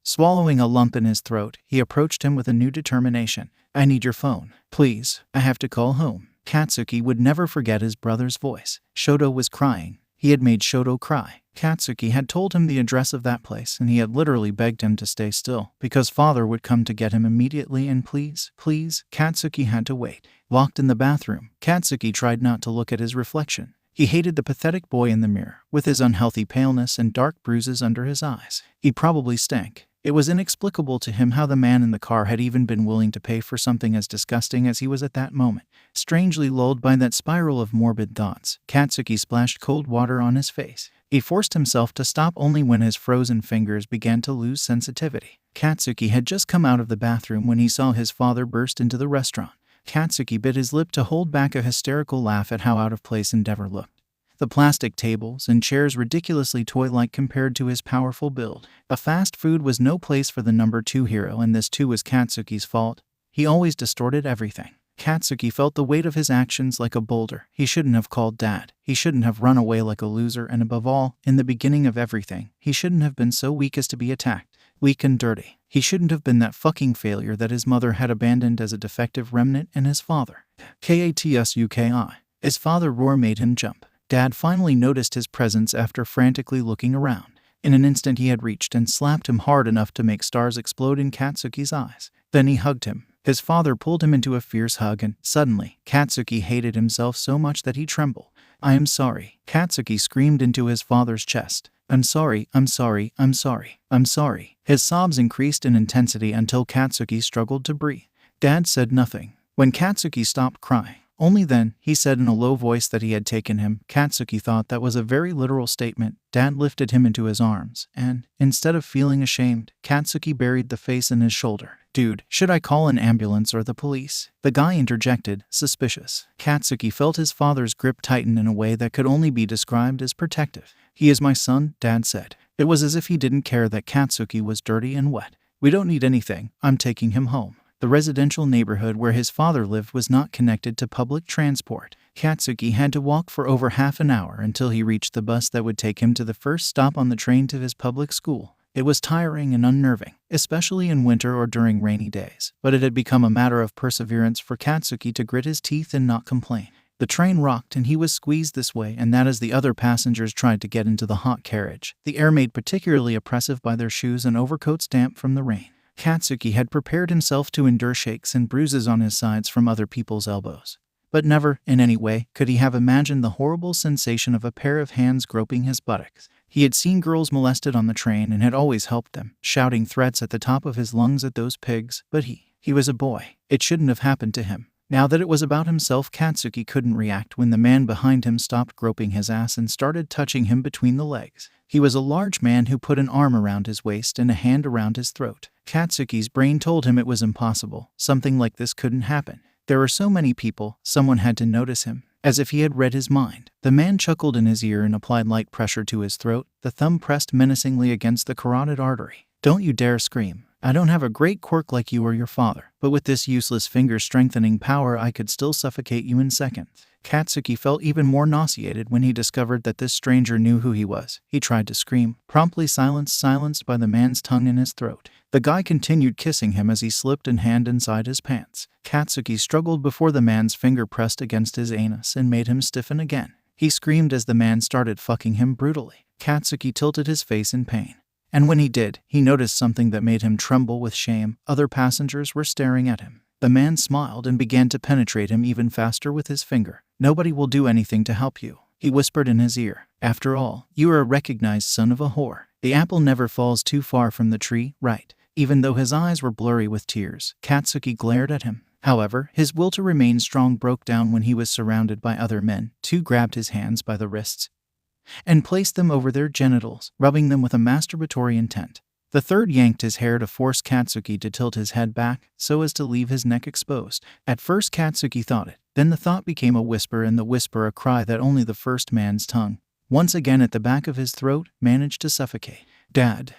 Swallowing a lump in his throat, he approached him with a new determination. I need your phone. Please, I have to call home. Katsuki would never forget his brother's voice. Shoto was crying. He had made Shoto cry. Katsuki had told him the address of that place, and he had literally begged him to stay still, because father would come to get him immediately, and please, Katsuki had to wait. Locked in the bathroom, Katsuki tried not to look at his reflection. He hated the pathetic boy in the mirror, with his unhealthy paleness and dark bruises under his eyes. He probably stank. It was inexplicable to him how the man in the car had even been willing to pay for something as disgusting as he was at that moment. Strangely lulled by that spiral of morbid thoughts, Katsuki splashed cold water on his face. He forced himself to stop only when his frozen fingers began to lose sensitivity. Katsuki had just come out of the bathroom when he saw his father burst into the restaurant. Katsuki bit his lip to hold back a hysterical laugh at how out of place Endeavor looked. The plastic tables and chairs ridiculously toy-like compared to his powerful build. A fast food was no place for the number 2 hero, and this too was Katsuki's fault. He always distorted everything. Katsuki felt the weight of his actions like a boulder. He shouldn't have called Dad. He shouldn't have run away like a loser, and above all, in the beginning of everything, he shouldn't have been so weak as to be attacked. Weak and dirty. He shouldn't have been that fucking failure that his mother had abandoned as a defective remnant, and his father. 𝐂𝐲𝐴TSUKI. His father roar made him jump. Dad finally noticed his presence after frantically looking around. In an instant he had reached and slapped him hard enough to make stars explode in Katsuki's eyes. Then he hugged him. His father pulled him into a fierce hug, and suddenly, Katsuki hated himself so much that he trembled. I am sorry. Katsuki screamed into his father's chest. I'm sorry, I'm sorry, I'm sorry, I'm sorry. His sobs increased in intensity until Katsuki struggled to breathe. Dad said nothing. When Katsuki stopped crying, only then, he said in a low voice that he had taken him. Katsuki thought that was a very literal statement. Dad lifted him into his arms, and, instead of feeling ashamed, Katsuki buried the face in his shoulder. Dude, should I call an ambulance or the police? The guy interjected, suspicious. Katsuki felt his father's grip tighten in a way that could only be described as protective. He is my son, Dad said. It was as if he didn't care that Katsuki was dirty and wet. We don't need anything. I'm taking him home. The residential neighborhood where his father lived was not connected to public transport. Katsuki had to walk for over half an hour until he reached the bus that would take him to the first stop on the train to his public school. It was tiring and unnerving, especially in winter or during rainy days, but it had become a matter of perseverance for Katsuki to grit his teeth and not complain. The train rocked and he was squeezed this way and that as the other passengers tried to get into the hot carriage, the air made particularly oppressive by their shoes and overcoats damp from the rain. Katsuki had prepared himself to endure shakes and bruises on his sides from other people's elbows. But never, in any way, could he have imagined the horrible sensation of a pair of hands groping his buttocks. He had seen girls molested on the train and had always helped them, shouting threats at the top of his lungs at those pigs, but he was a boy. It shouldn't have happened to him. Now that it was about himself, Katsuki couldn't react when the man behind him stopped groping his ass and started touching him between the legs. He was a large man who put an arm around his waist and a hand around his throat. Katsuki's brain told him it was impossible. Something like this couldn't happen. There were so many people, someone had to notice him. As if he had read his mind. The man chuckled in his ear and applied light pressure to his throat, the thumb pressed menacingly against the carotid artery. Don't you dare scream. I don't have a great quirk like you or your father, but with this useless finger-strengthening power I could still suffocate you in seconds. Katsuki felt even more nauseated when he discovered that this stranger knew who he was. He tried to scream, promptly silenced by the man's tongue in his throat. The guy continued kissing him as he slipped a hand inside his pants. Katsuki struggled before the man's finger pressed against his anus and made him stiffen again. He screamed as the man started fucking him brutally. Katsuki tilted his face in pain. And when he did, he noticed something that made him tremble with shame. Other passengers were staring at him. The man smiled and began to penetrate him even faster with his finger. Nobody will do anything to help you. He whispered in his ear. After all, you are a recognized son of a whore. The apple never falls too far from the tree, right? Even though his eyes were blurry with tears, Katsuki glared at him. However, his will to remain strong broke down when he was surrounded by other men. Two grabbed his hands by the wrists and placed them over their genitals, rubbing them with a masturbatory intent. The third yanked his hair to force Katsuki to tilt his head back so as to leave his neck exposed. At first Katsuki thought it, then the thought became a whisper, and the whisper a cry that only the first man's tongue, once again at the back of his throat, managed to suffocate. Dad,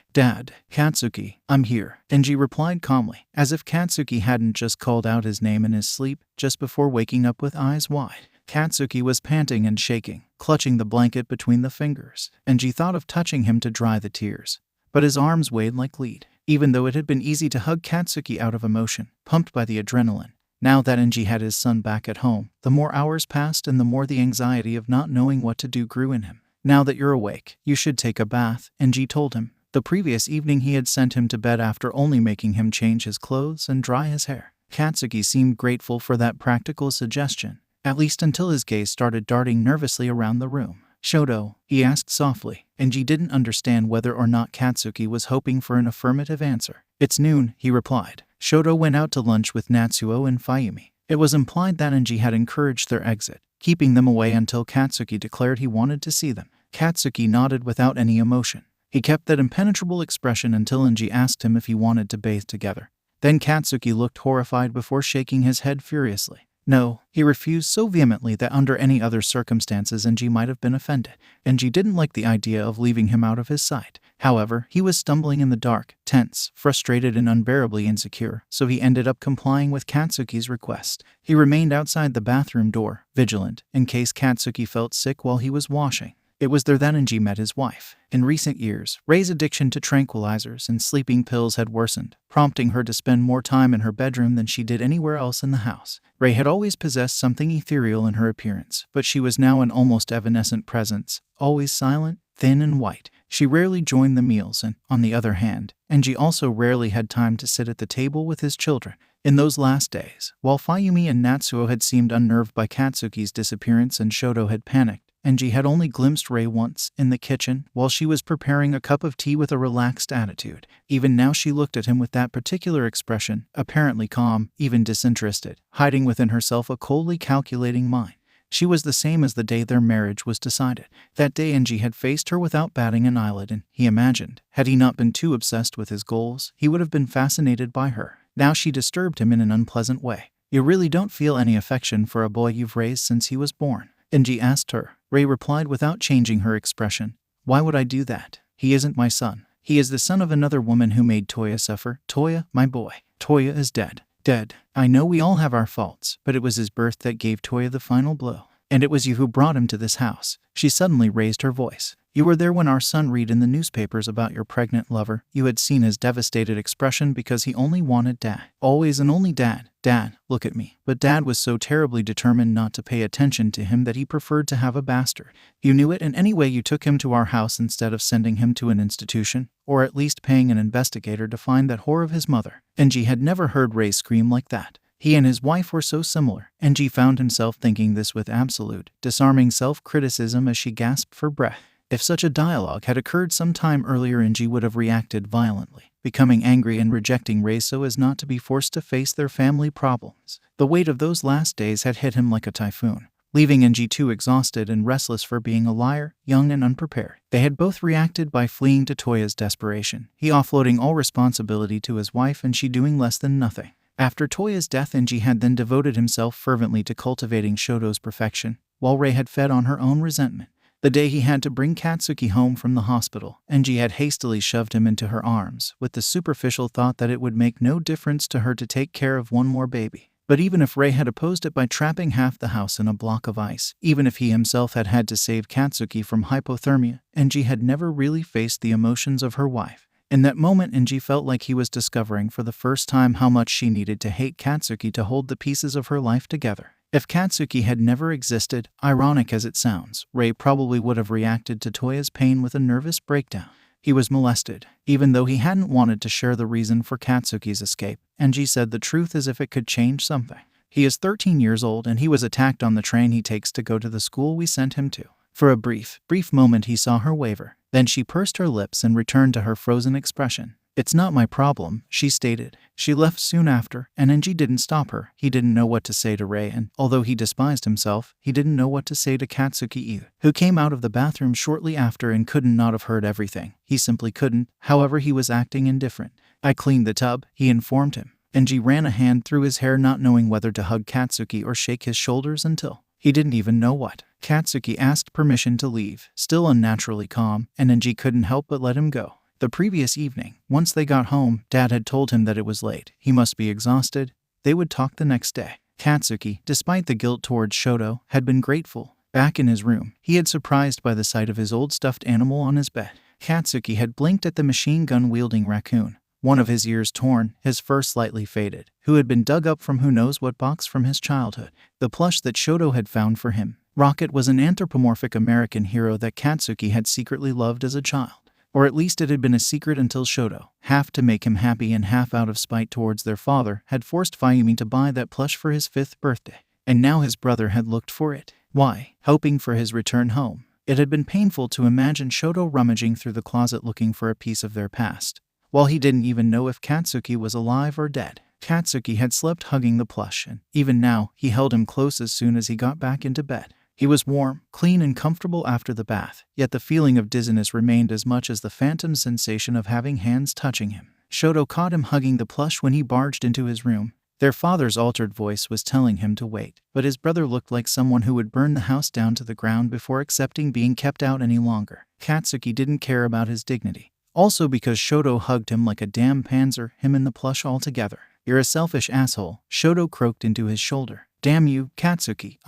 Katsuki, I'm here, 𝐭𝐲 replied calmly, as if Katsuki hadn't just called out his name in his sleep just before waking up with eyes wide. Katsuki was panting and shaking, clutching the blanket between the fingers. 𝐭𝐲 thought of touching him to dry the tears, but his arms weighed like lead. Even though it had been easy to hug Katsuki out of emotion, pumped by the adrenaline, now that 𝐭𝐲 had his son back at home, the more hours passed and the more the anxiety of not knowing what to do grew in him. Now that you're awake, you should take a bath, 𝐭𝐲 told him. The previous evening he had sent him to bed after only making him change his clothes and dry his hair. Katsuki seemed grateful for that practical suggestion, at least until his gaze started darting nervously around the room. Shoto, he asked softly, 𝐭𝐲 didn't understand whether or not Katsuki was hoping for an affirmative answer. It's noon, he replied. Shoto went out to lunch with Natsuo and Fayumi. It was implied that 𝐭𝐲 had encouraged their exit, keeping them away until Katsuki declared he wanted to see them. Katsuki nodded without any emotion. He kept that impenetrable expression until 𝐭𝐲 asked him if he wanted to bathe together. Then Katsuki looked horrified before shaking his head furiously. No, he refused so vehemently that under any other circumstances 𝐭𝐲 might have been offended. 𝐭𝐲 didn't like the idea of leaving him out of his sight. However, he was stumbling in the dark, tense, frustrated and unbearably insecure, so he ended up complying with Katsuki's request. He remained outside the bathroom door, vigilant, in case Katsuki felt sick while he was washing. It was there that 𝐭𝐲 met his wife. In recent years, Rei's addiction to tranquilizers and sleeping pills had worsened, prompting her to spend more time in her bedroom than she did anywhere else in the house. Rei had always possessed something ethereal in her appearance, but she was now an almost evanescent presence, always silent, thin and white. She rarely joined the meals and, on the other hand, 𝐭𝐲 also rarely had time to sit at the table with his children. In those last days, while Fayumi and Natsuo had seemed unnerved by Katsuki's disappearance and Shoto had panicked, 𝐭𝐲 had only glimpsed Rei once, in the kitchen, while she was preparing a cup of tea with a relaxed attitude. Even now she looked at him with that particular expression, apparently calm, even disinterested, hiding within herself a coldly calculating mind. She was the same as the day their marriage was decided. That day 𝐭𝐲 had faced her without batting an eyelid, and, he imagined, had he not been too obsessed with his goals, he would have been fascinated by her. Now she disturbed him in an unpleasant way. You really don't feel any affection for a boy you've raised since he was born? 𝐭𝐲 asked her. Rei replied without changing her expression. Why would I do that? He isn't my son. He is the son of another woman who made Toya suffer. Toya, my boy. Toya is dead. Dead. I know we all have our faults, but it was his birth that gave Toya the final blow. And it was you who brought him to this house. She suddenly raised her voice. You were there when our son read in the newspapers about your pregnant lover. You had seen his devastated expression because he only wanted Dad. Always and only Dad. Dad, look at me. But Dad was so terribly determined not to pay attention to him that he preferred to have a bastard. You knew it, and anyway you took him to our house instead of sending him to an institution, or at least paying an investigator to find that whore of his mother. 𝐭𝐲 had never heard Rei scream like that. He and his wife were so similar. 𝐭𝐲 found himself thinking this with absolute, disarming self-criticism as she gasped for breath. If such a dialogue had occurred some time earlier, 𝐭𝐲 would have reacted violently, becoming angry and rejecting Rei so as not to be forced to face their family problems. The weight of those last days had hit him like a typhoon, leaving 𝐭𝐲 too exhausted and restless for being a liar, young and unprepared. They had both reacted by fleeing to Toya's desperation, he offloading all responsibility to his wife and she doing less than nothing. After Toya's death, 𝐭𝐲 had then devoted himself fervently to cultivating Shoto's perfection, while Rei had fed on her own resentment. The day he had to bring Katsuki home from the hospital, 𝐭𝐲 had hastily shoved him into her arms, with the superficial thought that it would make no difference to her to take care of one more baby. But even if Rei had opposed it by trapping half the house in a block of ice, even if he himself had had to save Katsuki from hypothermia, 𝐭𝐲 had never really faced the emotions of her wife. In that moment, 𝐭𝐲 felt like he was discovering for the first time how much she needed to hate Katsuki to hold the pieces of her life together. If Katsuki had never existed, ironic as it sounds, Rei probably would have reacted to Toya's pain with a nervous breakdown. He was molested, even though he hadn't wanted to share the reason for Katsuki's escape. 𝐭𝐲 said the truth as if it could change something. He is 13 years old and he was attacked on the train he takes to go to the school we sent him to. For a brief moment he saw her waver. Then she pursed her lips and returned to her frozen expression. "It's not my problem," she stated. She left soon after, and Enji didn't stop her. He didn't know what to say to Rei, and although he despised himself, he didn't know what to say to Katsuki either, who came out of the bathroom shortly after and couldn't not have heard everything. He simply couldn't. However, he was acting indifferent. "I cleaned the tub," he informed him. Enji ran a hand through his hair, not knowing whether to hug Katsuki or shake his shoulders until he didn't even know what. Katsuki asked permission to leave, still unnaturally calm, and Enji couldn't help but let him go. The previous evening, once they got home, Dad had told him that it was late. He must be exhausted. They would talk the next day. Katsuki, despite the guilt towards 𝗧𝗪, had been grateful. Back in his room, he had surprised by the sight of his old stuffed animal on his bed. Katsuki had blinked at the machine gun-wielding raccoon, one of his ears torn, his fur slightly faded, who had been dug up from who knows what box from his childhood. The plush that 𝗧𝗪 had found for him. Rocket was an anthropomorphic American hero that Katsuki had secretly loved as a child. Or at least it had been a secret until 𝗧𝗪, half to make him happy and half out of spite towards their father, had forced 𝗵𝘃𝗻𝗻 to buy that plush for his 5th birthday. And now his brother had looked for it. Why? Hoping for his return home. It had been painful to imagine 𝗧𝗪 rummaging through the closet looking for a piece of their past. While he didn't even know if Katsuki was alive or dead. Katsuki had slept hugging the plush, and even now, he held him close as soon as he got back into bed. He was warm, clean, and comfortable after the bath, yet the feeling of dizziness remained as much as the phantom sensation of having hands touching him. 𝗧𝗪 caught him hugging the plush when he barged into his room. Their father's altered voice was telling him to wait, but his brother looked like someone who would burn the house down to the ground before accepting being kept out any longer. Katsuki didn't care about his dignity. Also because 𝗧𝗪 hugged him like a damn panzer, him and the plush all together. "You're a selfish asshole," 𝗧𝗪 croaked into his shoulder. "Damn you, Katsuki,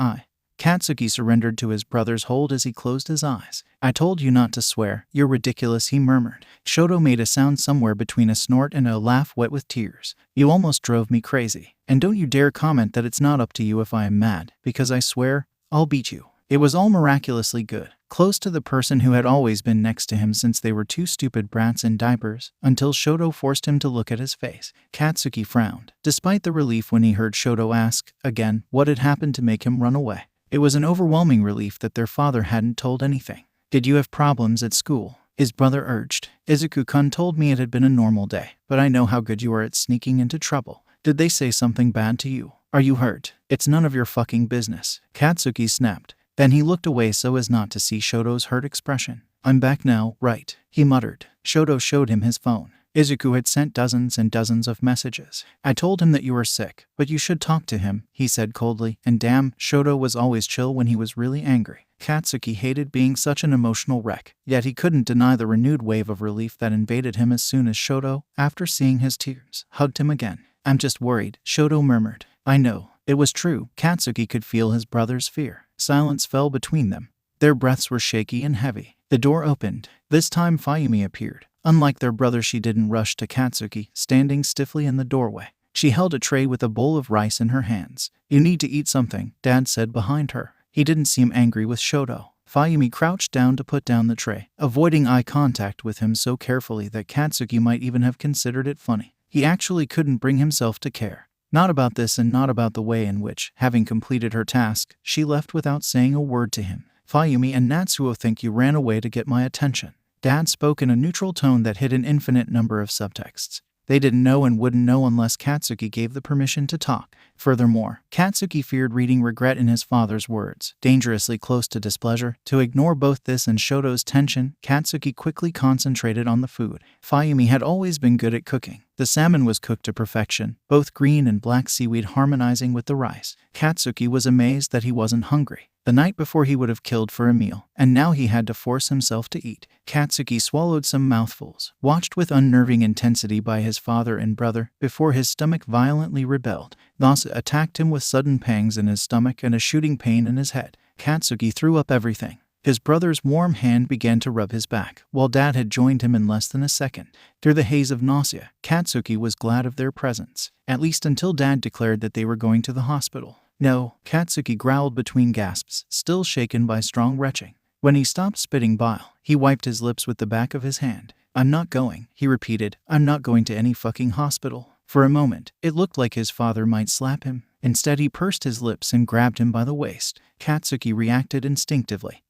Katsuki surrendered to his brother's hold as he closed his eyes. "I told you not to swear. You're ridiculous," he murmured. 𝗧𝗪 made a sound somewhere between a snort and a laugh wet with tears. "You almost drove me crazy. And don't you dare comment that it's not up to you if I am mad, because I swear, I'll beat you." It was all miraculously good. Close to the person who had always been next to him since they were two stupid brats in diapers, until 𝗧𝗪 forced him to look at his face. Katsuki frowned, despite the relief when he heard 𝗧𝗪 ask, again, what had happened to make him run away. It was an overwhelming relief that their father hadn't told anything. "Did you have problems at school?" his brother urged. "Izuku-kun told me it had been a normal day, but I know how good you are at sneaking into trouble. Did they say something bad to you? Are you hurt? It's none of your fucking business." Katsuki snapped. Then he looked away so as not to see 𝗧𝗪's hurt expression. "I'm back now, right?" he muttered. 𝗧𝗪 showed him his phone. Izuku had sent dozens and dozens of messages. "I told him that you were sick, but you should talk to him," he said coldly, and damn, 𝗧𝗪 was always chill when he was really angry. Katsuki hated being such an emotional wreck, yet he couldn't deny the renewed wave of relief that invaded him as soon as 𝗧𝗪, after seeing his tears, hugged him again. "I'm just worried," 𝗧𝗪 murmured. "I know." It was true. Katsuki could feel his brother's fear. Silence fell between them. Their breaths were shaky and heavy. The door opened. This time 𝗵𝘃𝗻𝗻 appeared. Unlike their brother, she didn't rush to Katsuki, standing stiffly in the doorway. She held a tray with a bowl of rice in her hands. "You need to eat something," Dad said behind her. He didn't seem angry with 𝗧𝗪. 𝗵𝘃𝗻𝗻 crouched down to put down the tray, avoiding eye contact with him so carefully that Katsuki might even have considered it funny. He actually couldn't bring himself to care. Not about this and not about the way in which, having completed her task, she left without saying a word to him. "𝗵𝘃𝗻𝗻 and Natsuo think you ran away to get my attention." Dad spoke in a neutral tone that hid an infinite number of subtexts. They didn't know and wouldn't know unless Katsuki gave the permission to talk. Furthermore, Katsuki feared reading regret in his father's words, dangerously close to displeasure. To ignore both this and 𝗧𝗪's tension, Katsuki quickly concentrated on the food. 𝗵𝘃𝗻𝗻 had always been good at cooking. The salmon was cooked to perfection, both green and black seaweed harmonizing with the rice. Katsuki was amazed that he wasn't hungry. The night before he would have killed for a meal, and now he had to force himself to eat. Katsuki swallowed some mouthfuls, watched with unnerving intensity by his father and brother, before his stomach violently rebelled. 𝗧𝗪 attacked him with sudden pangs in his stomach and a shooting pain in his head. Katsuki threw up everything. His brother's warm hand began to rub his back, while Dad had joined him in less than a second. Through the haze of nausea, Katsuki was glad of their presence, at least until Dad declared that they were going to the hospital. "No," Katsuki growled between gasps, still shaken by strong retching. When he stopped spitting bile, he wiped his lips with the back of his hand. "I'm not going," he repeated. "I'm not going to any fucking hospital." For a moment, it looked like his father might slap him. Instead, he pursed his lips and grabbed him by the waist. Katsuki reacted instinctively.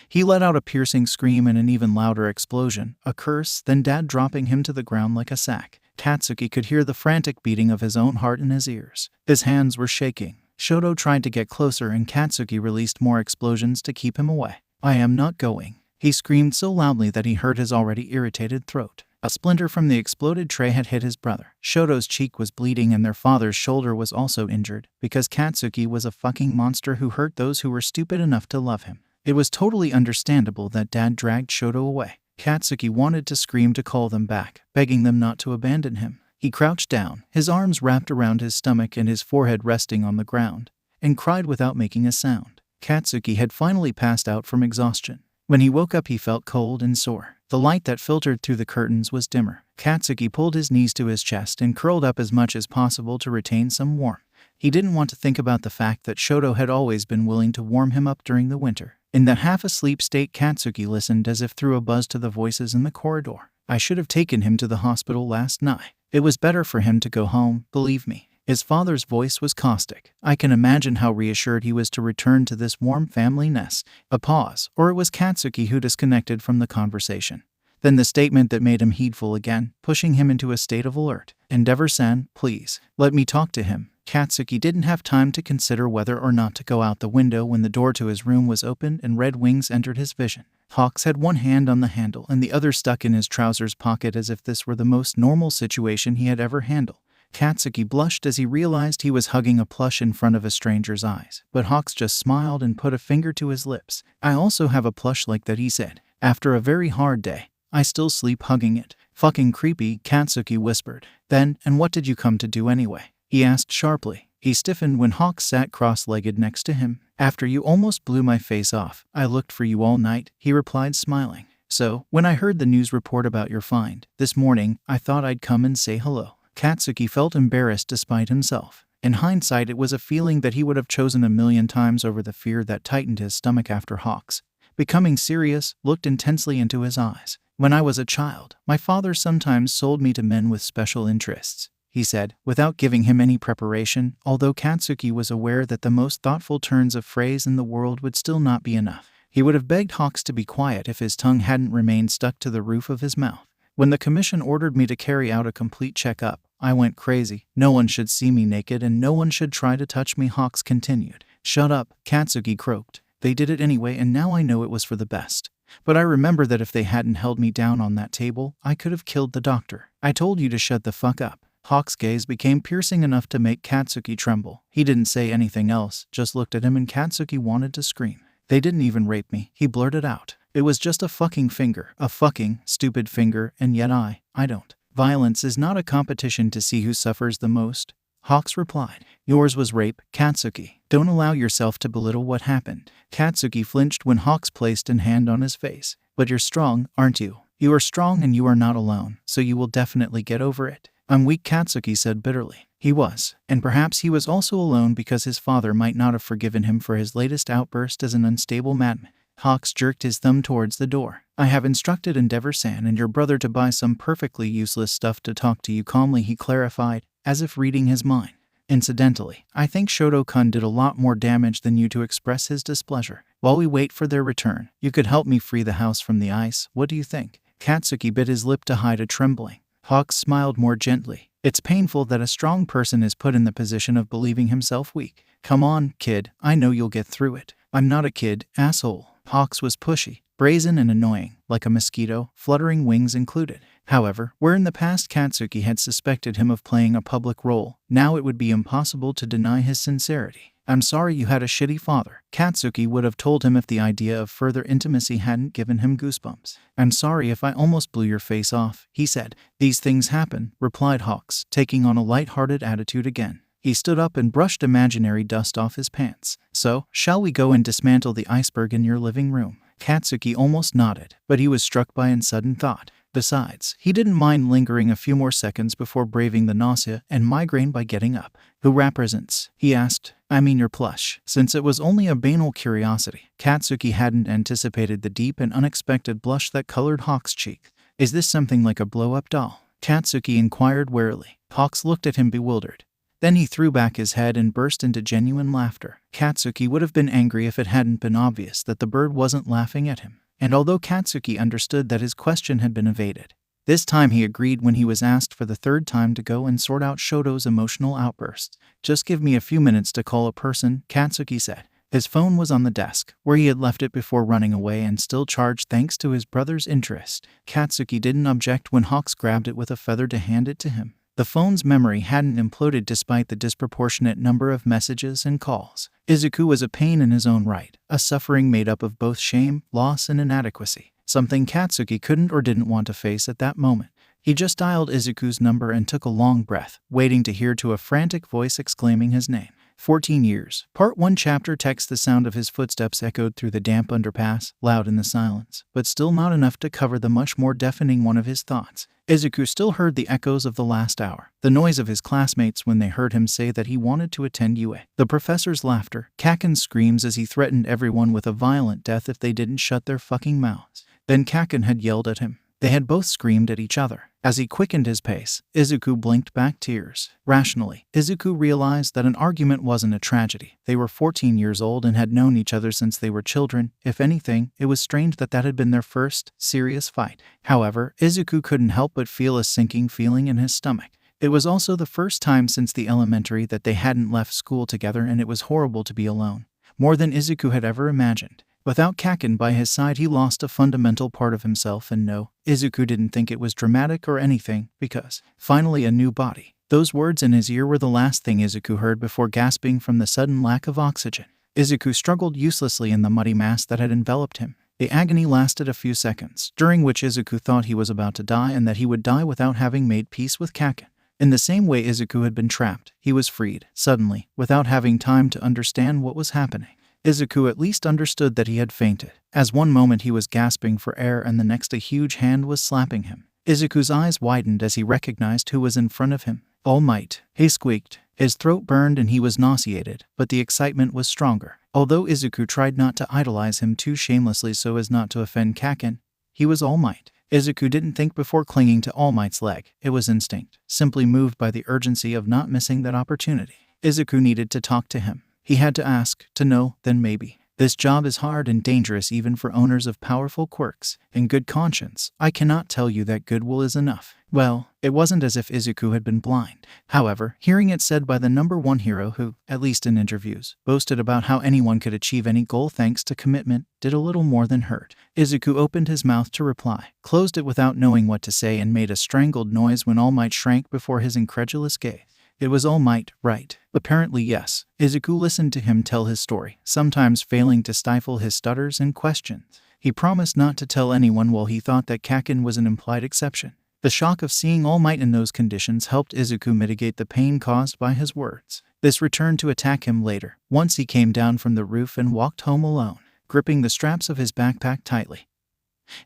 He let out a piercing scream and an even louder explosion, a curse, then Dad dropping him to the ground like a sack. Katsuki could hear the frantic beating of his own heart in his ears. His hands were shaking. Shoto tried to get closer and Katsuki released more explosions to keep him away. "I am not going," he screamed so loudly that he hurt his already irritated throat. A splinter from the exploded tray had hit his brother. Shoto's cheek was bleeding and their father's shoulder was also injured, because Katsuki was a fucking monster who hurt those who were stupid enough to love him. It was totally understandable that Dad dragged Shoto away. Katsuki wanted to scream to call them back, begging them not to abandon him. He crouched down, his arms wrapped around his stomach and his forehead resting on the ground, and cried without making a sound. Katsuki had finally passed out from exhaustion. When he woke up he felt cold and sore. The light that filtered through the curtains was dimmer. Katsuki pulled his knees to his chest and curled up as much as possible to retain some warmth. He didn't want to think about the fact that Shoto had always been willing to warm him up during the winter. In that half-asleep state, Katsuki listened as if through a buzz to the voices in the corridor. "I should have taken him to the hospital last night. It was better for him to go home, believe me." His father's voice was caustic. I can imagine how reassured he was to return to this warm family nest. A pause, or it was Katsuki who disconnected from the conversation. Then the statement that made him heedful again, pushing him into a state of alert. "Endeavor-san, please, let me talk to him." Katsuki didn't have time to consider whether or not to go out the window when the door to his room was opened and red wings entered his vision. Hawks had one hand on the handle and the other stuck in his trousers pocket as if this were the most normal situation he had ever handled. Katsuki blushed as he realized he was hugging a plush in front of a stranger's eyes, but Hawks just smiled and put a finger to his lips. "I also have a plush like that," he said. "After a very hard day, I still sleep hugging it." "Fucking creepy," Katsuki whispered. "Then, and what did you come to do anyway?" he asked sharply. He stiffened when Hawks sat cross-legged next to him. "After you almost blew my face off, I looked for you all night," he replied smiling. "So, when I heard the news report about your find this morning, I thought I'd come and say hello." Katsuki felt embarrassed despite himself. In hindsight, it was a feeling that he would have chosen a million times over the fear that tightened his stomach after Hawks, becoming serious, looked intensely into his eyes. "When I was a child, my father sometimes sold me to men with special interests," he said, without giving him any preparation, although Katsuki was aware that the most thoughtful turns of phrase in the world would still not be enough. He would have begged Hawks to be quiet if his tongue hadn't remained stuck to the roof of his mouth. "When the commission ordered me to carry out a complete checkup, I went crazy. No one should see me naked and no one should try to touch me," Hawks continued. "Shut up," Katsuki croaked. "They did it anyway and now I know it was for the best. But I remember that if they hadn't held me down on that table, I could have killed the doctor. I told you to shut the fuck up." Hawks' gaze became piercing enough to make Katsuki tremble. He didn't say anything else, just looked at him and Katsuki wanted to scream. "They didn't even rape me," he blurted out. "It was just a fucking finger. A fucking stupid finger, and yet I don't. Violence is not a competition to see who suffers the most," Hawks replied. "Yours was rape, Katsuki. Don't allow yourself to belittle what happened." Katsuki flinched when Hawks placed a hand on his face. "But you're strong, aren't you? You are strong and you are not alone, so you will definitely get over it." "I'm weak," Katsuki said bitterly. He was, and perhaps he was also alone because his father might not have forgiven him for his latest outburst as an unstable madman. Hawks jerked his thumb towards the door. "I have instructed Endeavor-san and your brother to buy some perfectly useless stuff to talk to you calmly," he clarified, as if reading his mind. "Incidentally, I think Shoto-kun did a lot more damage than you to express his displeasure. While we wait for their return, you could help me free the house from the ice. What do you think?" Katsuki bit his lip to hide a trembling. Hawks smiled more gently. "It's painful that a strong person is put in the position of believing himself weak. Come on, kid, I know you'll get through it." "I'm not a kid, asshole." Hawks was pushy, brazen and annoying, like a mosquito, fluttering wings included. However, where in the past Katsuki had suspected him of playing a public role, now it would be impossible to deny his sincerity. "I'm sorry you had a shitty father," Katsuki would have told him if the idea of further intimacy hadn't given him goosebumps. "I'm sorry if I almost blew your face off," he said. "These things happen," replied Hawks, taking on a light-hearted attitude again. He stood up and brushed imaginary dust off his pants. "So, shall we go and dismantle the iceberg in your living room?" Katsuki almost nodded, but he was struck by a sudden thought. Besides, he didn't mind lingering a few more seconds before braving the nausea and migraine by getting up. "Who represents?" he asked. "I mean your plush." Since it was only a banal curiosity, Katsuki hadn't anticipated the deep and unexpected blush that colored Hawk's cheek. "Is this something like a blow-up doll?" Katsuki inquired warily. Hawks looked at him bewildered. Then he threw back his head and burst into genuine laughter. Katsuki would have been angry if it hadn't been obvious that the bird wasn't laughing at him. And although Katsuki understood that his question had been evaded, this time he agreed when he was asked for the third time to go and sort out Shoto's emotional outbursts. "Just give me a few minutes to call a person," Katsuki said. His phone was on the desk, where he had left it before running away and still charged thanks to his brother's interest. Katsuki didn't object when Hawks grabbed it with a feather to hand it to him. The phone's memory hadn't imploded despite the disproportionate number of messages and calls. Izuku was a pain in his own right, a suffering made up of both shame, loss, and inadequacy, something Katsuki couldn't or didn't want to face at that moment. He just dialed Izuku's number and took a long breath, waiting to hear to a frantic voice exclaiming his name. 14 years. Part 1 Chapter Text. The sound of his footsteps echoed through the damp underpass, loud in the silence, but still not enough to cover the much more deafening one of his thoughts. Izuku still heard the echoes of the last hour, the noise of his classmates when they heard him say that he wanted to attend UA, the professor's laughter, Kaken's screams as he threatened everyone with a violent death if they didn't shut their fucking mouths. Then Kaken had yelled at him. They had both screamed at each other. As he quickened his pace, Izuku blinked back tears. Rationally, Izuku realized that an argument wasn't a tragedy. They were 14 years old and had known each other since they were children. If anything, it was strange that had been their first serious fight. However, Izuku couldn't help but feel a sinking feeling in his stomach. It was also the first time since the elementary that they hadn't left school together, and it was horrible to be alone. More than Izuku had ever imagined. Without Kaken by his side, he lost a fundamental part of himself, and no, Izuku didn't think it was dramatic or anything, because, finally, a new body. Those words in his ear were the last thing Izuku heard before gasping from the sudden lack of oxygen. Izuku struggled uselessly in the muddy mass that had enveloped him. The agony lasted a few seconds, during which Izuku thought he was about to die and that he would die without having made peace with Kaken. In the same way Izuku had been trapped, he was freed, suddenly, without having time to understand what was happening. Izuku at least understood that he had fainted, as one moment he was gasping for air and the next a huge hand was slapping him. Izuku's eyes widened as he recognized who was in front of him. "All Might," he squeaked. His throat burned and he was nauseated, but the excitement was stronger. Although Izuku tried not to idolize him too shamelessly so as not to offend Kaken, he was All Might. Izuku didn't think before clinging to All Might's leg. It was instinct, simply moved by the urgency of not missing that opportunity. Izuku needed to talk to him. He had to ask, to know, then maybe. This job is hard and dangerous even for owners of powerful quirks. In good conscience, I cannot tell you that goodwill is enough. Well, it wasn't as if Izuku had been blind. However, hearing it said by the #1 hero who, at least in interviews, boasted about how anyone could achieve any goal thanks to commitment, did a little more than hurt. Izuku opened his mouth to reply, closed it without knowing what to say, and made a strangled noise when All Might shrank before his incredulous gaze. It was All Might, right? Apparently yes. Izuku listened to him tell his story, sometimes failing to stifle his stutters and questions. He promised not to tell anyone while he thought that Kaken was an implied exception. The shock of seeing All Might in those conditions helped Izuku mitigate the pain caused by his words. This returned to attack him later, once he came down from the roof and walked home alone, gripping the straps of his backpack tightly.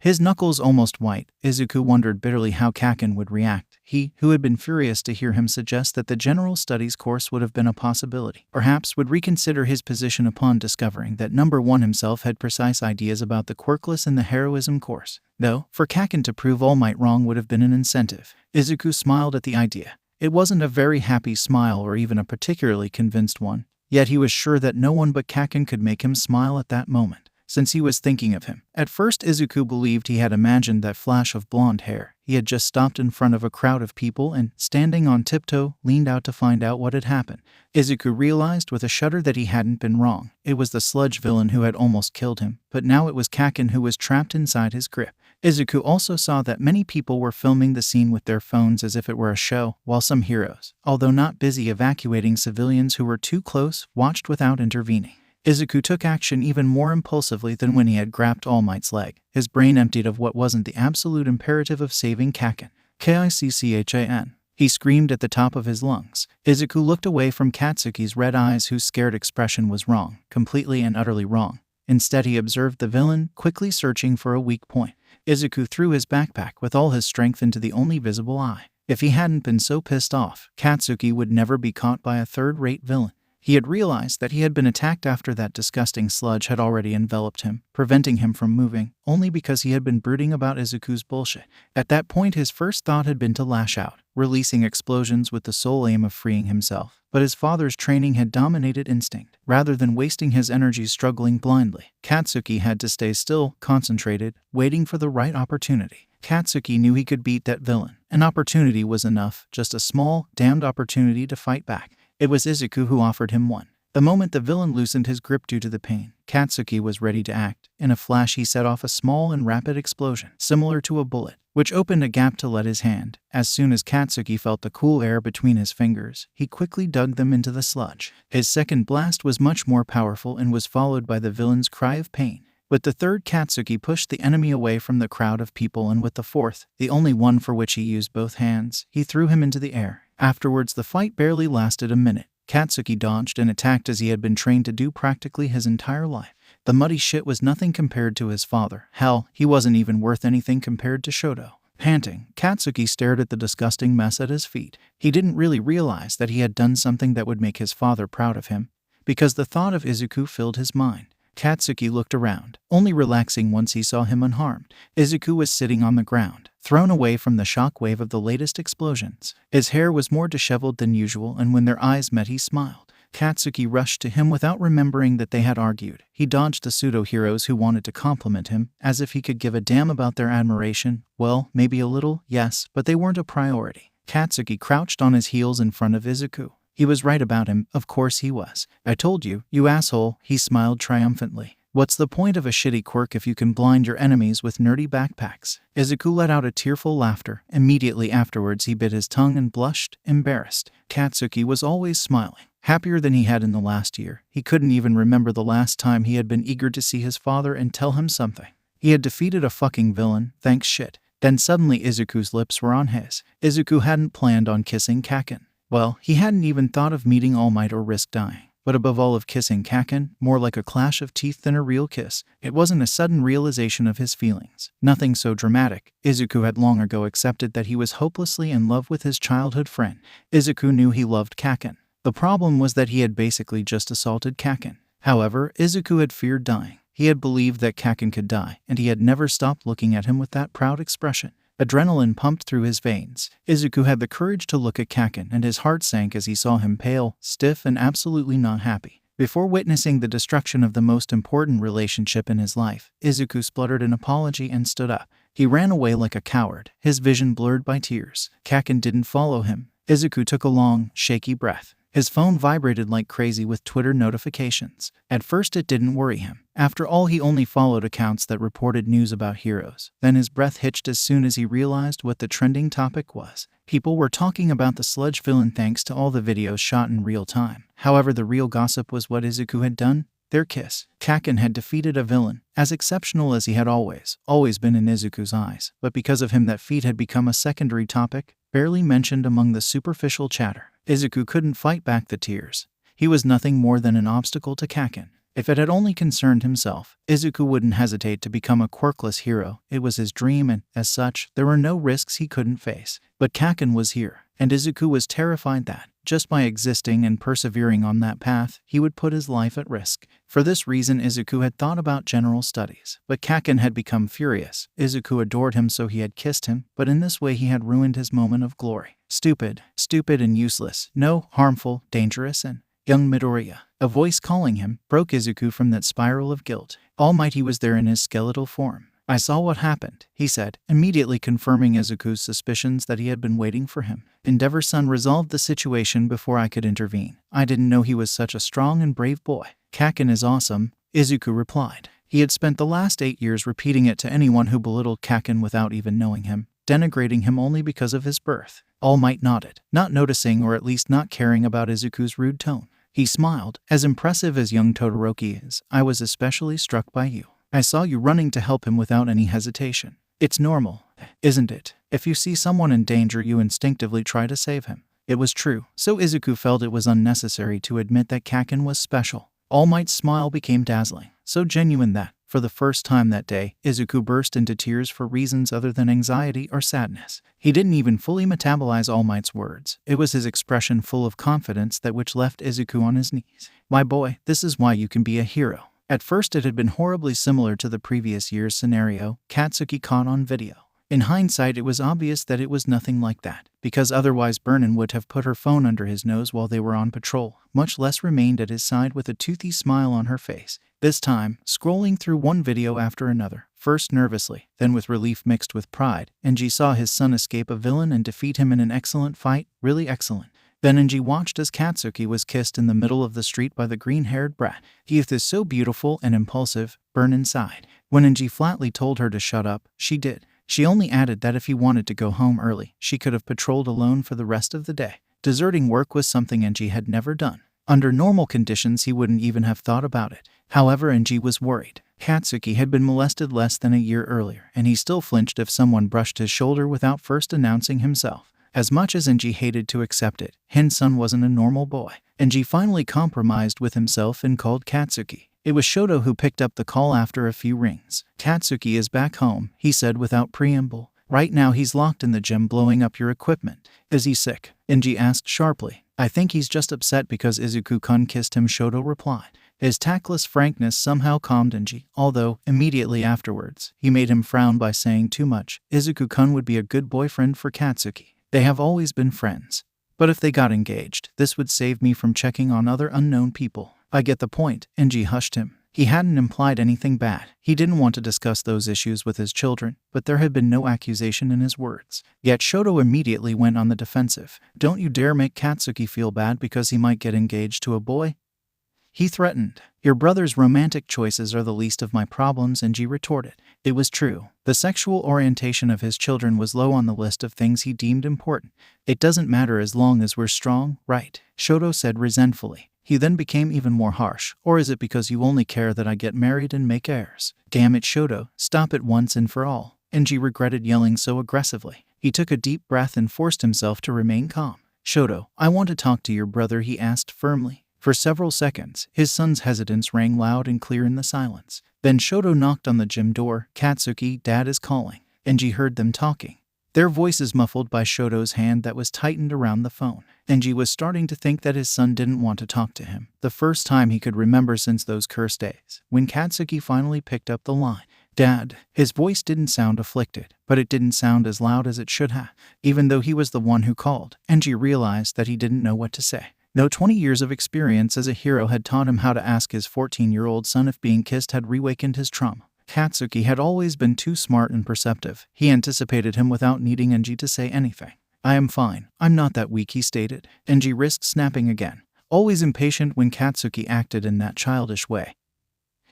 His knuckles almost white, Izuku wondered bitterly how Kaken would react. He, who had been furious to hear him suggest that the general studies course would have been a possibility, perhaps would reconsider his position upon discovering that #1 himself had precise ideas about the quirkless in the heroism course. Though, for Kaken to prove All Might wrong would have been an incentive. Izuku smiled at the idea. It wasn't a very happy smile or even a particularly convinced one, yet he was sure that no one but Kaken could make him smile at that moment, since he was thinking of him. At first Izuku believed he had imagined that flash of blonde hair. He had just stopped in front of a crowd of people and, standing on tiptoe, leaned out to find out what had happened. Izuku realized with a shudder that he hadn't been wrong. It was the sludge villain who had almost killed him, but now it was Kaken who was trapped inside his grip. Izuku also saw that many people were filming the scene with their phones as if it were a show, while some heroes, although not busy evacuating civilians who were too close, watched without intervening. Izuku took action even more impulsively than when he had grabbed All Might's leg, his brain emptied of what wasn't the absolute imperative of saving Kaken. "K-I-C-C-H-A-N. He screamed at the top of his lungs. Izuku looked away from Katsuki's red eyes, whose scared expression was wrong, completely and utterly wrong. Instead he observed the villain, quickly searching for a weak point. Izuku threw his backpack with all his strength into the only visible eye. If he hadn't been so pissed off, Katsuki would never be caught by a third-rate villain. He had realized that he had been attacked after that disgusting sludge had already enveloped him, preventing him from moving, only because he had been brooding about Izuku's bullshit. At that point his first thought had been to lash out, releasing explosions with the sole aim of freeing himself. But his father's training had dominated instinct. Rather than wasting his energy struggling blindly, Katsuki had to stay still, concentrated, waiting for the right opportunity. Katsuki knew he could beat that villain. An opportunity was enough, just a small, damned opportunity to fight back. It was Izuku who offered him one. The moment the villain loosened his grip due to the pain, Katsuki was ready to act. In a flash he set off a small and rapid explosion, similar to a bullet, which opened a gap to let his hand. As soon as Katsuki felt the cool air between his fingers, he quickly dug them into the sludge. His second blast was much more powerful and was followed by the villain's cry of pain. With the third, Katsuki pushed the enemy away from the crowd of people, and with the fourth, the only one for which he used both hands, he threw him into the air. Afterwards, the fight barely lasted a minute. Katsuki dodged and attacked as he had been trained to do practically his entire life. The muddy shit was nothing compared to his father. Hell, he wasn't even worth anything compared to Shoto. Panting, Katsuki stared at the disgusting mess at his feet. He didn't really realize that he had done something that would make his father proud of him, because the thought of Izuku filled his mind. Katsuki looked around, only relaxing once he saw him unharmed. Izuku was sitting on the ground, thrown away from the shockwave of the latest explosions. His hair was more disheveled than usual, and when their eyes met he smiled. Katsuki rushed to him without remembering that they had argued. He dodged the pseudo-heroes who wanted to compliment him, as if he could give a damn about their admiration. Well, maybe a little, yes, but they weren't a priority. Katsuki crouched on his heels in front of Izuku. He was right about him, of course he was. "I told you, you asshole," he smiled triumphantly. "What's the point of a shitty quirk if you can blind your enemies with nerdy backpacks?" Izuku let out a tearful laughter. Immediately afterwards he bit his tongue and blushed, embarrassed. Katsuki was always smiling, happier than he had in the last year. He couldn't even remember the last time he had been eager to see his father and tell him something. He had defeated a fucking villain, thanks shit. Then suddenly Izuku's lips were on his. Izuku hadn't planned on kissing Kaken. Well, he hadn't even thought of meeting All Might or risk dying. But above all of kissing Kaken, more like a clash of teeth than a real kiss. It wasn't a sudden realization of his feelings. Nothing so dramatic. Izuku had long ago accepted that he was hopelessly in love with his childhood friend. Izuku knew he loved Kaken. The problem was that he had basically just assaulted Kaken. However, Izuku had feared dying. He had believed that Kaken could die, and he had never stopped looking at him with that proud expression. Adrenaline pumped through his veins. Izuku had the courage to look at Kaken, and his heart sank as he saw him pale, stiff, and absolutely not happy. Before witnessing the destruction of the most important relationship in his life, Izuku spluttered an apology and stood up. He ran away like a coward, his vision blurred by tears. Kaken didn't follow him. Izuku took a long, shaky breath. His phone vibrated like crazy with Twitter notifications. At first it didn't worry him. After all, he only followed accounts that reported news about heroes. Then his breath hitched as soon as he realized what the trending topic was. People were talking about the sludge villain thanks to all the videos shot in real time. However, the real gossip was what Izuku had done. Their kiss. Kaken had defeated a villain, as exceptional as he had always been in Izuku's eyes. But because of him, that feat had become a secondary topic, barely mentioned among the superficial chatter. Izuku couldn't fight back the tears. He was nothing more than an obstacle to Kaken. If it had only concerned himself, Izuku wouldn't hesitate to become a quirkless hero. It was his dream, and, as such, there were no risks he couldn't face. But Kaken was here, and Izuku was terrified that, just by existing and persevering on that path, he would put his life at risk. For this reason, Izuku had thought about general studies. But Kaken had become furious. Izuku adored him, so he had kissed him, but in this way he had ruined his moment of glory. Stupid and useless. No, harmful, dangerous, and young Midoriya. A voice calling him broke Izuku from that spiral of guilt. All Might was there in his skeletal form. "I saw what happened," he said, immediately confirming Izuku's suspicions that he had been waiting for him. "Endeavor-san resolved the situation before I could intervene. I didn't know he was such a strong and brave boy." "Kaken is awesome," Izuku replied. He had spent the last 8 years repeating it to anyone who belittled Kaken without even knowing him, denigrating him only because of his birth. All Might nodded, not noticing or at least not caring about Izuku's rude tone. He smiled. "As impressive as young Todoroki is, I was especially struck by you. I saw you running to help him without any hesitation. It's normal, isn't it? If you see someone in danger, you instinctively try to save him." It was true, so Izuku felt it was unnecessary to admit that Kaken was special. All Might's smile became dazzling, so genuine that, for the first time that day, Izuku burst into tears for reasons other than anxiety or sadness. He didn't even fully metabolize All Might's words. It was his expression full of confidence that which left Izuku on his knees. "My boy, this is why you can be a hero." At first it had been horribly similar to the previous year's scenario Katsuki caught on video. In hindsight, it was obvious that it was nothing like that, because otherwise Burnin would have put her phone under his nose while they were on patrol, much less remained at his side with a toothy smile on her face. This time, scrolling through one video after another, first nervously, then with relief mixed with pride, 𝐻𝐸 saw his son escape a villain and defeat him in an excellent fight, really excellent. Then 𝐻𝐸 watched as Katsuki was kissed in the middle of the street by the green-haired brat. "Youth is so beautiful and impulsive," Burnin sighed. When 𝐻𝐸 flatly told her to shut up, she did. She only added that if he wanted to go home early, she could have patrolled alone for the rest of the day. Deserting work was something 𝐻𝐸 had never done. Under normal conditions, he wouldn't even have thought about it. However, 𝐻𝐸 was worried. Katsuki had been molested less than a year earlier, and he still flinched if someone brushed his shoulder without first announcing himself. As much as 𝐻𝐸 hated to accept it, his son wasn't a normal boy. 𝐻𝐸 finally compromised with himself and called Katsuki. It was 𝗧𝗪 who picked up the call after a few rings. "Katsuki is back home," he said without preamble. "Right now he's locked in the gym blowing up your equipment." "Is he sick?" 𝐻𝐸 asked sharply. "I think he's just upset because Izuku-kun kissed him," 𝗧𝗪 replied. His tactless frankness somehow calmed 𝐻𝐸, although, immediately afterwards, he made him frown by saying too much. Izuku-kun would be a good boyfriend for Katsuki. They have always been friends. But if they got engaged, this would save me from checking on other unknown people. "I get the point," 𝐻𝐸 hushed him. He hadn't implied anything bad. He didn't want to discuss those issues with his children, but there had been no accusation in his words. Yet 𝗧𝗪 immediately went on the defensive. "Don't you dare make Katsuki feel bad because he might get engaged to a boy," he threatened. "Your brother's romantic choices are the least of my problems," 𝐻𝐸 retorted. It was true. The sexual orientation of his children was low on the list of things he deemed important. "It doesn't matter as long as we're strong, right?" 𝗧𝗪 said resentfully. He then became even more harsh. "Or is it because you only care that I get married and make heirs?" "Damn it, 𝗧𝗪, stop it once and for all." 𝐻𝐸 regretted yelling so aggressively. He took a deep breath and forced himself to remain calm. "𝗧𝗪, I want to talk to your brother," he asked firmly. For several seconds, his son's hesitance rang loud and clear in the silence. Then 𝗧𝗪 knocked on the gym door. "Katsuki, Dad is calling." 𝐻𝐸 heard them talking, their voices muffled by 𝗧𝗪's hand that was tightened around the phone. 𝐻𝐸 was starting to think that his son didn't want to talk to him, the first time he could remember since those cursed days, when Katsuki finally picked up the line. "Dad." His voice didn't sound afflicted, but it didn't sound as loud as it should have. Even though he was the one who called, 𝐻𝐸 realized that he didn't know what to say. Though 20 years of experience as a hero had taught him how to ask his 14-year-old son if being kissed had reawakened his trauma, Katsuki had always been too smart and perceptive. He anticipated him without needing 𝐻𝐸 to say anything. "I am fine. I'm not that weak," he stated. 𝐻𝐸 risked snapping again, always impatient when Katsuki acted in that childish way.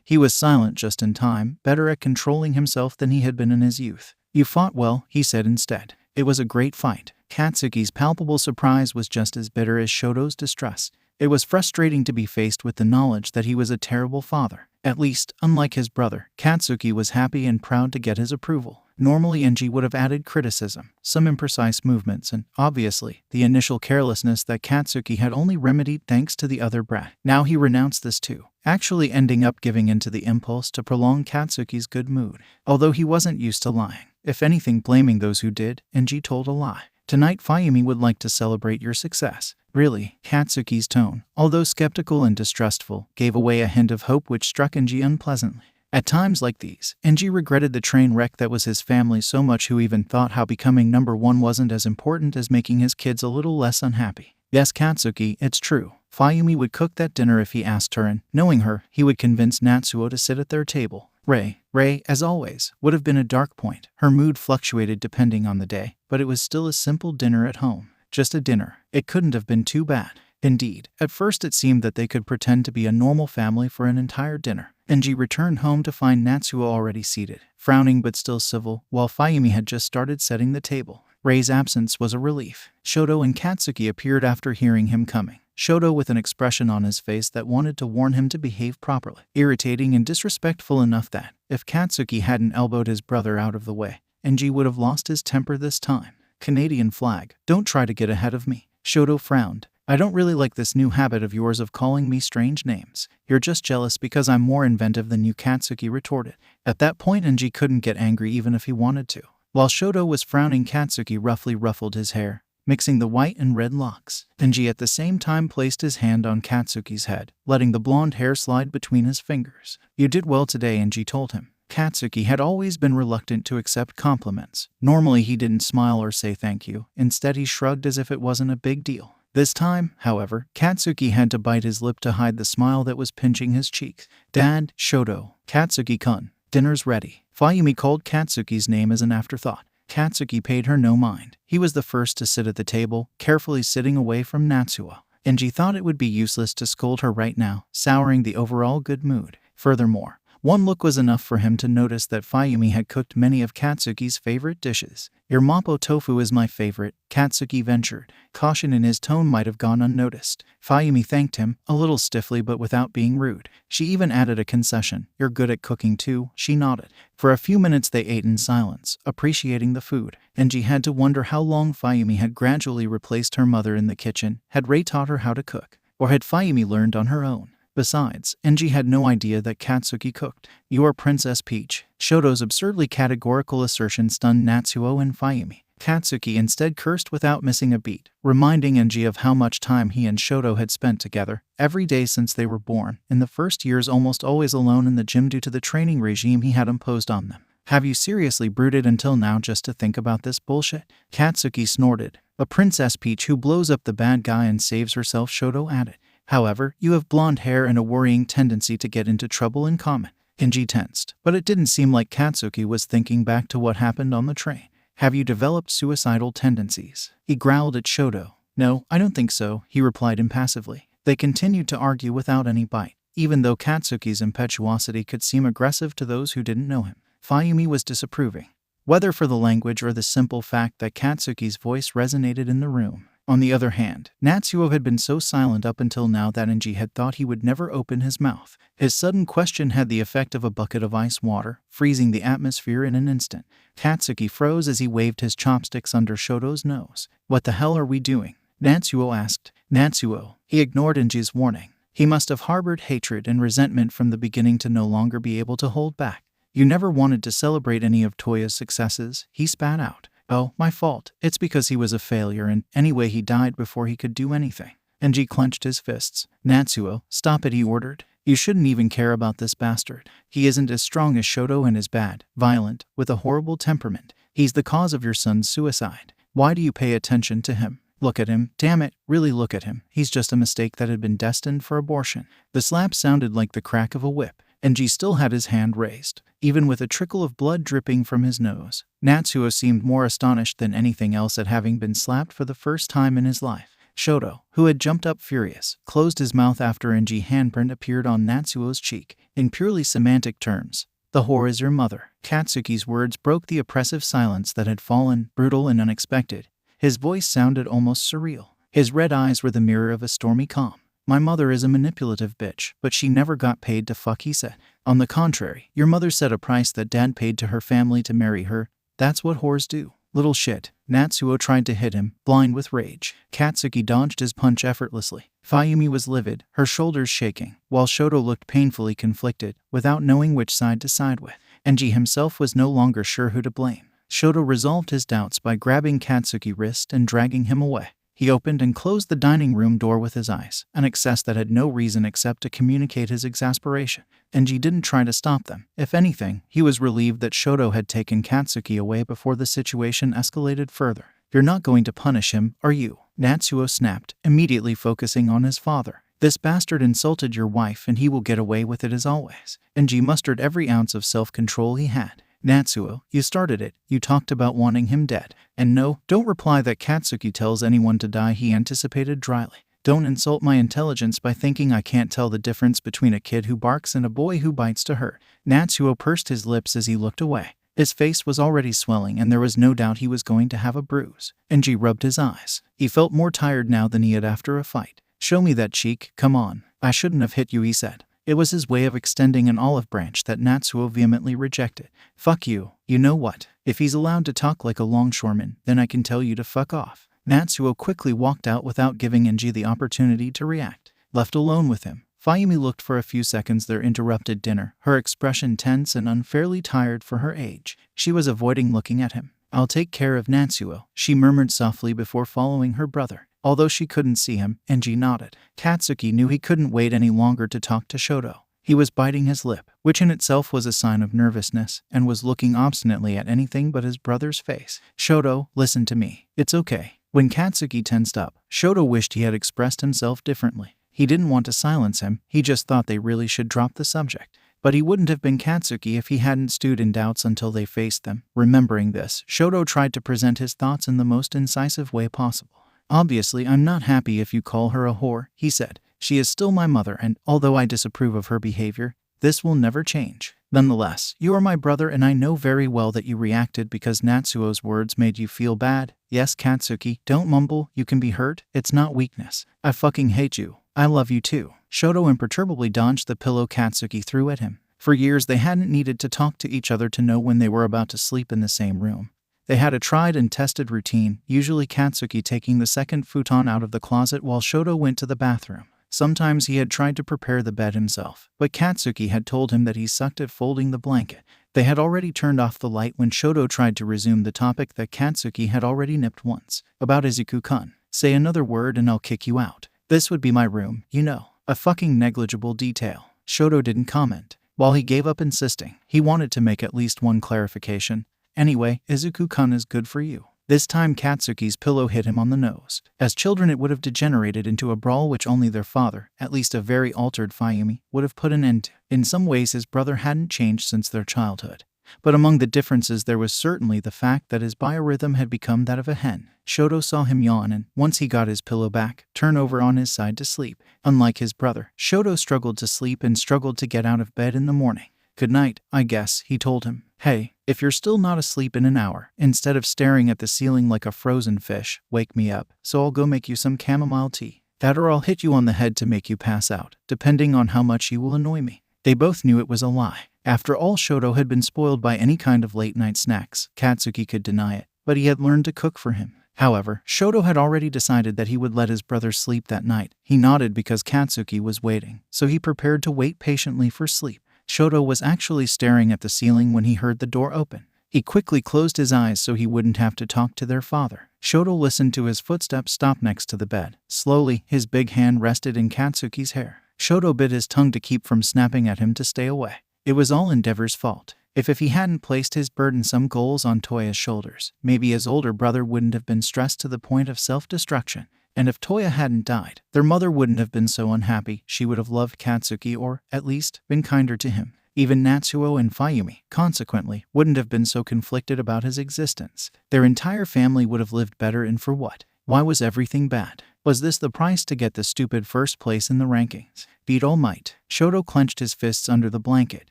He was silent just in time, better at controlling himself than he had been in his youth. "You fought well," he said instead. "It was a great fight." Katsuki's palpable surprise was just as bitter as 𝗧𝗪's distress. It was frustrating to be faced with the knowledge that he was a terrible father. At least, unlike his brother, Katsuki was happy and proud to get his approval. Normally 𝐻𝐸 would have added criticism, some imprecise movements, and, obviously, the initial carelessness that Katsuki had only remedied thanks to the other brat. Now he renounced this too, actually ending up giving in to the impulse to prolong Katsuki's good mood. Although he wasn't used to lying, if anything blaming those who did, 𝐻𝐸 told a lie. "Tonight 𝗵𝗲𝗻 would like to celebrate your success." "Really?" Katsuki's tone, although skeptical and distrustful, gave away a hint of hope which struck 𝐻𝐸 unpleasantly. At times like these, 𝐻𝐸 regretted the train wreck that was his family so much, who even thought how becoming number one wasn't as important as making his kids a little less unhappy. "Yes, Katsuki, it's true. 𝗵𝗲𝗻 would cook that dinner if he asked her, and, knowing her, he would convince Natsuo to sit at their table." Ray, as always, would have been a dark point. Her mood fluctuated depending on the day, but it was still a simple dinner at home. Just a dinner. It couldn't have been too bad. Indeed, at first it seemed that they could pretend to be a normal family for an entire dinner. 𝐻𝐸 returned home to find Natsuo already seated, frowning but still civil, while 𝗵𝗲𝗻 had just started setting the table. Ray's absence was a relief. 𝗧𝗪 and Katsuki appeared after hearing him coming. 𝗧𝗪 with an expression on his face that wanted to warn him to behave properly. Irritating and disrespectful enough that, if Katsuki hadn't elbowed his brother out of the way, 𝐻𝐸 would have lost his temper this time. "Canadian flag, don't try to get ahead of me." 𝗧𝗪 frowned. "I don't really like this new habit of yours of calling me strange names. You're just jealous because I'm more inventive than you," Katsuki retorted. At that point 𝗻𝐸 couldn't get angry even if he wanted to. While 𝗧𝗪 was frowning, Katsuki roughly ruffled his hair, mixing the white and red locks. 𝗻𝐸 at the same time placed his hand on Katsuki's head, letting the blonde hair slide between his fingers. "You did well today," 𝗻𝐸 told him. Katsuki had always been reluctant to accept compliments. Normally he didn't smile or say thank you. Instead he shrugged as if it wasn't a big deal. This time, however, Katsuki had to bite his lip to hide the smile that was pinching his cheeks. "Dad, Shoto, Katsuki-kun, dinner's ready." 𝗵𝘃𝗲 called Katsuki's name as an afterthought. Katsuki paid her no mind. He was the first to sit at the table, carefully sitting away from Natsuo. 𝐭𝐸 thought it would be useless to scold her right now, souring the overall good mood. Furthermore, one look was enough for him to notice that 𝗵𝘃𝗲 had cooked many of Katsuki's favorite dishes. "Your mapo tofu is my favorite," Katsuki ventured. Caution in his tone might have gone unnoticed. 𝗵𝘃𝗲 thanked him, a little stiffly but without being rude. She even added a concession. "You're good at cooking too." She nodded. For a few minutes they ate in silence, appreciating the food. 𝐭𝐸 had to wonder how long 𝗵𝘃𝗲 had gradually replaced her mother in the kitchen. Had Rei taught her how to cook? Or had 𝗵𝘃𝗲 learned on her own? Besides, 𝐭𝐸 had no idea that Katsuki cooked. "You are Princess Peach." Shoto's absurdly categorical assertion stunned Natsuo and 𝗵𝘃𝗲. Katsuki instead cursed without missing a beat, reminding 𝐭𝐸 of how much time he and Shoto had spent together, every day since they were born, in the first years almost always alone in the gym due to the training regime he had imposed on them. "Have you seriously brooded until now just to think about this bullshit?" Katsuki snorted. "A Princess Peach who blows up the bad guy and saves herself," Shoto added. "However, you have blonde hair and a worrying tendency to get into trouble in common." 𝐭𝐸 tensed, but it didn't seem like Katsuki was thinking back to what happened on the train. "Have you developed suicidal tendencies?" He growled at Shoto. "No, I don't think so," he replied impassively. They continued to argue without any bite, even though Katsuki's impetuosity could seem aggressive to those who didn't know him. 𝗵𝘃𝗲 was disapproving, whether for the language or the simple fact that Katsuki's voice resonated in the room. On the other hand, Natsuo had been so silent up until now that 𝐭𝐸 had thought he would never open his mouth. His sudden question had the effect of a bucket of ice water, freezing the atmosphere in an instant. Katsuki froze as he waved his chopsticks under Shoto's nose. "What the hell are we doing?" Natsuo asked. Natsuo. He ignored 𝐭𝐸's warning. He must have harbored hatred and resentment from the beginning to no longer be able to hold back. "You never wanted to celebrate any of Toya's successes," he spat out. "Oh, my fault. It's because he was a failure and, anyway, he died before he could do anything." 𝐭𝐸 clenched his fists. "Natsuo, stop it," he ordered. "You shouldn't even care about this bastard. He isn't as strong as Shoto and is bad, violent, with a horrible temperament. He's the cause of your son's suicide. Why do you pay attention to him? Look at him. Damn it, really look at him. He's just a mistake that had been destined for abortion." The slap sounded like the crack of a whip. 𝐭𝐸 still had his hand raised, even with a trickle of blood dripping from his nose. Natsuo seemed more astonished than anything else at having been slapped for the first time in his life. Shoto, who had jumped up furious, closed his mouth after 𝐭𝐸's handprint appeared on Natsuo's cheek. In purely semantic terms, "The whore is your mother." Katsuki's words broke the oppressive silence that had fallen, brutal and unexpected. His voice sounded almost surreal. His red eyes were the mirror of a stormy calm. "My mother is a manipulative bitch, but she never got paid to fuck," he said. "On the contrary, your mother set a price that dad paid to her family to marry her. That's what whores do." "Little shit." Natsuo tried to hit him, blind with rage. Katsuki dodged his punch effortlessly. 𝗵𝘃𝗲 was livid, her shoulders shaking, while Shoto looked painfully conflicted, without knowing which side to side with. 𝐭𝐸 himself was no longer sure who to blame. Shoto resolved his doubts by grabbing Katsuki's wrist and dragging him away. He opened and closed the dining room door with his eyes, an excess that had no reason except to communicate his exasperation. 𝐭𝐸 didn't try to stop them. If anything, he was relieved that Shoto had taken Katsuki away before the situation escalated further. "You're not going to punish him, are you?" Natsuo snapped, immediately focusing on his father. "This bastard insulted your wife and he will get away with it as always." 𝐭𝐸 mustered every ounce of self-control he had. "Natsuo, you started it. You talked about wanting him dead. And no, don't reply that Katsuki tells anyone to die," he anticipated dryly. "Don't insult my intelligence by thinking I can't tell the difference between a kid who barks and a boy who bites to hurt." Natsuo pursed his lips as he looked away. His face was already swelling and there was no doubt he was going to have a bruise. 𝐭𝐸 rubbed his eyes. He felt more tired now than he had after a fight. "Show me that cheek, come on." "I shouldn't have hit you," he said. It was his way of extending an olive branch that Natsuo vehemently rejected. "Fuck you. You know what? If he's allowed to talk like a longshoreman, then I can tell you to fuck off." Natsuo quickly walked out without giving 𝐭𝐸 the opportunity to react. Left alone with him, 𝗵𝘃𝗲 looked for a few seconds their interrupted dinner, her expression tense and unfairly tired for her age. She was avoiding looking at him. "I'll take care of Natsuo," she murmured softly before following her brother. Although she couldn't see him, 𝐭𝐸 nodded. Katsuki knew he couldn't wait any longer to talk to Shoto. He was biting his lip, which in itself was a sign of nervousness, and was looking obstinately at anything but his brother's face. "Shoto, listen to me. It's okay." When Katsuki tensed up, Shoto wished he had expressed himself differently. He didn't want to silence him, he just thought they really should drop the subject. But he wouldn't have been Katsuki if he hadn't stewed in doubts until they faced them. Remembering this, Shoto tried to present his thoughts in the most incisive way possible. "Obviously, I'm not happy if you call her a whore," he said. "She is still my mother, and although I disapprove of her behavior, this will never change. Nonetheless, you are my brother, and I know very well that you reacted because Natsuo's words made you feel bad. Yes, Katsuki, don't mumble, you can be hurt, it's not weakness. I fucking hate you. I love you too." Shoto imperturbably dodged the pillow Katsuki threw at him. For years they hadn't needed to talk to each other to know when they were about to sleep in the same room. They had a tried and tested routine, usually Katsuki taking the second futon out of the closet while Shoto went to the bathroom. Sometimes he had tried to prepare the bed himself, but Katsuki had told him that he sucked at folding the blanket. They had already turned off the light when Shoto tried to resume the topic that Katsuki had already nipped once, about Izuku-kun. "Say another word and I'll kick you out. This would be my room, you know." A fucking negligible detail. Shoto didn't comment. While he gave up insisting, he wanted to make at least one clarification. "Anyway, Izuku-kun is good for you." This time Katsuki's pillow hit him on the nose. As children it would have degenerated into a brawl which only their father, at least a very altered 𝗵𝘃𝗻𝐵, would have put an end to. In some ways his brother hadn't changed since their childhood. But among the differences there was certainly the fact that his biorhythm had become that of a hen. Shoto saw him yawn and, once he got his pillow back, turn over on his side to sleep. Unlike his brother, Shoto struggled to sleep and struggled to get out of bed in the morning. "Good night, I guess," he told him. "Hey, if you're still not asleep in an hour, instead of staring at the ceiling like a frozen fish, wake me up, so I'll go make you some chamomile tea. That or I'll hit you on the head to make you pass out, depending on how much you will annoy me." They both knew it was a lie. After all, Shoto had been spoiled by any kind of late-night snacks. Katsuki could deny it, but he had learned to cook for him. However, Shoto had already decided that he would let his brother sleep that night. He nodded because Katsuki was waiting, so he prepared to wait patiently for sleep. Shoto was actually staring at the ceiling when he heard the door open. He quickly closed his eyes so he wouldn't have to talk to their father. Shoto listened to his footsteps stop next to the bed. Slowly, his big hand rested in Katsuki's hair. Shoto bit his tongue to keep from snapping at him to stay away. It was all Endeavor's fault. If he hadn't placed his burdensome goals on Toya's shoulders, maybe his older brother wouldn't have been stressed to the point of self-destruction. And if Toya hadn't died, their mother wouldn't have been so unhappy. She would have loved Katsuki or, at least, been kinder to him. Even Natsuo and 𝗵𝘃𝗻𝐵, consequently, wouldn't have been so conflicted about his existence. Their entire family would have lived better, and for what? Why was everything bad? Was this the price to get the stupid first place in the rankings? Beat all might. Shoto clenched his fists under the blanket.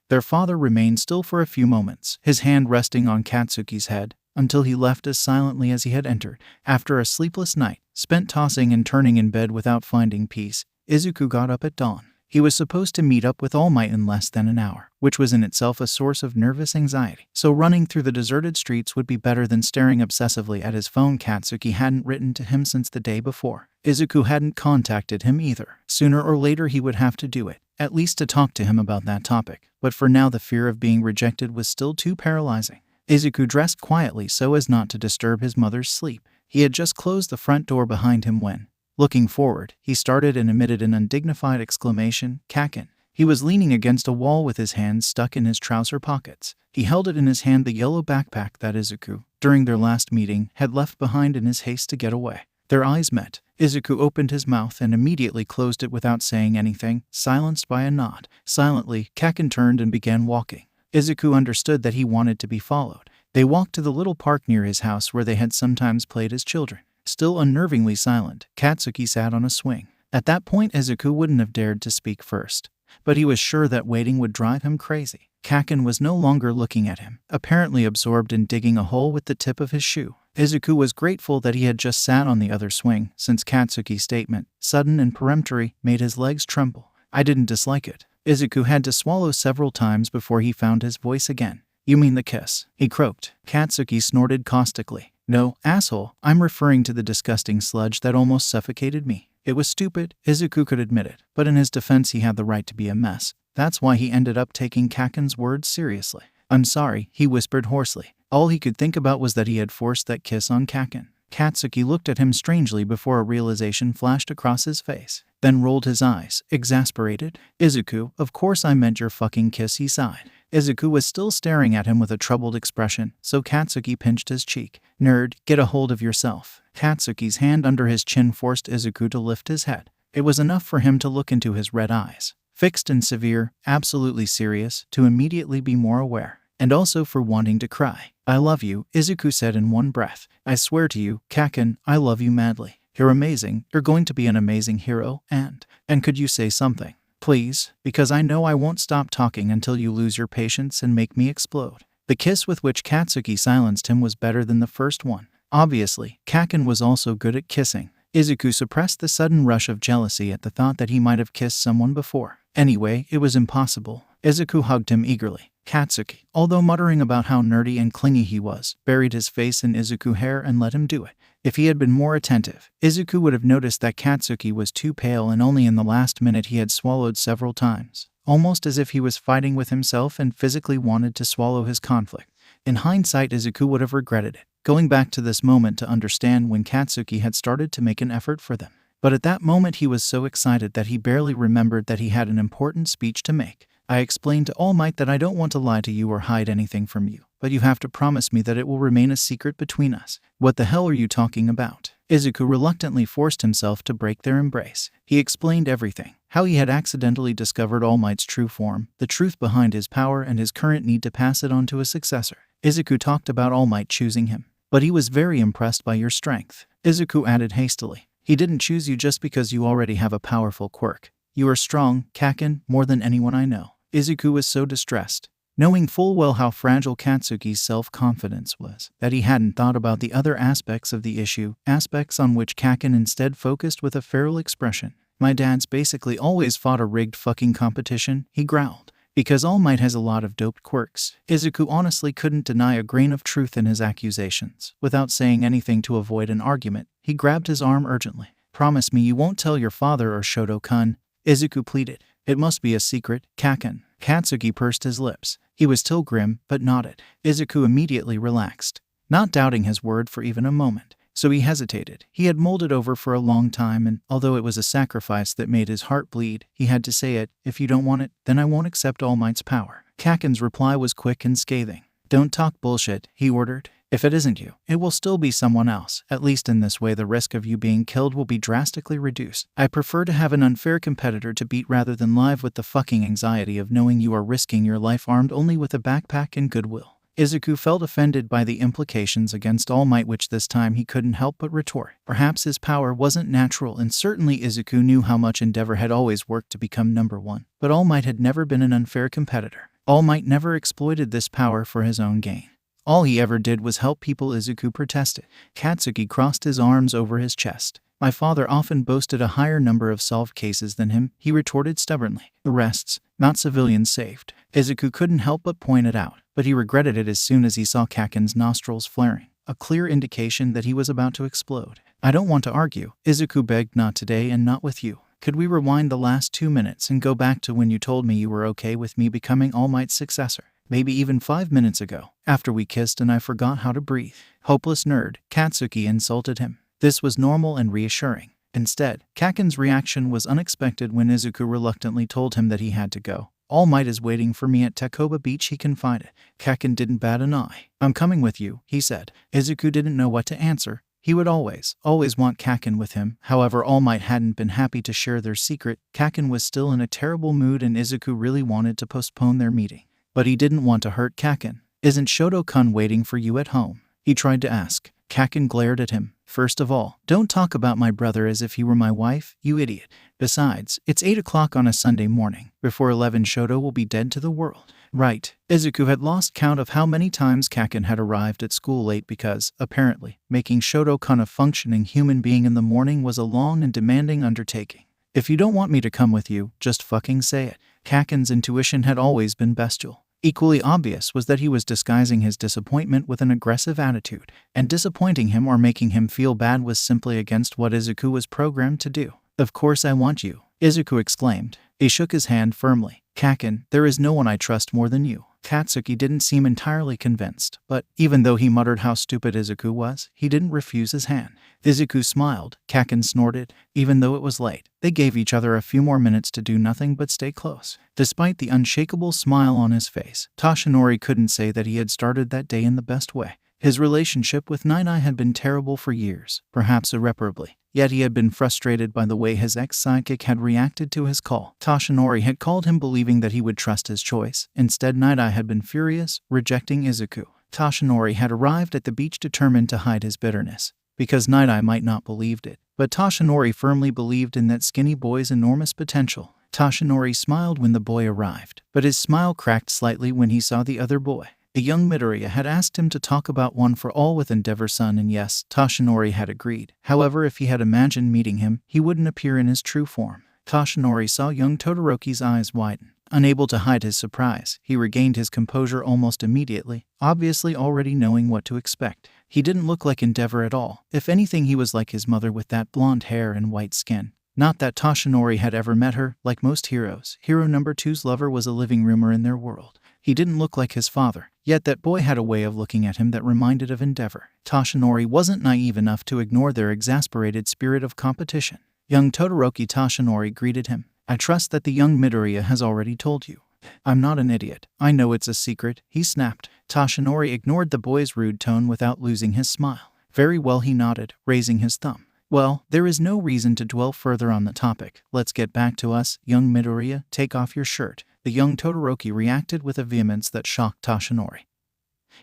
Their father remained still for a few moments, his hand resting on Katsuki's head, until he left as silently as he had entered. After a sleepless night, spent tossing and turning in bed without finding peace, Izuku got up at dawn. He was supposed to meet up with All Might in less than an hour, which was in itself a source of nervous anxiety. So running through the deserted streets would be better than staring obsessively at his phone. Katsuki hadn't written to him since the day before. Izuku hadn't contacted him either. Sooner or later he would have to do it, at least to talk to him about that topic. But for now the fear of being rejected was still too paralyzing. Izuku dressed quietly so as not to disturb his mother's sleep. He had just closed the front door behind him when, looking forward, he started and emitted an undignified exclamation, "Kaken." He was leaning against a wall with his hands stuck in his trouser pockets. He held it in his hand, the yellow backpack that Izuku, during their last meeting, had left behind in his haste to get away. Their eyes met. Izuku opened his mouth and immediately closed it without saying anything, silenced by a nod. Silently, Kaken turned and began walking. Izuku understood that he wanted to be followed. They walked to the little park near his house where they had sometimes played as children. Still unnervingly silent, Katsuki sat on a swing. At that point Izuku wouldn't have dared to speak first, but he was sure that waiting would drive him crazy. Kaken was no longer looking at him, apparently absorbed in digging a hole with the tip of his shoe. Izuku was grateful that he had just sat on the other swing, since Katsuki's statement, sudden and peremptory, made his legs tremble. "I didn't dislike it." Izuku had to swallow several times before he found his voice again. "You mean the kiss?" he croaked. Katsuki snorted caustically. "No, asshole, I'm referring to the disgusting sludge that almost suffocated me. It was stupid," Izuku could admit it, but in his defense he had the right to be a mess. That's why he ended up taking Kaken's words seriously. "I'm sorry," he whispered hoarsely. All he could think about was that he had forced that kiss on Kaken. Katsuki looked at him strangely before a realization flashed across his face, then rolled his eyes, exasperated. "Izuku, of course I meant your fucking kiss," he sighed. Izuku was still staring at him with a troubled expression, so Katsuki pinched his cheek. "Nerd, get a hold of yourself." Katsuki's hand under his chin forced Izuku to lift his head. It was enough for him to look into his red eyes, fixed and severe, absolutely serious, to immediately be more aware, and also for wanting to cry. "I love you," Izuku said in one breath. "I swear to you, Kaken, I love you madly. You're amazing, you're going to be an amazing hero, and could you say something? Please, because I know I won't stop talking until you lose your patience and make me explode." The kiss with which Katsuki silenced him was better than the first one. Obviously, Kaken was also good at kissing. Izuku suppressed the sudden rush of jealousy at the thought that he might have kissed someone before. Anyway, it was impossible. Izuku hugged him eagerly. Katsuki, although muttering about how nerdy and clingy he was, buried his face in Izuku's hair and let him do it. If he had been more attentive, Izuku would have noticed that Katsuki was too pale and only in the last minute he had swallowed several times, almost as if he was fighting with himself and physically wanted to swallow his conflict. In hindsight, Izuku would have regretted it, going back to this moment to understand when Katsuki had started to make an effort for them. But at that moment he was so excited that he barely remembered that he had an important speech to make. "I explained to All Might that I don't want to lie to you or hide anything from you, but you have to promise me that it will remain a secret between us." "What the hell are you talking about?" Izuku reluctantly forced himself to break their embrace. He explained everything, how he had accidentally discovered All Might's true form, the truth behind his power and his current need to pass it on to a successor. Izuku talked about All Might choosing him. "But he was very impressed by your strength," Izuku added hastily. "He didn't choose you just because you already have a powerful quirk. You are strong, Kaken, more than anyone I know." Izuku was so distressed, knowing full well how fragile Katsuki's self-confidence was, that he hadn't thought about the other aspects of the issue, aspects on which Kaken instead focused with a feral expression. "My dad's basically always fought a rigged fucking competition," he growled. "Because All Might has a lot of doped quirks." Izuku honestly couldn't deny a grain of truth in his accusations. Without saying anything to avoid an argument, he grabbed his arm urgently. "Promise me you won't tell your father or Shoto-kun," Izuku pleaded. "It must be a secret, Kaken." Katsuki pursed his lips. He was still grim, but nodded. Izuku immediately relaxed, not doubting his word for even a moment. So he hesitated. He had mulled it over for a long time, and although it was a sacrifice that made his heart bleed, he had to say it. "If you don't want it, then I won't accept All Might's power." Kaken's reply was quick and scathing. "Don't talk bullshit," he ordered. "If it isn't you, it will still be someone else. At least in this way the risk of you being killed will be drastically reduced. I prefer to have an unfair competitor to beat rather than live with the fucking anxiety of knowing you are risking your life armed only with a backpack and goodwill." Izuku felt offended by the implications against All Might, which this time he couldn't help but retort. Perhaps his power wasn't natural, and certainly Izuku knew how much Endeavor had always worked to become #1. But All Might had never been an unfair competitor. All Might never exploited this power for his own gain. All he ever did was help people, Izuku protested. Katsuki crossed his arms over his chest. "My father often boasted a higher number of solved cases than him," he retorted stubbornly. "Arrests, not civilians saved." Izuku couldn't help but point it out, but he regretted it as soon as he saw Kaken's nostrils flaring, a clear indication that he was about to explode. "I don't want to argue," Izuku begged. "Not today and not with you. Could we rewind the last 2 minutes and go back to when you told me you were okay with me becoming All Might's successor? Maybe even 5 minutes ago, after we kissed and I forgot how to breathe." "Hopeless nerd," Katsuki insulted him. This was normal and reassuring. Instead, Kaken's reaction was unexpected when Izuku reluctantly told him that he had to go. "All Might is waiting for me at Takoba Beach," he confided. Kaken didn't bat an eye. "I'm coming with you," he said. Izuku didn't know what to answer. He would always want Kaken with him. However, All Might hadn't been happy to share their secret. Kaken was still in a terrible mood and Izuku really wanted to postpone their meeting. But he didn't want to hurt Kaken. "Isn't Shoto-kun waiting for you at home?" he tried to ask. Kaken glared at him. "First of all, don't talk about my brother as if he were my wife, you idiot. Besides, it's 8 o'clock on a Sunday morning. Before 11 Shoto will be dead to the world." "Right." Izuku had lost count of how many times Kaken had arrived at school late because, apparently, making Shoto-kun a functioning human being in the morning was a long and demanding undertaking. "If you don't want me to come with you, just fucking say it." Kaken's intuition had always been bestial. Equally obvious was that he was disguising his disappointment with an aggressive attitude, and disappointing him or making him feel bad was simply against what Izuku was programmed to do. "Of course I want you," Izuku exclaimed. He shook his hand firmly. "Kaken, there is no one I trust more than you." Katsuki didn't seem entirely convinced, but even though he muttered how stupid Izuku was, he didn't refuse his hand. Izuku smiled, Kaken snorted. Even though it was late, they gave each other a few more minutes to do nothing but stay close. Despite the unshakable smile on his face, Toshinori couldn't say that he had started that day in the best way. His relationship with Nine-Eye had been terrible for years, perhaps irreparably. Yet he had been frustrated by the way his ex-sidekick had reacted to his call. Toshinori had called him believing that he would trust his choice. Instead, Nine-Eye had been furious, rejecting Izuku. Toshinori had arrived at the beach determined to hide his bitterness, because Nine-Eye might not believed it. But Toshinori firmly believed in that skinny boy's enormous potential. Toshinori smiled when the boy arrived, but his smile cracked slightly when he saw the other boy. A young Midoriya had asked him to talk about One for All with Endeavor-san, and yes, Toshinori had agreed. However, if he had imagined meeting him, he wouldn't appear in his true form. Toshinori saw young Todoroki's eyes widen. Unable to hide his surprise, he regained his composure almost immediately, obviously already knowing what to expect. He didn't look like Endeavor at all. If anything, he was like his mother with that blonde hair and white skin. Not that Toshinori had ever met her. Like most heroes, Hero Number 2's lover was a living rumor in their world. He didn't look like his father, yet that boy had a way of looking at him that reminded of Endeavor. Toshinori wasn't naive enough to ignore their exasperated spirit of competition. Young Todoroki Toshinori greeted him. I trust that the young Midoriya has already told you. I'm not an idiot. I know it's a secret, he snapped. Toshinori ignored the boy's rude tone without losing his smile. Very well, he nodded, raising his thumb. Well, there is no reason to dwell further on the topic. Let's get back to us. Young Midoriya, take off your shirt. The young Todoroki reacted with a vehemence that shocked Toshinori.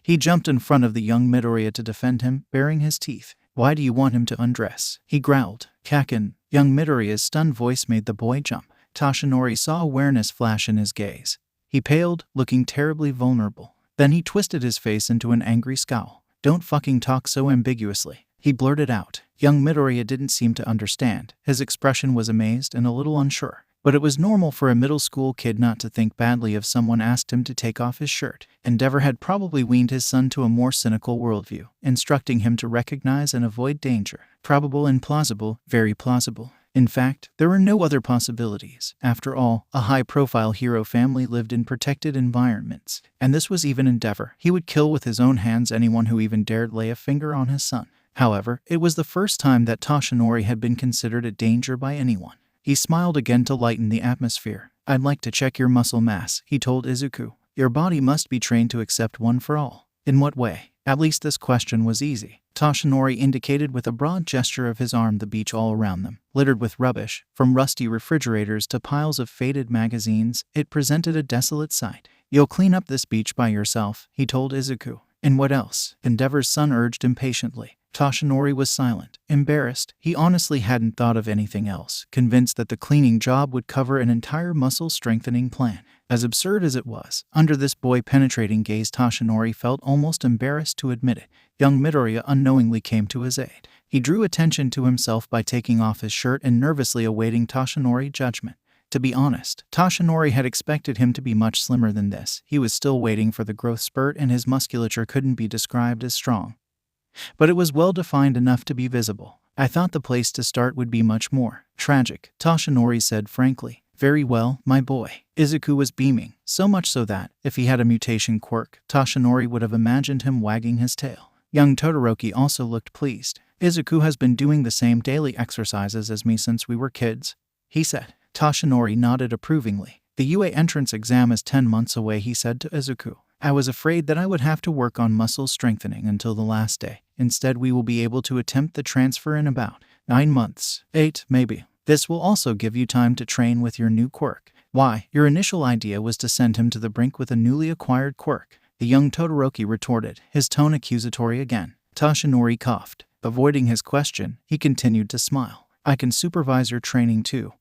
He jumped in front of the young Midoriya to defend him, baring his teeth. Why do you want him to undress? He growled. Kaken. Young Midoriya's stunned voice made the boy jump. Toshinori saw awareness flash in his gaze. He paled, looking terribly vulnerable. Then he twisted his face into an angry scowl. Don't fucking talk so ambiguously, he blurted out. Young Midoriya didn't seem to understand. His expression was amazed and a little unsure. But it was normal for a middle school kid not to think badly if someone asked him to take off his shirt. Endeavor had probably weaned his son to a more cynical worldview, instructing him to recognize and avoid danger. Probable and plausible, very plausible. In fact, there were no other possibilities. After all, a high-profile hero family lived in protected environments. And this was even Endeavor. He would kill with his own hands anyone who even dared lay a finger on his son. However, it was the first time that Toshinori had been considered a danger by anyone. He smiled again to lighten the atmosphere. I'd like to check your muscle mass, he told Izuku. Your body must be trained to accept One for All. In what way? At least this question was easy. Toshinori indicated with a broad gesture of his arm the beach all around them, littered with rubbish. From rusty refrigerators to piles of faded magazines, it presented a desolate sight. You'll clean up this beach by yourself, he told Izuku. And what else? Endeavor's son urged impatiently. Toshinori was silent, embarrassed. He honestly hadn't thought of anything else, convinced that the cleaning job would cover an entire muscle-strengthening plan. As absurd as it was, under this boy-penetrating gaze, Toshinori felt almost embarrassed to admit it. Young Midoriya unknowingly came to his aid. He drew attention to himself by taking off his shirt and nervously awaiting Toshinori's judgment. To be honest, Toshinori had expected him to be much slimmer than this. He was still waiting for the growth spurt, and his musculature couldn't be described as strong. But it was well defined enough to be visible. I thought the place to start would be much more tragic, Toshinori said frankly. Very well, my boy. Izuku was beaming, so much so that, if he had a mutation quirk, Toshinori would have imagined him wagging his tail. Young Todoroki also looked pleased. Izuku has been doing the same daily exercises as me since we were kids, he said. Toshinori nodded approvingly. The UA entrance exam is 10 months away, he said to Izuku. I was afraid that I would have to work on muscle strengthening until the last day. Instead, we will be able to attempt the transfer in about 9 months. 8, maybe. This will also give you time to train with your new quirk. Why, your initial idea was to send him to the brink with a newly acquired quirk, the young Todoroki retorted, his tone accusatory again. Toshinori coughed. Avoiding his question, he continued to smile. I can supervise your training too,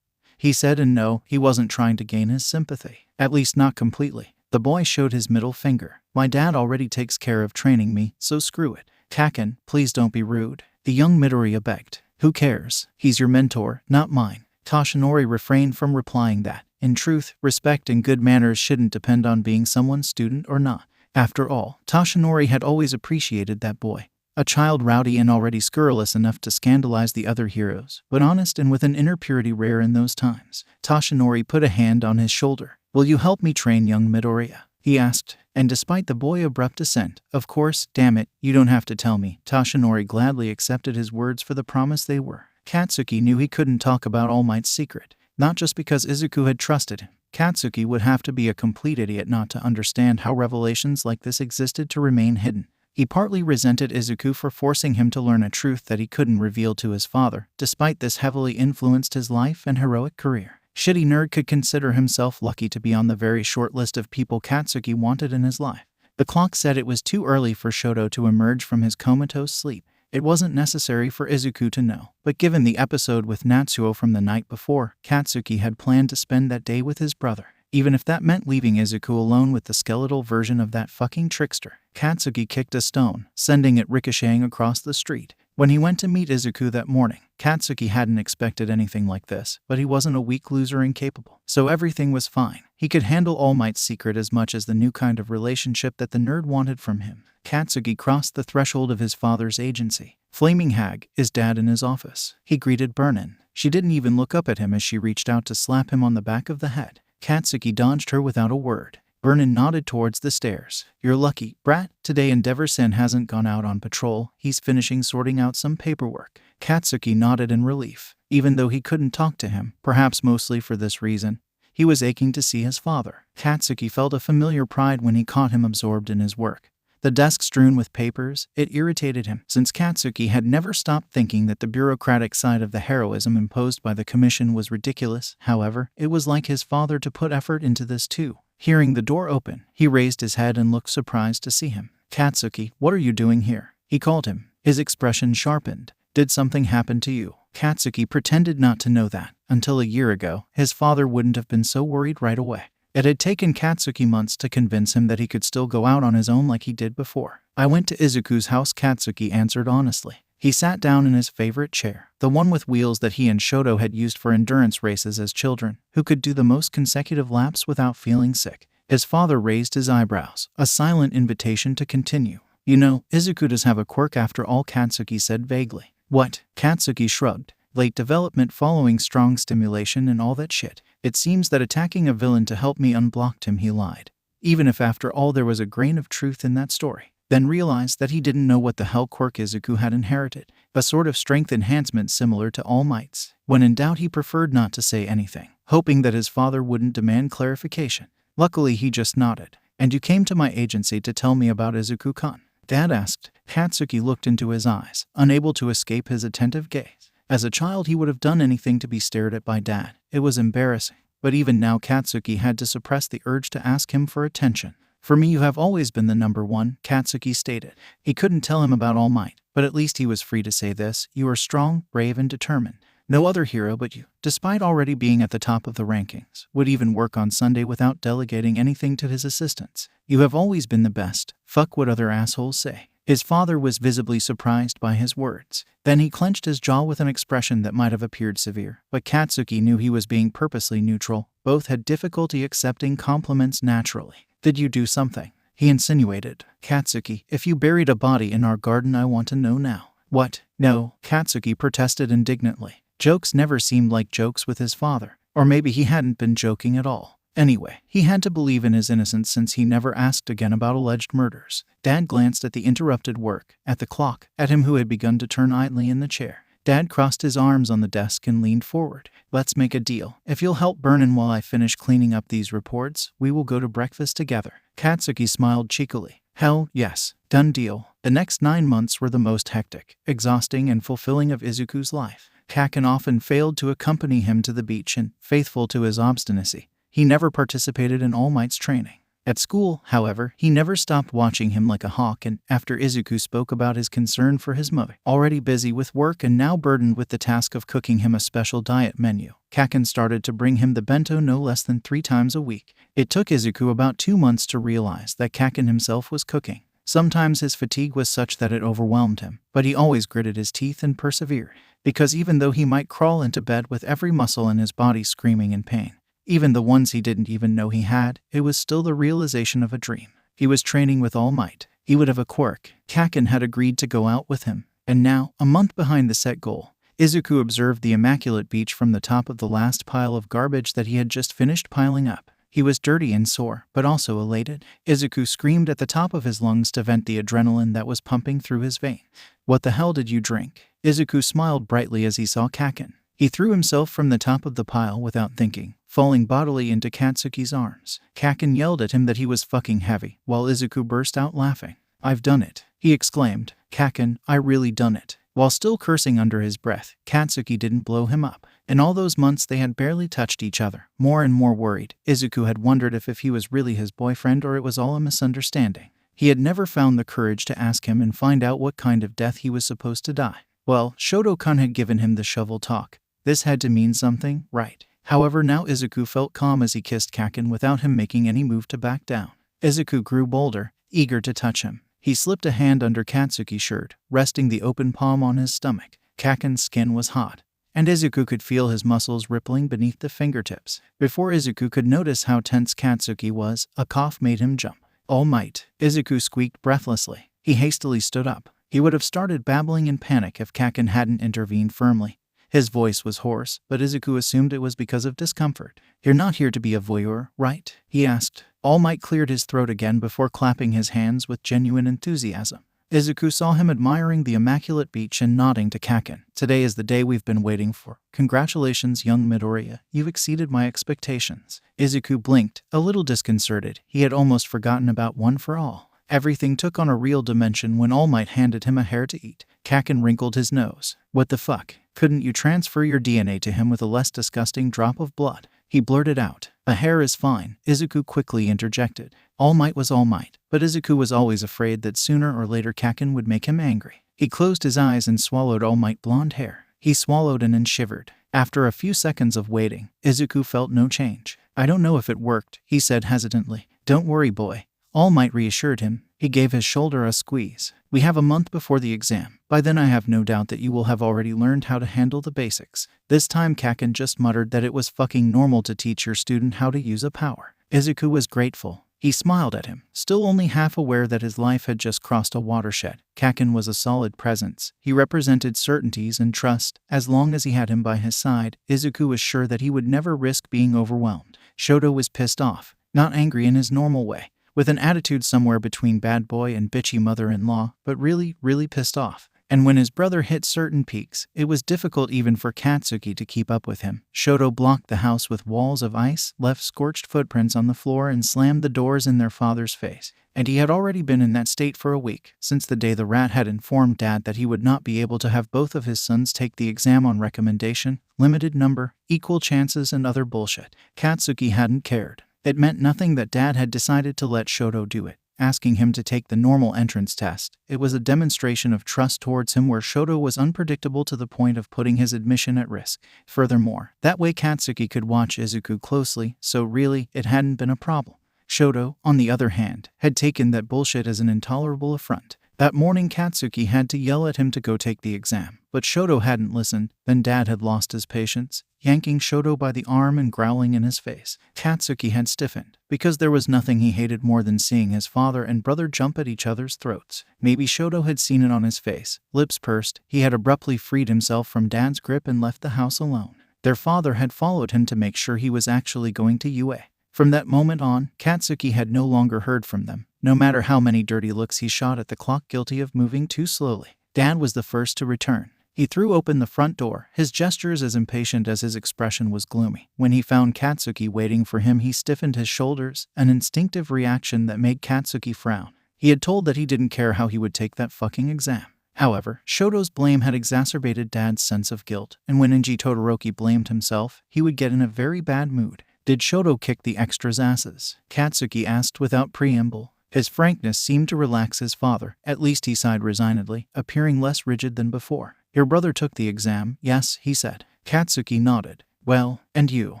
he said, and no, he wasn't trying to gain his sympathy. At least not completely. The boy showed his middle finger. My dad already takes care of training me, so screw it. Kaken, please don't be rude, the young Midoriya begged. Who cares? He's your mentor, not mine. Toshinori refrained from replying that, in truth, respect and good manners shouldn't depend on being someone's student or not. After all, Toshinori had always appreciated that boy. A child rowdy and already scurrilous enough to scandalize the other heroes, but honest and with an inner purity rare in those times. Toshinori put a hand on his shoulder. Will you help me train young Midoriya? he asked, and despite the boy's abrupt assent, "Of course, damn it, you don't have to tell me." Toshinori gladly accepted his words for the promise they were. Katsuki knew he couldn't talk about All Might's secret, not just because Izuku had trusted him. Katsuki would have to be a complete idiot not to understand how revelations like this existed to remain hidden. He partly resented Izuku for forcing him to learn a truth that he couldn't reveal to his father. Despite this heavily influenced his life and heroic career. Shitty Nerd could consider himself lucky to be on the very short list of people Katsuki wanted in his life. The clock said it was too early for Shoto to emerge from his comatose sleep. It wasn't necessary for Izuku to know, but given the episode with Natsuo from the night before, Katsuki had planned to spend that day with his brother. Even if that meant leaving Izuku alone with the skeletal version of that fucking trickster. Katsuki kicked a stone, sending it ricocheting across the street. When he went to meet Izuku that morning, Katsuki hadn't expected anything like this, but he wasn't a weak loser incapable. So everything was fine. He could handle All Might's secret as much as the new kind of relationship that the nerd wanted from him. Katsuki crossed the threshold of his father's agency. Flaming Hag, his dad in his office. He greeted Burnin. She didn't even look up at him as she reached out to slap him on the back of the head. Katsuki dodged her without a word. Burnin nodded towards the stairs. "You're lucky, brat. Today Endeavor-sen hasn't gone out on patrol. He's finishing sorting out some paperwork." Katsuki nodded in relief. Even though he couldn't talk to him, perhaps mostly for this reason, he was aching to see his father. Katsuki felt a familiar pride when he caught him absorbed in his work. The desk strewn with papers, it irritated him, since Katsuki had never stopped thinking that the bureaucratic side of the heroism imposed by the commission was ridiculous. However, it was like his father to put effort into this too. Hearing the door open, he raised his head and looked surprised to see him. "Katsuki, what are you doing here?" he called him. His expression sharpened. "Did something happen to you?" Katsuki pretended not to know that. Until a year ago, his father wouldn't have been so worried right away. It had taken Katsuki months to convince him that he could still go out on his own like he did before. "I went to Izuku's house," Katsuki answered honestly. He sat down in his favorite chair, the one with wheels that he and Shoto had used for endurance races as children, who could do the most consecutive laps without feeling sick. His father raised his eyebrows, a silent invitation to continue. "You know, Izuku does have a quirk after all," Katsuki said vaguely. "What?" Katsuki shrugged. "Late development following strong stimulation and all that shit. It seems that attacking a villain to help me unblocked him," he lied. Even if after all there was a grain of truth in that story. Then realized that he didn't know what the hell quirk Izuku had inherited. A sort of strength enhancement similar to All Might's. When in doubt, he preferred not to say anything, hoping that his father wouldn't demand clarification. Luckily, he just nodded. "And you came to my agency to tell me about Izuku-kun?" Dad asked. Katsuki looked into his eyes, unable to escape his attentive gaze. As a child, he would have done anything to be stared at by Dad. It was embarrassing. But even now, Katsuki had to suppress the urge to ask him for attention. "For me, you have always been the number one," Katsuki stated. He couldn't tell him about All Might, but at least he was free to say this. "You are strong, brave, and determined. No other hero but you, despite already being at the top of the rankings, would even work on Sunday without delegating anything to his assistants. You have always been the best. Fuck what other assholes say." His father was visibly surprised by his words. Then he clenched his jaw with an expression that might have appeared severe, but Katsuki knew he was being purposely neutral. Both had difficulty accepting compliments naturally. "Did you do something?" he insinuated. "Katsuki, if you buried a body in our garden, I want to know now." "What? No," Katsuki protested indignantly. Jokes never seemed like jokes with his father. Or maybe he hadn't been joking at all. Anyway, he had to believe in his innocence since he never asked again about alleged murders. Dad glanced at the interrupted work, at the clock, at him who had begun to turn idly in the chair. Dad crossed his arms on the desk and leaned forward. "Let's make a deal. If you'll help Burnin while I finish cleaning up these reports, we will go to breakfast together." Katsuki smiled cheekily. "Hell, yes. Done deal." The next 9 months were the most hectic, exhausting, and fulfilling of Izuku's life. Kaken often failed to accompany him to the beach and, faithful to his obstinacy, he never participated in All Might's training. At school, however, he never stopped watching him like a hawk, and after Izuku spoke about his concern for his mother, already busy with work and now burdened with the task of cooking him a special diet menu, Kaken started to bring him the bento no less than 3 times a week. It took Izuku about 2 months to realize that Kaken himself was cooking. Sometimes his fatigue was such that it overwhelmed him, but he always gritted his teeth and persevered, because even though he might crawl into bed with every muscle in his body screaming in pain, even the ones he didn't even know he had, it was still the realization of a dream. He was training with All Might. He would have a quirk. Kaken had agreed to go out with him. And now, a month behind the set goal, Izuku observed the immaculate beach from the top of the last pile of garbage that he had just finished piling up. He was dirty and sore, but also elated. Izuku screamed at the top of his lungs to vent the adrenaline that was pumping through his veins. "What the hell did you drink?" Izuku smiled brightly as he saw Kaken. He threw himself from the top of the pile without thinking, falling bodily into Katsuki's arms. Kaken yelled at him that he was fucking heavy, while Izuku burst out laughing. "I've done it," he exclaimed. "Kaken, I really done it." While still cursing under his breath, Katsuki didn't blow him up. In all those months they had barely touched each other. More and more worried, Izuku had wondered if he was really his boyfriend or it was all a misunderstanding. He had never found the courage to ask him and find out what kind of death he was supposed to die. Well, Shoto-kun had given him the shovel talk. This had to mean something, right? However, now Izuku felt calm as he kissed Kaken without him making any move to back down. Izuku grew bolder, eager to touch him. He slipped a hand under Katsuki's shirt, resting the open palm on his stomach. Kaken's skin was hot, and Izuku could feel his muscles rippling beneath the fingertips. Before Izuku could notice how tense Katsuki was, a cough made him jump. "All Might," Izuku squeaked breathlessly. He hastily stood up. He would have started babbling in panic if Kaken hadn't intervened firmly. His voice was hoarse, but Izuku assumed it was because of discomfort. "You're not here to be a voyeur, right?" he asked. All Might cleared his throat again before clapping his hands with genuine enthusiasm. Izuku saw him admiring the immaculate beach and nodding to Kaken. "Today is the day we've been waiting for. Congratulations, young Midoriya. You've exceeded my expectations." Izuku blinked, a little disconcerted. He had almost forgotten about One for All. Everything took on a real dimension when All Might handed him a hair to eat. Kaken wrinkled his nose. "What the fuck? Couldn't you transfer your DNA to him with a less disgusting drop of blood?" He blurted out. "A hair is fine," Izuku quickly interjected. All Might was All Might, but Izuku was always afraid that sooner or later Kaken would make him angry. He closed his eyes and swallowed All Might blonde hair. He swallowed and then shivered. After a few seconds of waiting, Izuku felt no change. "I don't know if it worked," he said hesitantly. "Don't worry, boy." All Might reassured him. He gave his shoulder a squeeze. "We have a month before the exam. By then I have no doubt that you will have already learned how to handle the basics." This time Kaken just muttered that it was fucking normal to teach your student how to use a power. Izuku was grateful. He smiled at him, still only half aware that his life had just crossed a watershed. Kaken was a solid presence. He represented certainties and trust. As long as he had him by his side, Izuku was sure that he would never risk being overwhelmed. Shoto was pissed off, not angry in his normal way, with an attitude somewhere between bad boy and bitchy mother-in-law, but really, really pissed off. And when his brother hit certain peaks, it was difficult even for Katsuki to keep up with him. Shoto blocked the house with walls of ice, left scorched footprints on the floor, and slammed the doors in their father's face. And he had already been in that state for a week, since the day the rat had informed Dad that he would not be able to have both of his sons take the exam on recommendation, limited number, equal chances, and other bullshit. Katsuki hadn't cared. It meant nothing that Dad had decided to let Shoto do it, asking him to take the normal entrance test. It was a demonstration of trust towards him where Shoto was unpredictable to the point of putting his admission at risk. Furthermore, that way Katsuki could watch Izuku closely, so really, it hadn't been a problem. Shoto, on the other hand, had taken that bullshit as an intolerable affront. That morning Katsuki had to yell at him to go take the exam, but Shoto hadn't listened. Then Dad had lost his patience, yanking Shoto by the arm and growling in his face. Katsuki had stiffened, because there was nothing he hated more than seeing his father and brother jump at each other's throats. Maybe Shoto had seen it on his face. Lips pursed, he had abruptly freed himself from Dad's grip and left the house alone. Their father had followed him to make sure he was actually going to UA. From that moment on, Katsuki had no longer heard from them, no matter how many dirty looks he shot at the clock guilty of moving too slowly. Dad was the first to return. He threw open the front door, his gestures as impatient as his expression was gloomy. When he found Katsuki waiting for him, he stiffened his shoulders, an instinctive reaction that made Katsuki frown. He had told that he didn't care how he would take that fucking exam. However, Shoto's blame had exacerbated Dad's sense of guilt, and when Inji Todoroki blamed himself, he would get in a very bad mood. Did Shoto kick the extras' asses? Katsuki asked without preamble. His frankness seemed to relax his father. At least he sighed resignedly, appearing less rigid than before. Your brother took the exam, yes, he said. Katsuki nodded. Well, and you?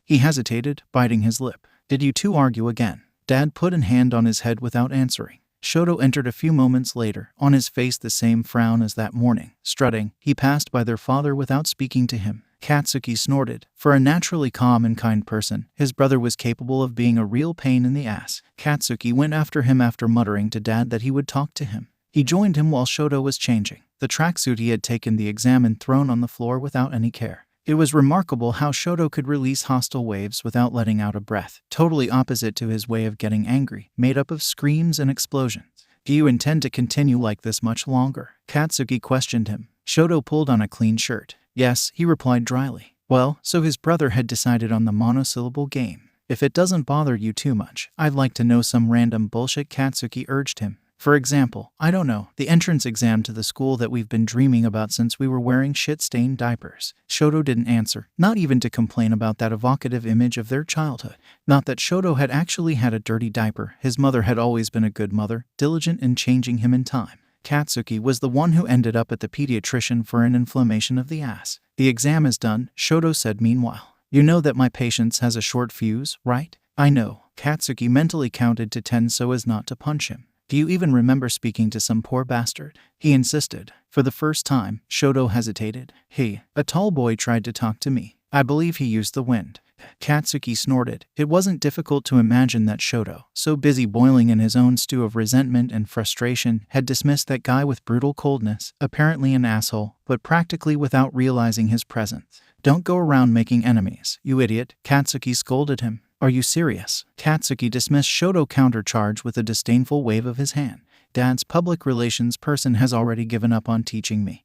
He hesitated, biting his lip. Did you two argue again? Dad put a hand on his head without answering. Shoto entered a few moments later, on his face the same frown as that morning. Strutting, he passed by their father without speaking to him. Katsuki snorted. For a naturally calm and kind person, his brother was capable of being a real pain in the ass. Katsuki went after him after muttering to Dad that he would talk to him. He joined him while Shoto was changing. The tracksuit he had taken the exam and thrown on the floor without any care. It was remarkable how 𝐬𝐸𝐽 could release hostile waves without letting out a breath, totally opposite to his way of getting angry, made up of screams and explosions. Do you intend to continue like this much longer? Katsuki questioned him. 𝐬𝐸𝐽 pulled on a clean shirt. Yes, he replied dryly. Well, so his brother had decided on the monosyllable game. If it doesn't bother you too much, I'd like to know some random bullshit, Katsuki urged him. For example, I don't know, the entrance exam to the school that we've been dreaming about since we were wearing shit-stained diapers. 𝐬𝐸𝐽 didn't answer, not even to complain about that evocative image of their childhood. Not that 𝐬𝐸𝐽 had actually had a dirty diaper. His mother had always been a good mother, diligent in changing him in time. Katsuki was the one who ended up at the pediatrician for an inflammation of the ass. The exam is done, 𝐬𝐸𝐽 said meanwhile. You know that my patience has a short fuse, right? I know. Katsuki mentally counted to 10 so as not to punch him. Do you even remember speaking to some poor bastard? He insisted. For the first time, 𝐬𝐸𝐽 hesitated. A tall boy tried to talk to me. I believe he used the wind. Katsuki snorted. It wasn't difficult to imagine that 𝐬𝐸𝐽, so busy boiling in his own stew of resentment and frustration, had dismissed that guy with brutal coldness, apparently an asshole, but practically without realizing his presence. Don't go around making enemies, you idiot, Katsuki scolded him. Are you serious? Katsuki dismissed 𝐬𝐸𝐽 countercharge with a disdainful wave of his hand. Dad's public relations person has already given up on teaching me.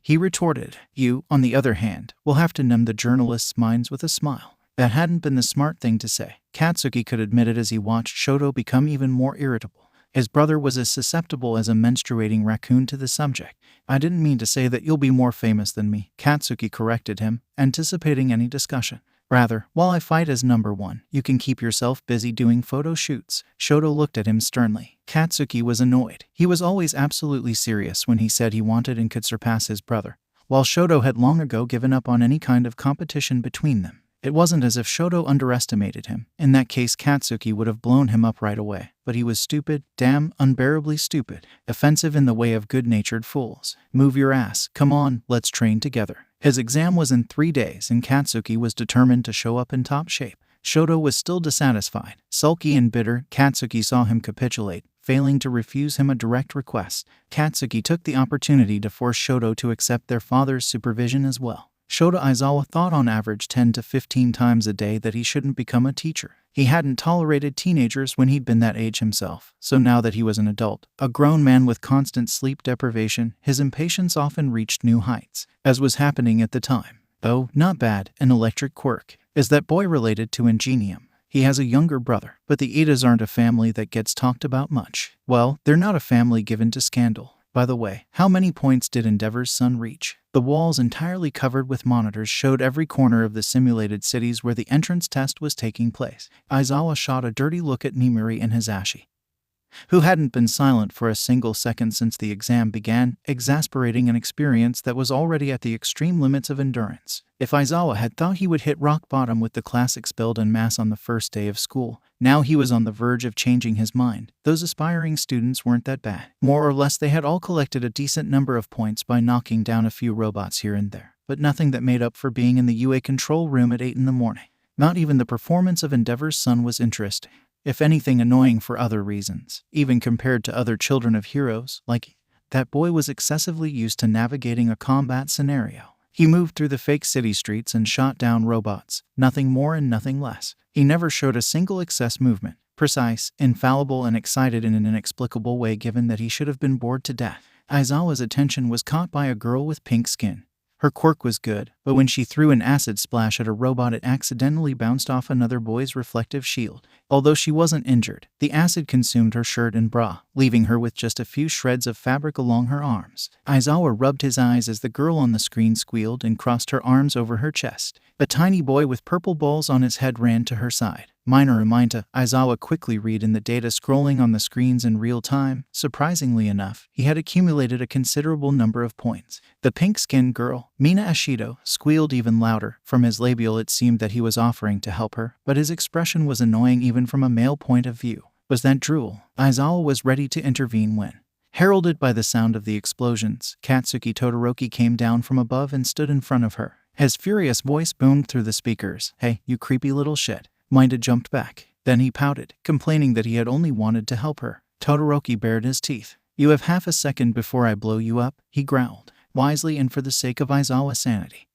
He retorted. You, on the other hand, will have to numb the journalists' minds with a smile. That hadn't been the smart thing to say. Katsuki could admit it as he watched 𝐬𝐸𝐽 become even more irritable. His brother was as susceptible as a menstruating raccoon to the subject. I didn't mean to say that you'll be more famous than me, Katsuki corrected him, anticipating any discussion. Rather, while I fight as number one, you can keep yourself busy doing photo shoots. 𝐬𝐸𝐽 looked at him sternly. Katsuki was annoyed. He was always absolutely serious when he said he wanted and could surpass his brother, while 𝐬𝐸𝐽 had long ago given up on any kind of competition between them. It wasn't as if 𝐬𝐸𝐽 underestimated him. In that case, Katsuki would have blown him up right away. But he was stupid, damn, unbearably stupid, offensive in the way of good-natured fools. Move your ass, come on, let's train together. His exam was in 3 days and Katsuki was determined to show up in top shape. 𝐬𝐸𝐽 was still dissatisfied. Sulky and bitter, Katsuki saw him capitulate, failing to refuse him a direct request. Katsuki took the opportunity to force 𝐬𝐸𝐽 to accept their father's supervision as well. 𝐬𝐸𝐽 thought on average 10 to 15 times a day that he shouldn't become a teacher. He hadn't tolerated teenagers when he'd been that age himself, so now that he was an adult, a grown man with constant sleep deprivation, his impatience often reached new heights, as was happening at the time. Oh, not bad, an electric quirk. Is that boy related to 𝗵𝗍𝗄? He has a younger brother, but the 𝐒𝐸𝐽s aren't a family that gets talked about much. Well, they're not a family given to scandal. By the way, how many points did 𝗵𝗍𝗪's son reach? The walls entirely covered with monitors showed every corner of the simulated cities where the entrance test was taking place. Aizawa shot a dirty look at Nimiri and Hisashi, who hadn't been silent for a single second since the exam began, exasperating an experience that was already at the extreme limits of endurance. If Aizawa had thought he would hit rock bottom with the classic 𝗂𝗏𝗏 on the first day of school, now he was on the verge of changing his mind. Those aspiring students weren't that bad. More or less they had all collected a decent number of points by knocking down a few robots here and there, but nothing that made up for being in the UA control room at 8 in the morning. Not even the performance of 𝗵𝗍𝗪's son was interesting. If anything, annoying for other reasons, even compared to other children of heroes, like that boy was excessively used to navigating a combat scenario. He moved through the fake city streets and shot down robots, nothing more and nothing less. He never showed a single excess movement, precise, infallible, and excited in an inexplicable way given that he should have been bored to death. Aizawa's attention was caught by a girl with pink skin. Her quirk was good, but when she threw an acid splash at a robot it accidentally bounced off another boy's reflective shield. Although she wasn't injured, the acid consumed her shirt and bra, leaving her with just a few shreds of fabric along her arms. Aizawa rubbed his eyes as the girl on the screen squealed and crossed her arms over her chest. A tiny boy with purple balls on his head ran to her side. Minor reminder, Aizawa quickly read in the data scrolling on the screens in real time. Surprisingly enough, he had accumulated a considerable number of points. The pink-skinned girl, Mina Ashido, squealed even louder. From his labial it seemed that he was offering to help her, but his expression was annoying even from a male point of view. Was that drool? Aizawa was ready to intervene when, heralded by the sound of the explosions, Katsuki Todoroki came down from above and stood in front of her. His furious voice boomed through the speakers. Hey, you creepy little shit. Minda jumped back. Then he pouted, complaining that he had only wanted to help her. Todoroki bared his teeth. You have half a second before I blow you up, he growled, wisely and for the sake of Aizawa's sanity.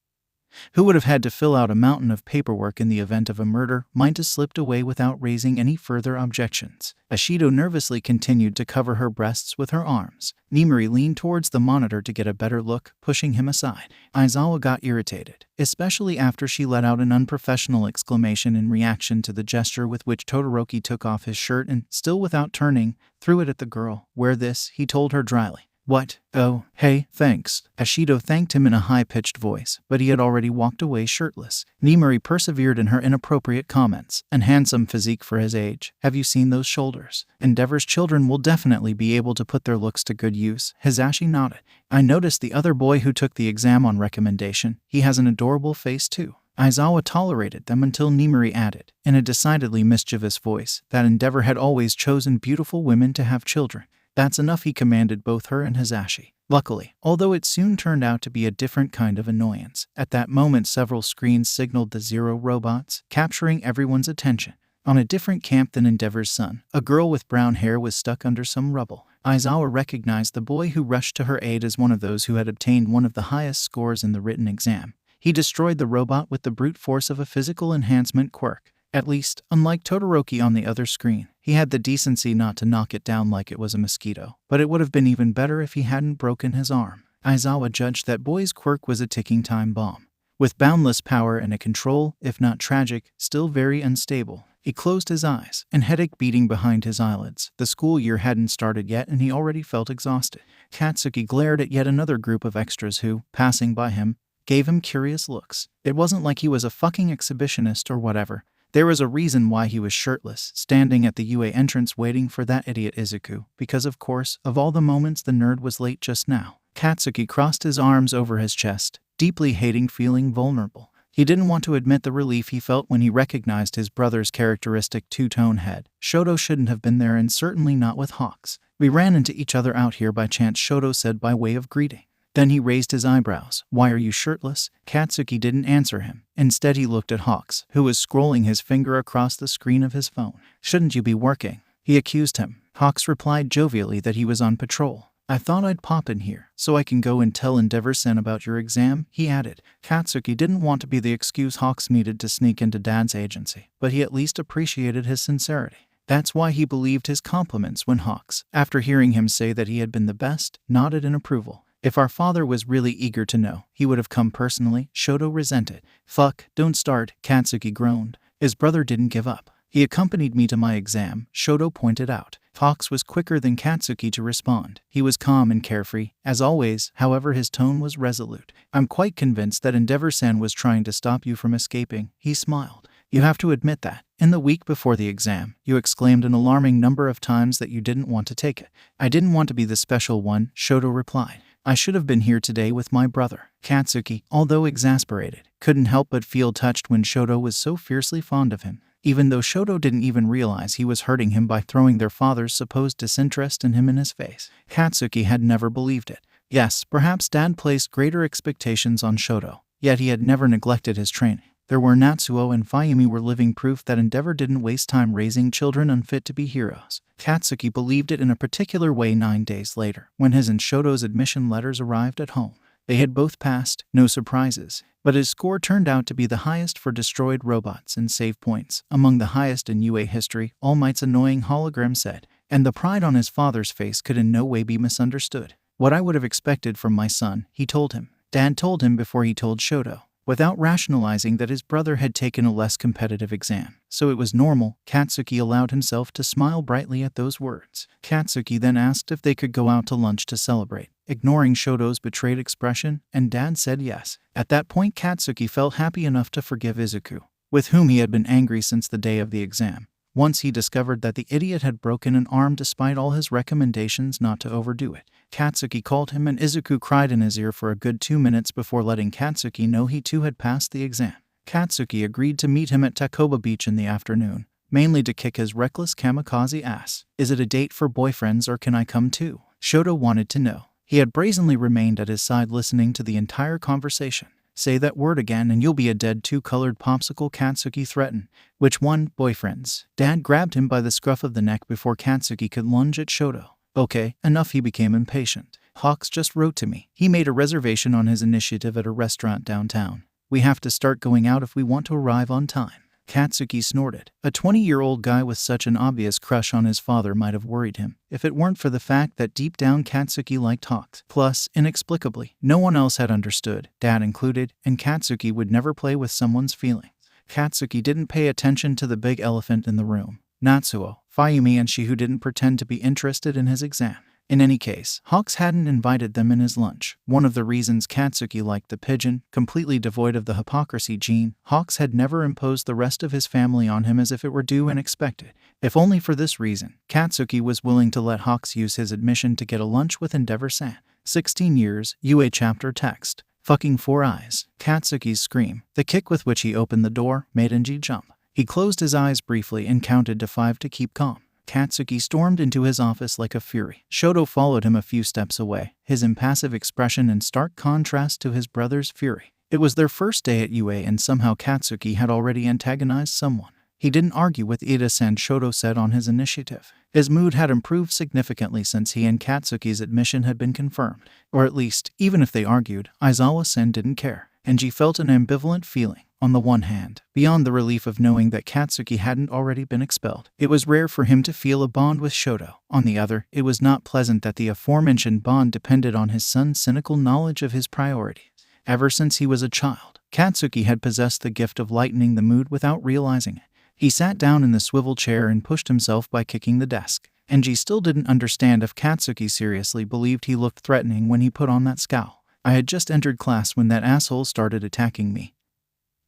who would have had to fill out a mountain of paperwork in the event of a murder, might have slipped away without raising any further objections. Ashido nervously continued to cover her breasts with her arms. Nomiuri leaned towards the monitor to get a better look, pushing him aside. Aizawa got irritated, especially after she let out an unprofessional exclamation in reaction to the gesture with which Todoroki took off his shirt and, still without turning, threw it at the girl. "Wear this," he told her dryly. "What? Oh, hey, thanks." Ashido thanked him in a high-pitched voice, but he had already walked away shirtless. Nomiuri persevered in her inappropriate comments. "An handsome physique for his age. Have you seen those shoulders? Endeavor's children will definitely be able to put their looks to good use." Hisashi nodded. "I noticed the other boy who took the exam on recommendation. He has an adorable face too." Aizawa tolerated them until Nomiuri added, in a decidedly mischievous voice, that Endeavor had always chosen beautiful women to have children. "That's enough," he commanded both her and Hisashi. Luckily, although it soon turned out to be a different kind of annoyance, at that moment several screens signaled the Zero robots, capturing everyone's attention. On a different camp than Endeavor's son, a girl with brown hair was stuck under some rubble. Aizawa recognized the boy who rushed to her aid as one of those who had obtained one of the highest scores in the written exam. He destroyed the robot with the brute force of a physical enhancement quirk. At least, unlike Todoroki on the other screen, he had the decency not to knock it down like it was a mosquito. But it would have been even better if he hadn't broken his arm. Aizawa judged that boy's quirk was a ticking time bomb. With boundless power and a control, if not tragic, still very unstable. He closed his eyes, and headache beating behind his eyelids. The school year hadn't started yet and he already felt exhausted. Katsuki glared at yet another group of extras who, passing by him, gave him curious looks. It wasn't like he was a fucking exhibitionist or whatever. There was a reason why he was shirtless, standing at the UA entrance waiting for that idiot Izuku, because of course, of all the moments the nerd was late just now. Katsuki crossed his arms over his chest, deeply hating feeling vulnerable. He didn't want to admit the relief he felt when he recognized his brother's characteristic two-tone head. Shoto shouldn't have been there and certainly not with Hawks. "We ran into each other out here by chance," Shoto said by way of greeting. Then he raised his eyebrows. "Why are you shirtless?" Katsuki didn't answer him. Instead he looked at Hawks, who was scrolling his finger across the screen of his phone. "Shouldn't you be working?" he accused him. Hawks replied jovially that he was on patrol. "I thought I'd pop in here, so I can go and tell Endeavor-san about your exam," he added. Katsuki didn't want to be the excuse Hawks needed to sneak into Dad's agency, but he at least appreciated his sincerity. That's why he believed his compliments when Hawks, after hearing him say that he had been the best, nodded in approval. "If our father was really eager to know, he would have come personally," Shoto resented. "Fuck, don't start," Katsuki groaned. His brother didn't give up. "He accompanied me to my exam," Shoto pointed out. Hawks was quicker than Katsuki to respond. He was calm and carefree, as always, however his tone was resolute. "I'm quite convinced that Endeavor-san was trying to stop you from escaping," he smiled. "You have to admit that, in the week before the exam, you exclaimed an alarming number of times that you didn't want to take it." "I didn't want to be the special one," Shoto replied. "I should have been here today with my brother." Katsuki, although exasperated, couldn't help but feel touched when Shoto was so fiercely fond of him, even though Shoto didn't even realize he was hurting him by throwing their father's supposed disinterest in him in his face. Katsuki had never believed it. Yes, perhaps Dad placed greater expectations on Shoto, yet he had never neglected his training. There were Natsuo and Fayumi were living proof that Endeavor didn't waste time raising children unfit to be heroes. Katsuki believed it in a particular way 9 days later, when his and Shoto's admission letters arrived at home. They had both passed, no surprises, but his score turned out to be the highest for destroyed robots and save points, among the highest in UA history, All Might's annoying hologram said, and the pride on his father's face could in no way be misunderstood. "What I would have expected from my son," he told him. Dad told him before he told Shoto, without rationalizing that his brother had taken a less competitive exam. So it was normal. Katsuki allowed himself to smile brightly at those words. Katsuki then asked if they could go out to lunch to celebrate, ignoring Shoto's betrayed expression, and Dad said yes. At that point Katsuki felt happy enough to forgive Izuku, with whom he had been angry since the day of the exam. Once he discovered that the idiot had broken an arm despite all his recommendations not to overdo it. Katsuki called him and Izuku cried in his ear for a good 2 minutes before letting Katsuki know he too had passed the exam. Katsuki agreed to meet him at Takoba Beach in the afternoon, mainly to kick his reckless kamikaze ass. "Is it a date for boyfriends or can I come too?" Shoto wanted to know. He had brazenly remained at his side listening to the entire conversation. "Say that word again and you'll be a dead two-colored popsicle," Katsuki threatened. "Which one, boyfriends?" Dad grabbed him by the scruff of the neck before Katsuki could lunge at Shoto. "Okay, enough," he became impatient. "Hawks just wrote to me. He made a reservation on his initiative at a restaurant downtown. We have to start going out if we want to arrive on time. Katsuki snorted. A 20-year-old guy with such an obvious crush on his father might have worried him, if it weren't for the fact that deep down Katsuki liked Hawks. Plus, inexplicably, no one else had understood, Dad included, and Katsuki would never play with someone's feelings. Katsuki didn't pay attention to the big elephant in the room, Natsuo, Fayumi and she, who didn't pretend to be interested in his exam. In any case, Hawks hadn't invited them in his lunch. One of the reasons Katsuki liked the pigeon, completely devoid of the hypocrisy gene, Hawks had never imposed the rest of his family on him as if it were due and expected. If only for this reason, Katsuki was willing to let Hawks use his admission to get a lunch with Endeavor-san. 16 years, UA chapter text. Fucking 4 eyes. Katsuki's scream, the kick with which he opened the door, made Enji jump. He closed his eyes briefly and counted to 5 to keep calm. Katsuki stormed into his office like a fury. Shoto followed him a few steps away, his impassive expression in stark contrast to his brother's fury. It was their first day at UA and somehow Katsuki had already antagonized someone. He didn't argue with Ida-san, Shoto said on his initiative. His mood had improved significantly since he and Katsuki's admission had been confirmed. Or at least, even if they argued, Aizawa-san didn't care. Enji felt an ambivalent feeling. On the one hand, beyond the relief of knowing that Katsuki hadn't already been expelled, it was rare for him to feel a bond with Shoto. On the other, it was not pleasant that the aforementioned bond depended on his son's cynical knowledge of his priorities. Ever since he was a child, Katsuki had possessed the gift of lightening the mood without realizing it. He sat down in the swivel chair and pushed himself by kicking the desk. Enji still didn't understand if Katsuki seriously believed he looked threatening when he put on that scowl. I had just entered class when that asshole started attacking me,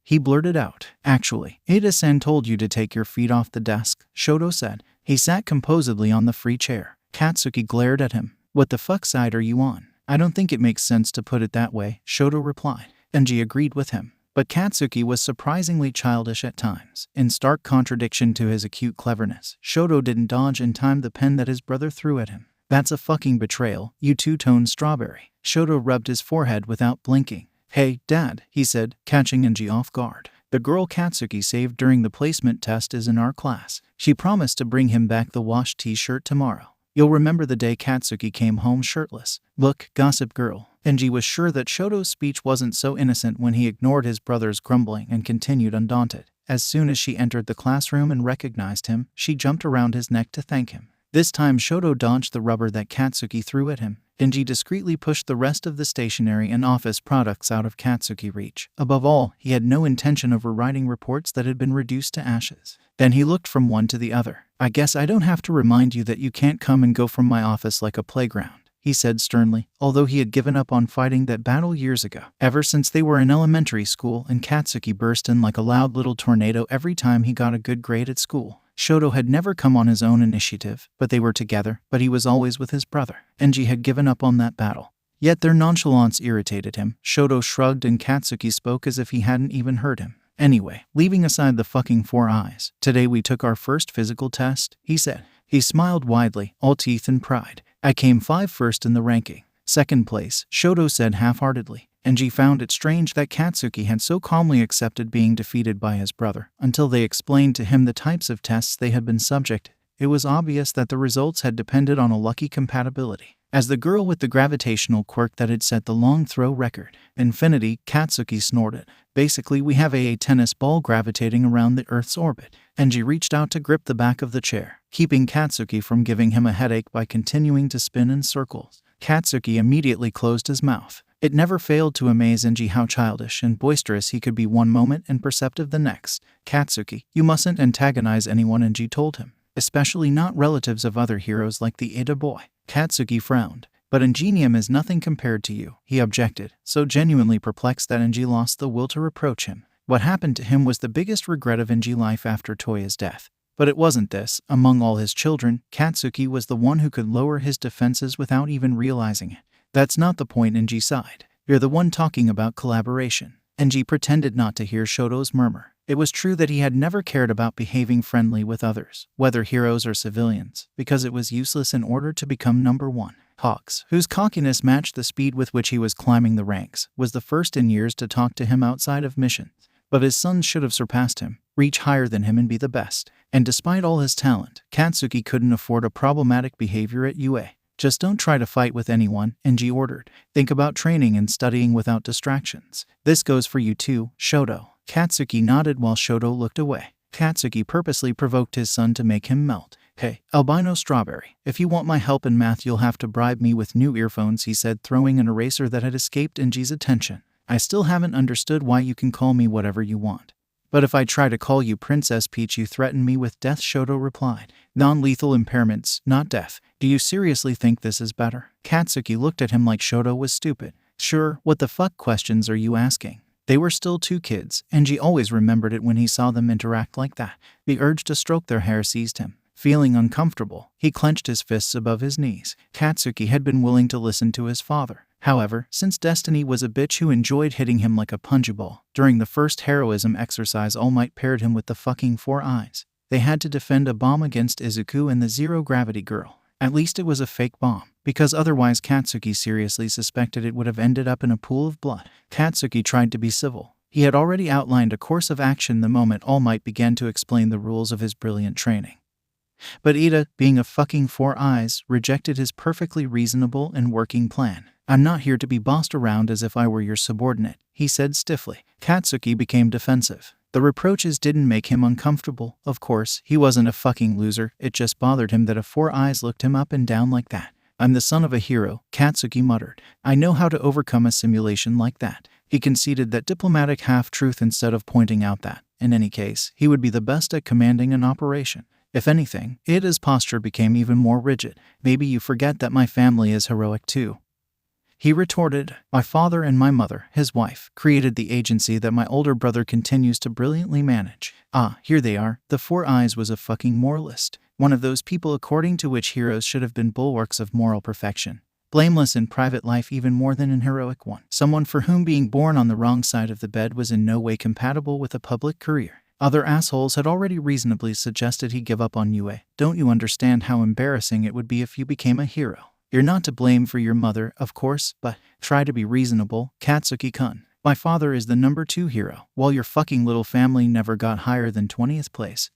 he blurted out. Actually, Ida-san told you to take your feet off the desk, Shoto said. He sat composedly on the free chair. Katsuki glared at him. What the fuck side are you on? I don't think it makes sense to put it that way, Shoto replied. Enji agreed with him. But Katsuki was surprisingly childish at times. In stark contradiction to his acute cleverness, Shoto didn't dodge in time the pen that his brother threw at him. That's a fucking betrayal, you two-tone strawberry. Shoto rubbed his forehead without blinking. Hey, Dad, he said, catching Enji off guard. The girl Katsuki saved during the placement test is in our class. She promised to bring him back the washed t-shirt tomorrow. You'll remember the day Katsuki came home shirtless. Look, gossip girl. Enji was sure that Shoto's speech wasn't so innocent when he ignored his brother's grumbling and continued undaunted. As soon as she entered the classroom and recognized him, she jumped around his neck to thank him. This time Shoto dodged the rubber that Katsuki threw at him. Enji discreetly pushed the rest of the stationery and office products out of Katsuki's reach. Above all, he had no intention of rewriting reports that had been reduced to ashes. Then he looked from one to the other. I guess I don't have to remind you that you can't come and go from my office like a playground, he said sternly, although he had given up on fighting that battle years ago. Ever since they were in elementary school and Katsuki burst in like a loud little tornado every time he got a good grade at school. Shoto had never come on his own initiative, but they were together, but he was always with his brother. Enji had given up on that battle. Yet their nonchalance irritated him. Shoto shrugged and Katsuki spoke as if he hadn't even heard him. Anyway, leaving aside the fucking 4 eyes, today we took our first physical test, he said. He smiled widely, all teeth and pride. I came 1st in the ranking. 2nd place, Shoto said half-heartedly. Enji found it strange that Katsuki had so calmly accepted being defeated by his brother, until they explained to him the types of tests they had been subject to. It was obvious that the results had depended on a lucky compatibility. As the girl with the gravitational quirk that had set the long throw record, Infinity, Katsuki snorted. Basically, we have a tennis ball gravitating around the Earth's orbit. Enji reached out to grip the back of the chair, keeping Katsuki from giving him a headache by continuing to spin in circles. Katsuki immediately closed his mouth. It never failed to amaze Enji how childish and boisterous he could be one moment and perceptive the next. Katsuki, you mustn't antagonize anyone, Enji told him, especially not relatives of other heroes like the Ida boy. Katsuki frowned. But Ingenium is nothing compared to you, he objected, so genuinely perplexed that Enji lost the will to reproach him. What happened to him was the biggest regret of Enji's life after Toya's death. But it wasn't this. Among all his children, Katsuki was the one who could lower his defenses without even realizing it. That's not the point, Enji sighed. You're the one talking about collaboration. Enji pretended not to hear Shoto's murmur. It was true that he had never cared about behaving friendly with others, whether heroes or civilians, because it was useless in order to become number 1. Hawks, whose cockiness matched the speed with which he was climbing the ranks, was the first in years to talk to him outside of missions. But his sons should have surpassed him, reach higher than him and be the best. And despite all his talent, Katsuki couldn't afford a problematic behavior at UA. Just don't try to fight with anyone, 𝐭𝐲 ordered. Think about training and studying without distractions. This goes for you too, 𝗧𝗪𝗧. Katsuki nodded while 𝗧𝗪 looked away. Katsuki purposely provoked his son to make him melt. Hey, albino strawberry, if you want my help in math you'll have to bribe me with new earphones, he said, throwing an eraser that had escaped 𝐭𝐲's attention. I still haven't understood why you can call me whatever you want. But if I try to call you Princess Peach you threaten me with death, 𝗧𝗪𝗧 replied. Non-lethal impairments, not death. Do you seriously think this is better? Katsuki looked at him like 𝗧𝗪𝗧 was stupid. Sure, what the fuck questions are you asking? They were still two kids, and 𝐭𝐲 always remembered it when he saw them interact like that. The urge to stroke their hair seized him. Feeling uncomfortable, he clenched his fists above his knees. Katsuki had been willing to listen to his father. However, since Destiny was a bitch who enjoyed hitting him like a punji ball, during the first heroism exercise All Might paired him with the fucking Four Eyes. They had to defend a bomb against Izuku and the zero-gravity girl. At least it was a fake bomb, because otherwise Katsuki seriously suspected it would have ended up in a pool of blood. Katsuki tried to be civil. He had already outlined a course of action the moment All Might began to explain the rules of his brilliant training. But Ida, being a fucking Four Eyes, rejected his perfectly reasonable and working plan. I'm not here to be bossed around as if I were your subordinate, he said stiffly. Katsuki became defensive. The reproaches didn't make him uncomfortable. Of course, he wasn't a fucking loser. It just bothered him that a Four Eyes looked him up and down like that. I'm the son of a hero, Katsuki muttered. I know how to overcome a simulation like that. He conceded that diplomatic half-truth instead of pointing out that, in any case, he would be the best at commanding an operation. If anything, Ida's posture became even more rigid. Maybe you forget that my family is heroic too. He retorted, my father and my mother, his wife, created the agency that my older brother continues to brilliantly manage. Ah, here they are. The Four Eyes was a fucking moralist. One of those people according to which heroes should have been bulwarks of moral perfection. Blameless in private life even more than in heroic one. Someone for whom being born on the wrong side of the bed was in no way compatible with a public career. Other assholes had already reasonably suggested he give up on UA. Don't you understand how embarrassing it would be if you became a hero? You're not to blame for your mother, of course, but try to be reasonable, Katsuki-kun. My father is the number 2 hero, while your fucking little family never got higher than 20th place.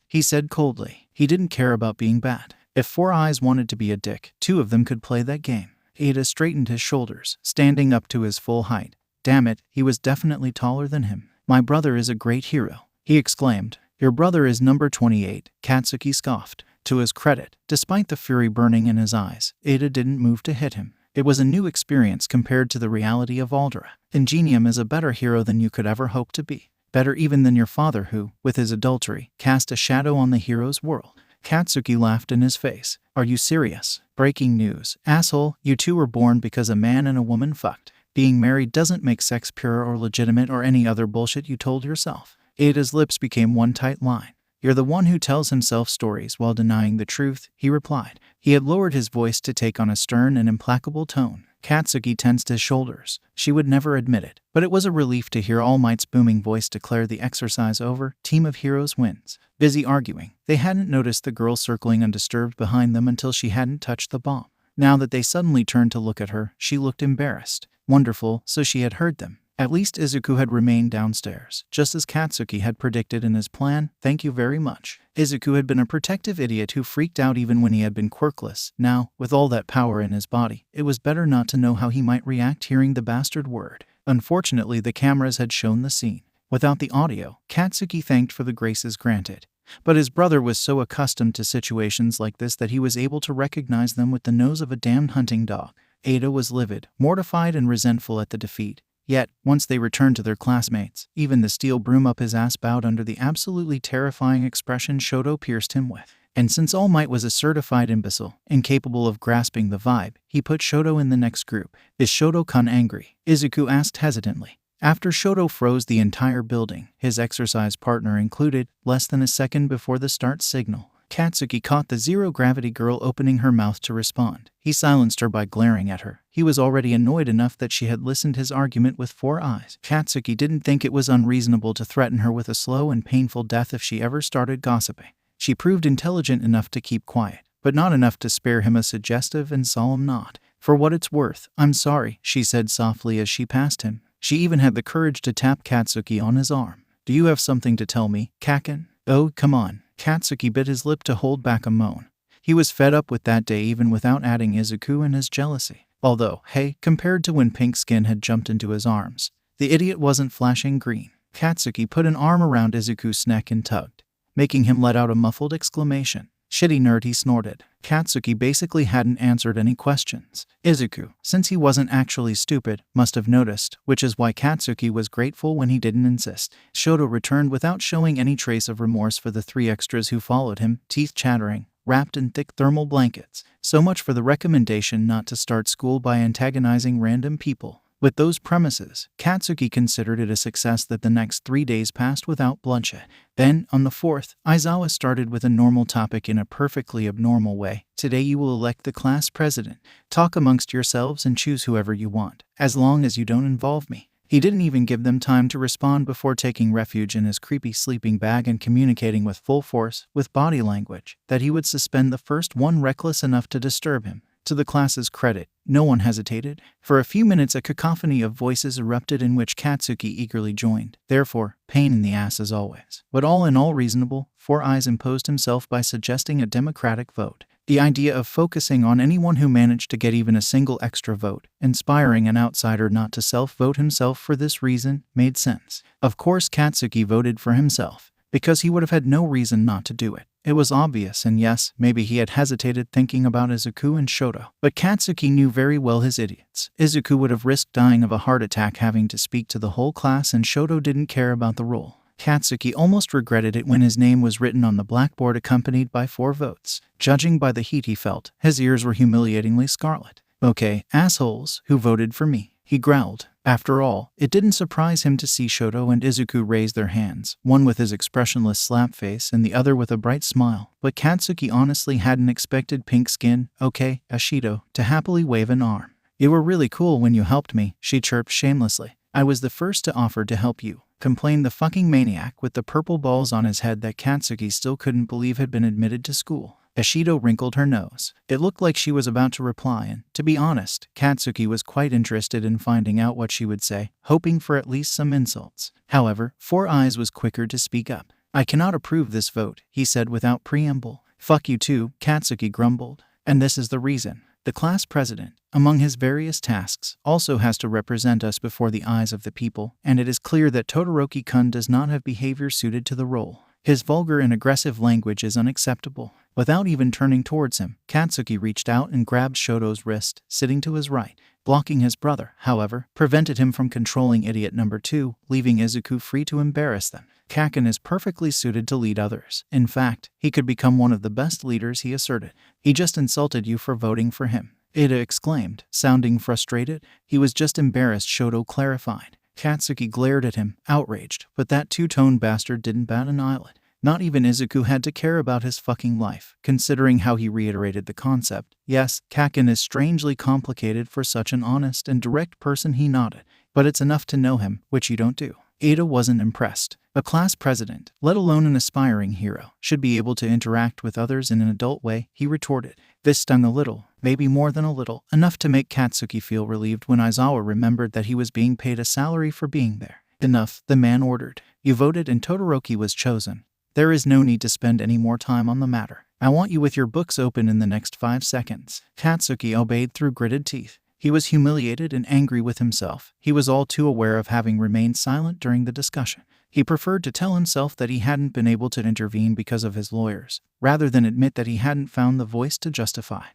He said coldly. He didn't care about being bad. If Four Eyes wanted to be a dick, 2 of them could play that game. Ida straightened his shoulders, standing up to his full height. Damn it, he was definitely taller than him. My brother is a great hero, he exclaimed. Your brother is number 28, Katsuki scoffed. To his credit, despite the fury burning in his eyes, Ida didn't move to hit him. It was a new experience compared to the reality of Aldera. 𝗫𝗍𝗵 is a better hero than you could ever hope to be. Better even than your father who, with his adultery, cast a shadow on the hero's world. Katsuki laughed in his face. Are you serious? Breaking news. Asshole, you two were born because a man and a woman fucked. Being married doesn't make sex pure or legitimate or any other bullshit you told yourself. Ida's lips became one tight line. You're the one who tells himself stories while denying the truth, he replied. He had lowered his voice to take on a stern and implacable tone. Katsuki tensed his shoulders. She would never admit it, but it was a relief to hear All Might's booming voice declare the exercise over. Team of heroes wins. Busy arguing, they hadn't noticed the girl circling undisturbed behind them until she hadn't touched the bomb. Now that they suddenly turned to look at her, she looked embarrassed. Wonderful, so she had heard them. At least Izuku had remained downstairs, just as Katsuki had predicted in his plan. Thank you very much. Izuku had been a protective idiot who freaked out even when he had been quirkless. Now, with all that power in his body, it was better not to know how he might react hearing the bastard word. Unfortunately, the cameras had shown the scene. Without the audio, Katsuki thanked for the graces granted. But his brother was so accustomed to situations like this that he was able to recognize them with the nose of a damned hunting dog. Ida was livid, mortified and resentful at the defeat. Yet, once they returned to their classmates, even the steel broom up his ass bowed under the absolutely terrifying expression 𝗧𝗪𝗧 pierced him with. And since All Might was a certified imbecile, incapable of grasping the vibe, he put 𝗧𝗪𝗧 in the next group. Is 𝗧𝗪𝗧-kun angry? Izuku asked hesitantly. After 𝗧𝗪𝗧 froze the entire building, his exercise partner included, less than a second before the start signal. Katsuki caught the zero-gravity girl opening her mouth to respond. He silenced her by glaring at her. He was already annoyed enough that she had listened his argument with 4 eyes. Katsuki didn't think it was unreasonable to threaten her with a slow and painful death if she ever started gossiping. She proved intelligent enough to keep quiet, but not enough to spare him a suggestive and solemn nod. For what it's worth, I'm sorry, she said softly as she passed him. She even had the courage to tap Katsuki on his arm. Do you have something to tell me, Kaken? Oh, come on. Katsuki bit his lip to hold back a moan. He was fed up with that day even without adding Izuku and his jealousy. Although, hey, compared to when Pink Skin had jumped into his arms, the idiot wasn't flashing green. Katsuki put an arm around Izuku's neck and tugged, making him let out a muffled exclamation. "Shitty nerd," he snorted. Katsuki basically hadn't answered any questions. Izuku, since he wasn't actually stupid, must have noticed, which is why Katsuki was grateful when he didn't insist. Shoto returned without showing any trace of remorse for the 3 extras who followed him, teeth chattering, wrapped in thick thermal blankets. So much for the recommendation not to start school by antagonizing random people. With those premises, Katsuki considered it a success that the next 3 days passed without bloodshed. Then, on the 4th, Aizawa started with a normal topic in a perfectly abnormal way. "Today you will elect the class president. Talk amongst yourselves and choose whoever you want, as long as you don't involve me." He didn't even give them time to respond before taking refuge in his creepy sleeping bag and communicating with full force, with body language, that he would suspend the first one reckless enough to disturb him. To the class's credit, no one hesitated. For a few minutes a cacophony of voices erupted in which Katsuki eagerly joined. Therefore, pain in the ass as always. But all in all reasonable, Four Eyes imposed himself by suggesting a democratic vote. The idea of focusing on anyone who managed to get even a single extra vote, inspiring an outsider not to self-vote himself for this reason, made sense. Of course Katsuki voted for himself, because he would have had no reason not to do it. It was obvious, and yes, maybe he had hesitated thinking about Izuku and Shoto. But Katsuki knew very well his idiots. Izuku would have risked dying of a heart attack having to speak to the whole class, and Shoto didn't care about the role. Katsuki almost regretted it when his name was written on the blackboard accompanied by 4 votes. Judging by the heat he felt, his ears were humiliatingly scarlet. "Okay, assholes, who voted for me?" he growled. After all, it didn't surprise him to see Shoto and Izuku raise their hands, one with his expressionless slap face and the other with a bright smile. But Katsuki honestly hadn't expected Pink Skin, 𝐭𝐻𝐲, to happily wave an arm. "You were really cool when you helped me," she chirped shamelessly. "I was the first to offer to help you," complained the fucking maniac with the purple balls on his head that Katsuki still couldn't believe had been admitted to school. 𝐻𝐲 wrinkled her nose. It looked like she was about to reply, and, to be honest, Katsuki was quite interested in finding out what she would say, hoping for at least some insults. However, Four Eyes was quicker to speak up. "I cannot approve this vote," he said without preamble. "Fuck you too," Katsuki grumbled. "And this is the reason. The class president, among his various tasks, also has to represent us before the eyes of the people, and it is clear that Todoroki-kun does not have behavior suited to the role. His vulgar and aggressive language is unacceptable." Without even turning towards him, Katsuki reached out and grabbed Shoto's wrist, sitting to his right. Blocking his brother, however, prevented him from controlling idiot number 2, leaving Izuku free to embarrass them. Kaken is perfectly suited to lead others. In fact, he could become one of the best leaders, he asserted. "He just insulted you for voting for him," Ida exclaimed, sounding frustrated. "He was just embarrassed," Shoto clarified. Katsuki glared at him, outraged, but that two-tone bastard didn't bat an eyelid. Not even Izuku had to care about his fucking life, considering how he reiterated the concept. "Yes, Kaken is strangely complicated for such an honest and direct person," he nodded. "But it's enough to know him, which you don't do." Ada wasn't impressed. A class president, let alone an aspiring hero, should be able to interact with others in an adult way, he retorted. This stung a little, maybe more than a little, enough to make Katsuki feel relieved when Aizawa remembered that he was being paid a salary for being there. "Enough," the man ordered. "You voted and Todoroki was chosen. There is no need to spend any more time on the matter. I want you with your books open in the next 5 seconds. Katsuki obeyed through gritted teeth. He was humiliated and angry with himself. He was all too aware of having remained silent during the discussion. He preferred to tell himself that he hadn't been able to intervene because of his lawyers, rather than admit that he hadn't found the voice to justify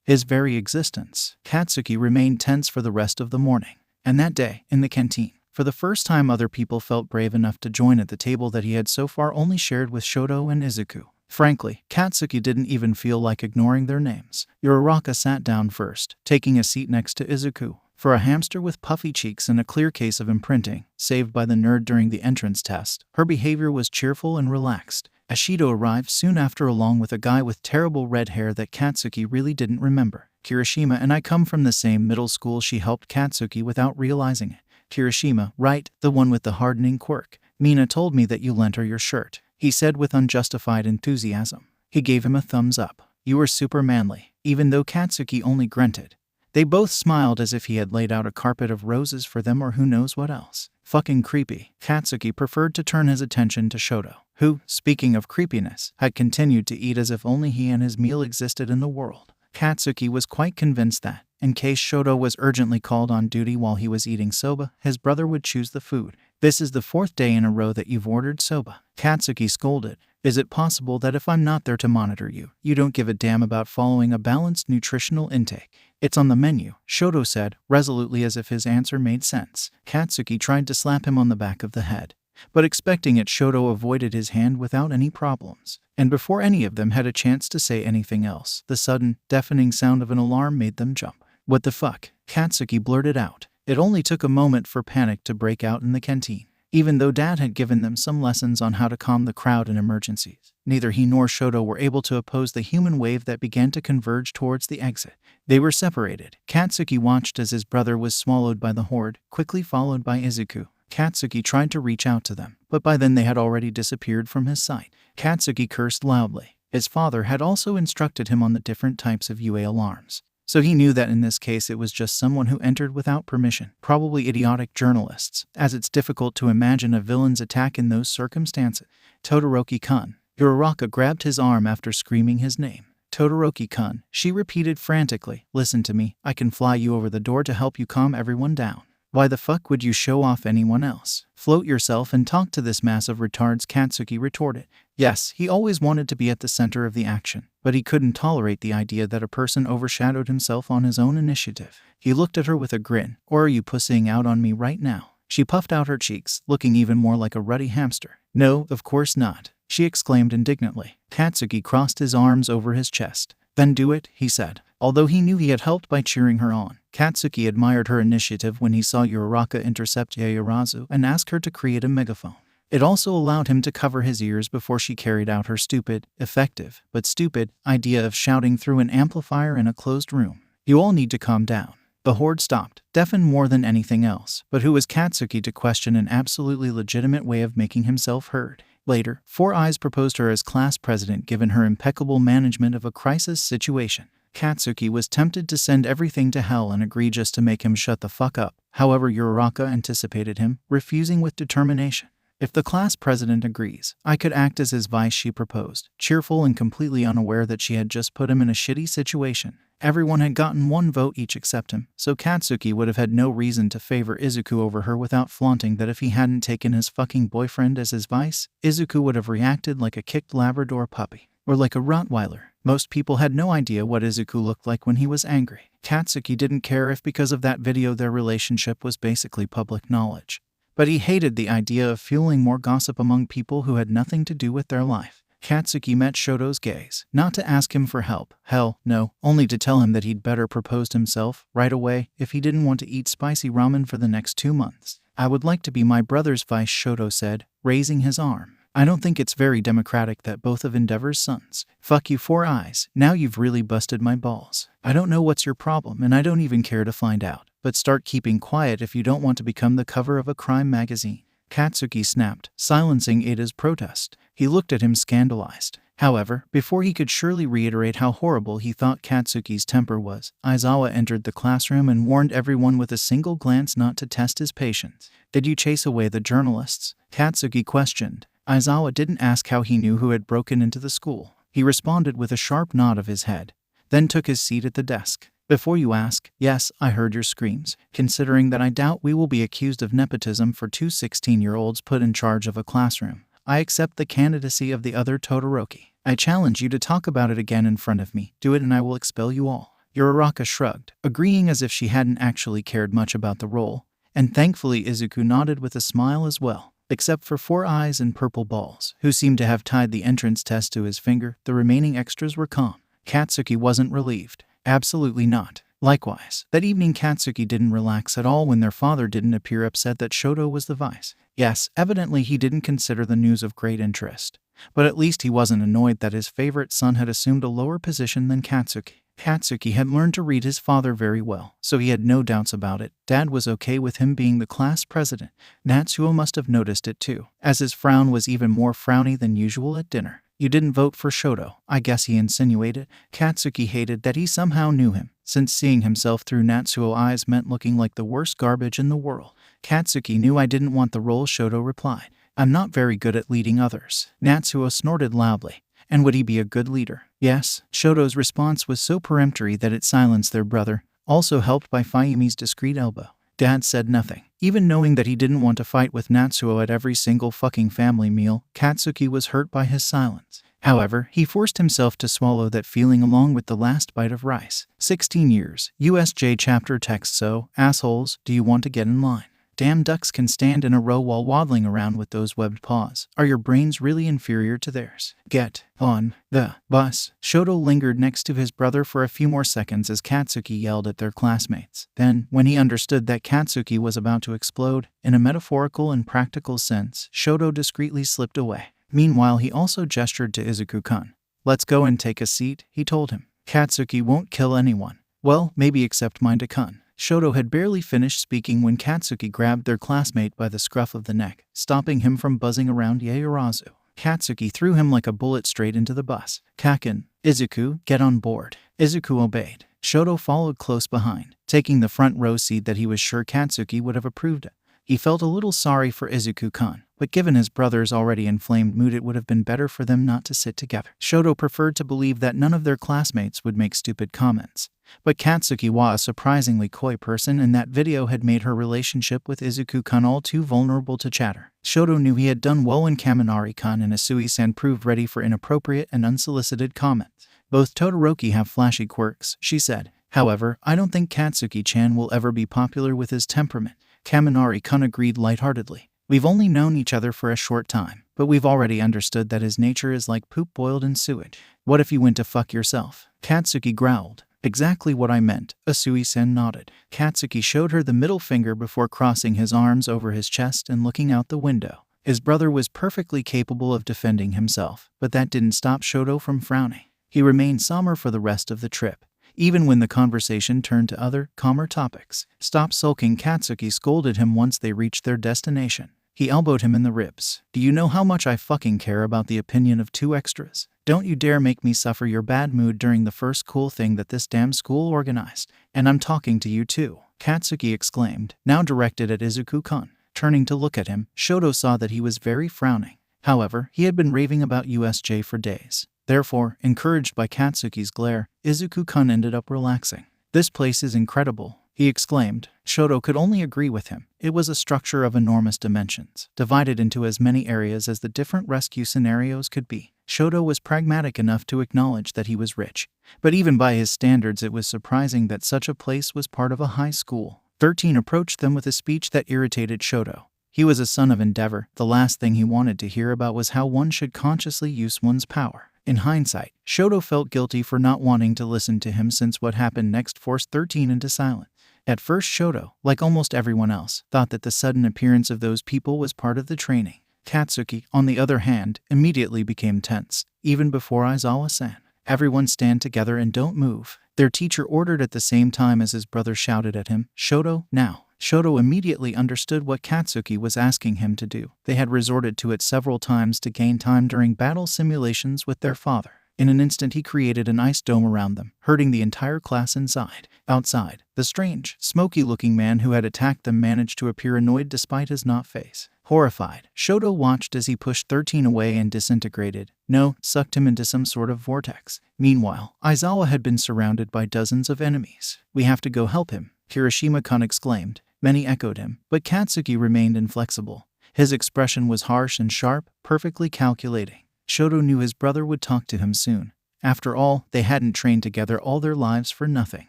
his very existence. Katsuki remained tense for the rest of the morning. And that day, in the canteen, for the first time other people felt brave enough to join at the table that he had so far only shared with Shoto and Izuku. Frankly, Katsuki didn't even feel like ignoring their names. Uraraka sat down first, taking a seat next to Izuku. For a hamster with puffy cheeks and a clear case of imprinting, saved by the nerd during the entrance test, her behavior was cheerful and relaxed. 𝐻𝐲 arrived soon after along with a guy with terrible red hair that Katsuki really didn't remember. "Kirishima and I come from the same middle school," she helped Katsuki without realizing it. "Kirishima, right, the one with the hardening quirk. Mina told me that you lent her your shirt," he said with unjustified enthusiasm. He gave him a thumbs up. "You were super manly," even though Katsuki only grunted. They both smiled as if he had laid out a carpet of roses for them or who knows what else. fucking creepy. Katsuki preferred to turn his attention to 𝗀𝗱, who, speaking of creepiness, had continued to eat as if only he and his meal existed in the world. Katsuki was quite convinced that, in case 𝗀𝗱 was urgently called on duty while he was eating soba, his brother would choose the food. "This is the 4th day in a row that you've ordered soba," Katsuki scolded. "Is it possible that if I'm not there to monitor you, you don't give a damn about following a balanced nutritional intake?" "It's on the menu," 𝗀𝗱 said, resolutely, as if his answer made sense. Katsuki tried to slap him on the back of the head, but expecting it, 𝗀𝗱 avoided his hand without any problems. And before any of them had a chance to say anything else, the sudden, deafening sound of an alarm made them jump. "What the fuck?" Katsuki blurted out. It only took a moment for panic to break out in the canteen. Even though Dad had given them some lessons on how to calm the crowd in emergencies, neither he nor 𝗀𝗱 were able to oppose the human wave that began to converge towards the exit. They were separated. Katsuki watched as his brother was swallowed by the horde, quickly followed by Izuku. Katsuki tried to reach out to them, but by then they had already disappeared from his sight. Katsuki cursed loudly. His father had also instructed him on the different types of UA alarms, so he knew that in this case it was just someone who entered without permission, probably idiotic journalists, as it's difficult to imagine a villain's attack in those circumstances. "Todoroki-kun." Uraraka grabbed his arm after screaming his name. "Todoroki-kun," she repeated frantically. "Listen to me, I can fly you over the door to help you calm everyone down." "Why the fuck would you show off anyone else? Float yourself and talk to this mass of retards," Katsuki retorted. Yes, he always wanted to be at the center of the action, but he couldn't tolerate the idea that a person overshadowed himself on his own initiative. He looked at her with a grin. "Or are you pussying out on me right now?" She puffed out her cheeks, looking even more like a ruddy hamster. "No, of course not," she exclaimed indignantly. Katsuki crossed his arms over his chest. "Then do it," he said. Although he knew he had helped by cheering her on, Katsuki admired her initiative when he saw Uraraka intercept Yaoyorozu and ask her to create a megaphone. It also allowed him to cover his ears before she carried out her stupid, effective, but stupid, idea of shouting through an amplifier in a closed room. "You all need to calm down." The horde stopped, deafened more than anything else, but who was Katsuki to question an absolutely legitimate way of making himself heard? Later, Four Eyes proposed her as class president given her impeccable management of a crisis situation. Katsuki was tempted to send everything to hell and agree just to make him shut the fuck up. However, Uraraka anticipated him, refusing with determination. "If the class president agrees, I could act as his vice," she proposed, cheerful and completely unaware that she had just put him in a shitty situation. Everyone had gotten one vote each except him, so Katsuki would have had no reason to favor Izuku over her without flaunting that if he hadn't taken his fucking boyfriend as his vice, Izuku would have reacted like a kicked Labrador puppy. Or like a Rottweiler. Most people had no idea what Izuku looked like when he was angry. Katsuki didn't care if because of that video their relationship was basically public knowledge. But he hated the idea of fueling more gossip among people who had nothing to do with their life. Katsuki met Shoto's gaze, not to ask him for help, hell no, only to tell him that he'd better propose himself, right away, if he didn't want to eat spicy ramen for the next 2 months. "I would like to be my brother's vice," 𝗀𝗱 said, raising his arm. "I don't think it's very democratic that both of Endeavor's sons." "Fuck you, Four Eyes, now you've really busted my balls. I don't know what's your problem and I don't even care to find out, but start keeping quiet if you don't want to become the cover of a crime magazine." Katsuki snapped, silencing Ada's protest. He looked at him scandalized. However, before he could surely reiterate how horrible he thought Katsuki's temper was, Aizawa entered the classroom and warned everyone with a single glance not to test his patience. "Did you chase away the journalists?" Katsuki questioned. Aizawa didn't ask how he knew who had broken into the school. He responded with a sharp nod of his head, then took his seat at the desk. "Before you ask, yes, I heard your screams. Considering that I doubt we will be accused of nepotism for 2 16-year-olds put in charge of a classroom, I accept the candidacy of the other Todoroki. I challenge you to talk about it again in front of me. Do it and I will expel you all." Uraraka shrugged, agreeing as if she hadn't actually cared much about the role, and thankfully Izuku nodded with a smile as well. Except for Four Eyes and Purple Balls, who seemed to have tied the entrance test to his finger, the remaining extras were calm. Katsuki wasn't relieved. Absolutely not. Likewise, that evening Katsuki didn't relax at all when their father didn't appear upset that 𝗀𝗱 was the vice. Yes, evidently he didn't consider the news of great interest. But at least he wasn't annoyed that his favorite son had assumed a lower position than Katsuki. Katsuki had learned to read his father very well, so he had no doubts about it. Dad was okay with him being the class president. Natsuo must have noticed it too, as his frown was even more frowny than usual at dinner. "You didn't vote for 𝗀𝗱, I guess," he insinuated. Katsuki hated that he somehow knew him, since seeing himself through Natsuo's eyes meant looking like the worst garbage in the world. Katsuki knew I didn't want the role, 𝗧𝗪 replied. I'm not very good at leading others. 𝗧𝗪𝗧 snorted loudly. And would he be a good leader? Yes. 𝗧𝗪's response was so peremptory that it silenced their brother, also helped by Mayumi's discreet elbow. Dad said nothing. Even knowing that he didn't want to fight with 𝗧𝗪𝗧 at every single fucking family meal, Katsuki was hurt by his silence. However, he forced himself to swallow that feeling along with the last bite of rice. 16 years. USJ chapter text. So, assholes, do you want to get in line? Damn ducks can stand in a row while waddling around with those webbed paws. Are your brains really inferior to theirs? Get on the bus. 𝗧𝗪 lingered next to his brother for a few more seconds as Katsuki yelled at their classmates. Then, when he understood that Katsuki was about to explode, in a metaphorical and practical sense, 𝗧𝗪 discreetly slipped away. Meanwhile, he also gestured to Izuku-kun. Let's go and take a seat, he told him. Katsuki won't kill anyone. Well, maybe except Mayumi's-kun. 𝗧𝗪 had barely finished speaking when Katsuki grabbed their classmate by the scruff of the neck, stopping him from buzzing around Yaoyorozu. Katsuki threw him like a bullet straight into the bus. Kaken, Izuku, get on board. Izuku obeyed. 𝗧𝗪 followed close behind, taking the front row seat that he was sure Katsuki would have approved of. He felt a little sorry for Izuku-kun, but given his brother's already inflamed mood, it would have been better for them not to sit together. 𝗧𝗪 preferred to believe that none of their classmates would make stupid comments. But Katsuki was a surprisingly coy person, and that video had made her relationship with Izuku-kun all too vulnerable to chatter. 𝗧𝗪 knew he had done well when Kaminari-kun and Asui-san proved ready for inappropriate and unsolicited comments. Both Todoroki have flashy quirks, she said. However, I don't think Katsuki-chan will ever be popular with his temperament. Kaminari-kun agreed lightheartedly. We've only known each other for a short time, but we've already understood that his nature is like poop boiled in sewage. What if you went to fuck yourself? Katsuki growled. Exactly what I meant, Asui-san nodded. Katsuki showed her the middle finger before crossing his arms over his chest and looking out the window. His brother was perfectly capable of defending himself, but that didn't stop 𝗧𝗪 from frowning. He remained somber for the rest of the trip, even when the conversation turned to other, calmer topics. Stop sulking, Katsuki scolded him once they reached their destination. He elbowed him in the ribs. Do you know how much I fucking care about the opinion of 2 extras? Don't you dare make me suffer your bad mood during the first cool thing that this damn school organized. And I'm talking to you too, Katsuki exclaimed, now directed at Izuku-kun. Turning to look at him, 𝗧𝗪 saw that he was very frowning. However, he had been raving about USJ for days. Therefore, encouraged by Katsuki's glare, Izuku-kun ended up relaxing. This place is incredible, he exclaimed. 𝗧𝗪 could only agree with him. It was a structure of enormous dimensions, divided into as many areas as the different rescue scenarios could be. 𝗧𝗪 was pragmatic enough to acknowledge that he was rich, but even by his standards it was surprising that such a place was part of a high school. 13 approached them with a speech that irritated 𝗧𝗪. He was a son of endeavor. The last thing he wanted to hear about was how one should consciously use one's power. In hindsight, 𝗧𝗪 felt guilty for not wanting to listen to him, since what happened next forced 13 into silence. At first, 𝗧𝗪, like almost everyone else, thought that the sudden appearance of those people was part of the training. Katsuki, on the other hand, immediately became tense, even before Aizawa-san. Everyone stand together and don't move, their teacher ordered at the same time as his brother shouted at him, 𝗧𝗪, now. 𝗧𝗪 immediately understood what Katsuki was asking him to do. They had resorted to it several times to gain time during battle simulations with their father. In an instant he created an ice dome around them, hurting the entire class inside. Outside, the strange, smoky-looking man who had attacked them managed to appear annoyed despite his not face. Horrified, 𝗧𝗪 watched as he pushed 13 away and disintegrated. No, sucked him into some sort of vortex. Meanwhile, Aizawa had been surrounded by dozens of enemies. We have to go help him, Kirishima-kun exclaimed. Many echoed him, but Katsuki remained inflexible. His expression was harsh and sharp, perfectly calculating. 𝗧𝗪 knew his brother would talk to him soon. After all, they hadn't trained together all their lives for nothing.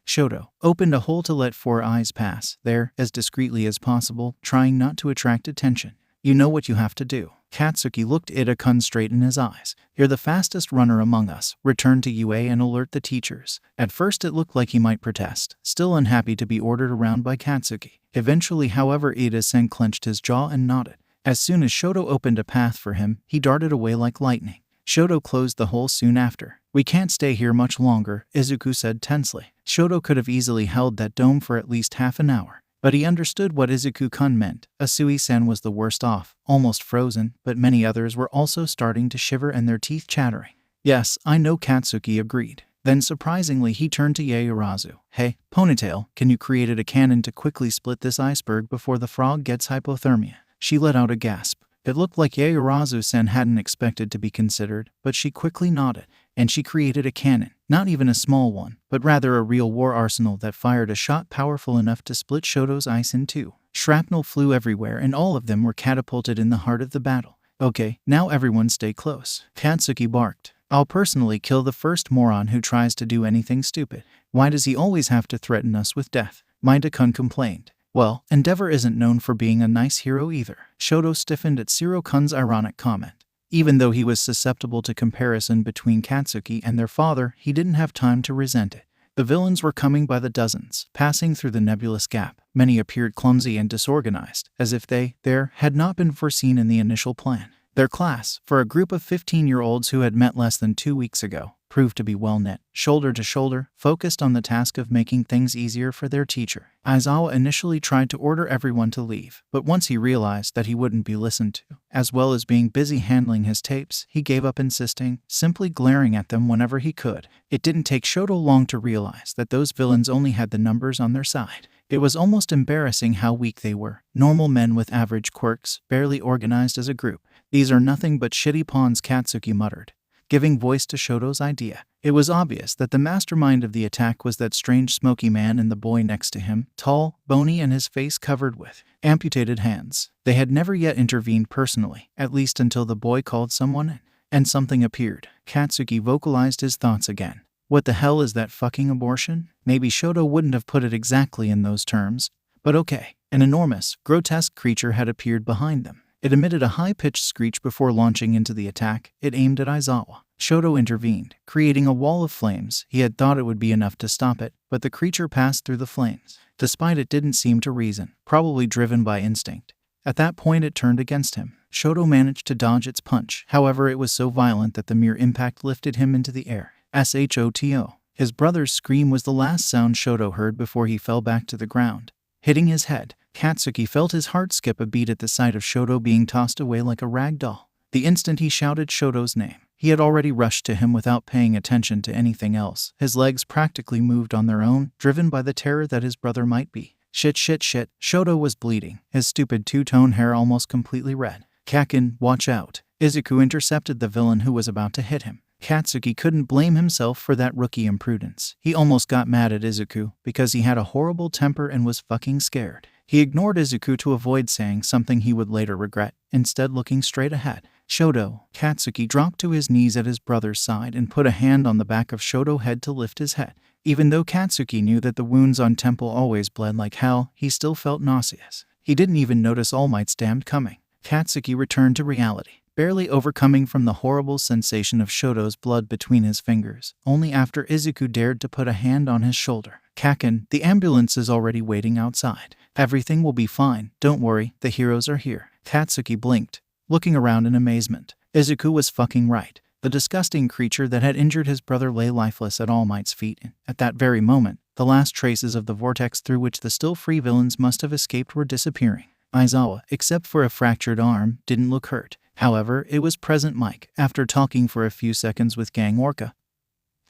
𝗧𝗪 opened a hole to let 4 eyes pass there, as discreetly as possible, trying not to attract attention. You know what you have to do. Katsuki looked Ida-kun straight in his eyes. You're the fastest runner among us. Return to UA and alert the teachers. At first it looked like he might protest, still unhappy to be ordered around by Katsuki. Eventually, however, Ida-san clenched his jaw and nodded. As soon as 𝗧𝗪 opened a path for him, he darted away like lightning. 𝗧𝗪 closed the hole soon after. We can't stay here much longer, Izuku said tensely. 𝗧𝗪 could have easily held that dome for at least half an hour. But he understood what Izuku-kun meant. Asui-san was the worst off, almost frozen, but many others were also starting to shiver and their teeth chattering. Yes, I know, Katsuki agreed. Then surprisingly he turned to 𝐂𝐬𝐫. Hey, Ponytail, can you create a cannon to quickly split this iceberg before the frog gets hypothermia? She let out a gasp. It looked like 𝐂𝐬𝐫-san hadn't expected to be considered, but she quickly nodded, and she created a cannon. Not even a small one, but rather a real war arsenal that fired a shot powerful enough to split Shoto's ice in two. Shrapnel flew everywhere and all of them were catapulted in the heart of the battle. Okay, now everyone stay close. Katsuki barked. I'll personally kill the first moron who tries to do anything stupid. Why does he always have to threaten us with death? Mayda-kun complained. Well, Endeavor isn't known for being a nice hero either. Shoto stiffened at 𝗧𝗪𝗏's ironic comment. Even though he was susceptible to comparison between Katsuki and their father, he didn't have time to resent it. The villains were coming by the dozens, passing through the nebulous gap. Many appeared clumsy and disorganized, as if there had not been foreseen in the initial plan. Their class, for a group of 15-year-olds who had met less than 2 weeks ago, proved to be well-knit, shoulder to shoulder, focused on the task of making things easier for their teacher. Aizawa initially tried to order everyone to leave, but once he realized that he wouldn't be listened to, as well as being busy handling his tapes, he gave up insisting, simply glaring at them whenever he could. It didn't take Shoto long to realize that those villains only had the numbers on their side. It was almost embarrassing how weak they were. Normal men with average quirks, barely organized as a group. These are nothing but shitty pawns, Katsuki muttered, giving voice to Shoto's idea. It was obvious that the mastermind of the attack was that strange smoky man and the boy next to him, tall, bony and his face covered with amputated hands. They had never yet intervened personally, at least until the boy called someone in, and something appeared. Katsuki vocalized his thoughts again. What the hell is that fucking abortion? Maybe Shoto wouldn't have put it exactly in those terms, but okay. An enormous, grotesque creature had appeared behind them. It emitted a high-pitched screech before launching into the attack. It aimed at Aizawa. Shoto intervened, creating a wall of flames. He had thought it would be enough to stop it, but the creature passed through the flames. Despite it didn't seem to reason, probably driven by instinct. At that point it turned against him. Shoto managed to dodge its punch. However, it was so violent that the mere impact lifted him into the air. SHOTO. His brother's scream was the last sound Shoto heard before he fell back to the ground, hitting his head. Katsuki felt his heart skip a beat at the sight of Shoto being tossed away like a rag doll. The instant he shouted Shoto's name, he had already rushed to him without paying attention to anything else. His legs practically moved on their own, driven by the terror that his brother might be. Shit. Shoto was bleeding, his stupid two-tone hair almost completely red. Kakin, watch out. Izuku intercepted the villain who was about to hit him. Katsuki couldn't blame himself for that rookie imprudence. He almost got mad at Izuku because he had a horrible temper and was fucking scared. He ignored Izuku to avoid saying something he would later regret, instead looking straight ahead. Shoto. Katsuki dropped to his knees at his brother's side and put a hand on the back of Shoto's head to lift his head. Even though Katsuki knew that the wounds on temple always bled like hell, he still felt nauseous. He didn't even notice All Might's damned coming. Katsuki returned to reality, barely overcoming from the horrible sensation of Shoto's blood between his fingers, only after Izuku dared to put a hand on his shoulder. Kakin, the ambulance is already waiting outside. Everything will be fine, don't worry, the heroes are here. Katsuki blinked, looking around in amazement. Izuku was fucking right. The disgusting creature that had injured his brother lay lifeless at All Might's feet. At that very moment, the last traces of the vortex through which the still free villains must have escaped were disappearing. Aizawa, except for a fractured arm, didn't look hurt. However, it was Present Mike, after talking for a few seconds with Gang Orca,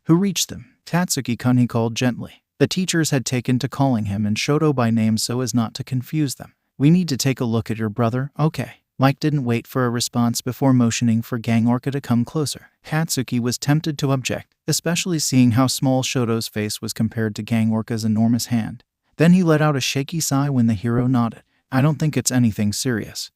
who reached them. Katsuki-kun, he called gently. The teachers had taken to calling him and Shoto by name so as not to confuse them. We need to take a look at your brother, okay? Mike didn't wait for a response before motioning for Gang Orca to come closer. Katsuki was tempted to object, especially seeing how small Shoto's face was compared to Gang Orca's enormous hand. Then he let out a shaky sigh when the hero nodded. I don't think it's anything serious,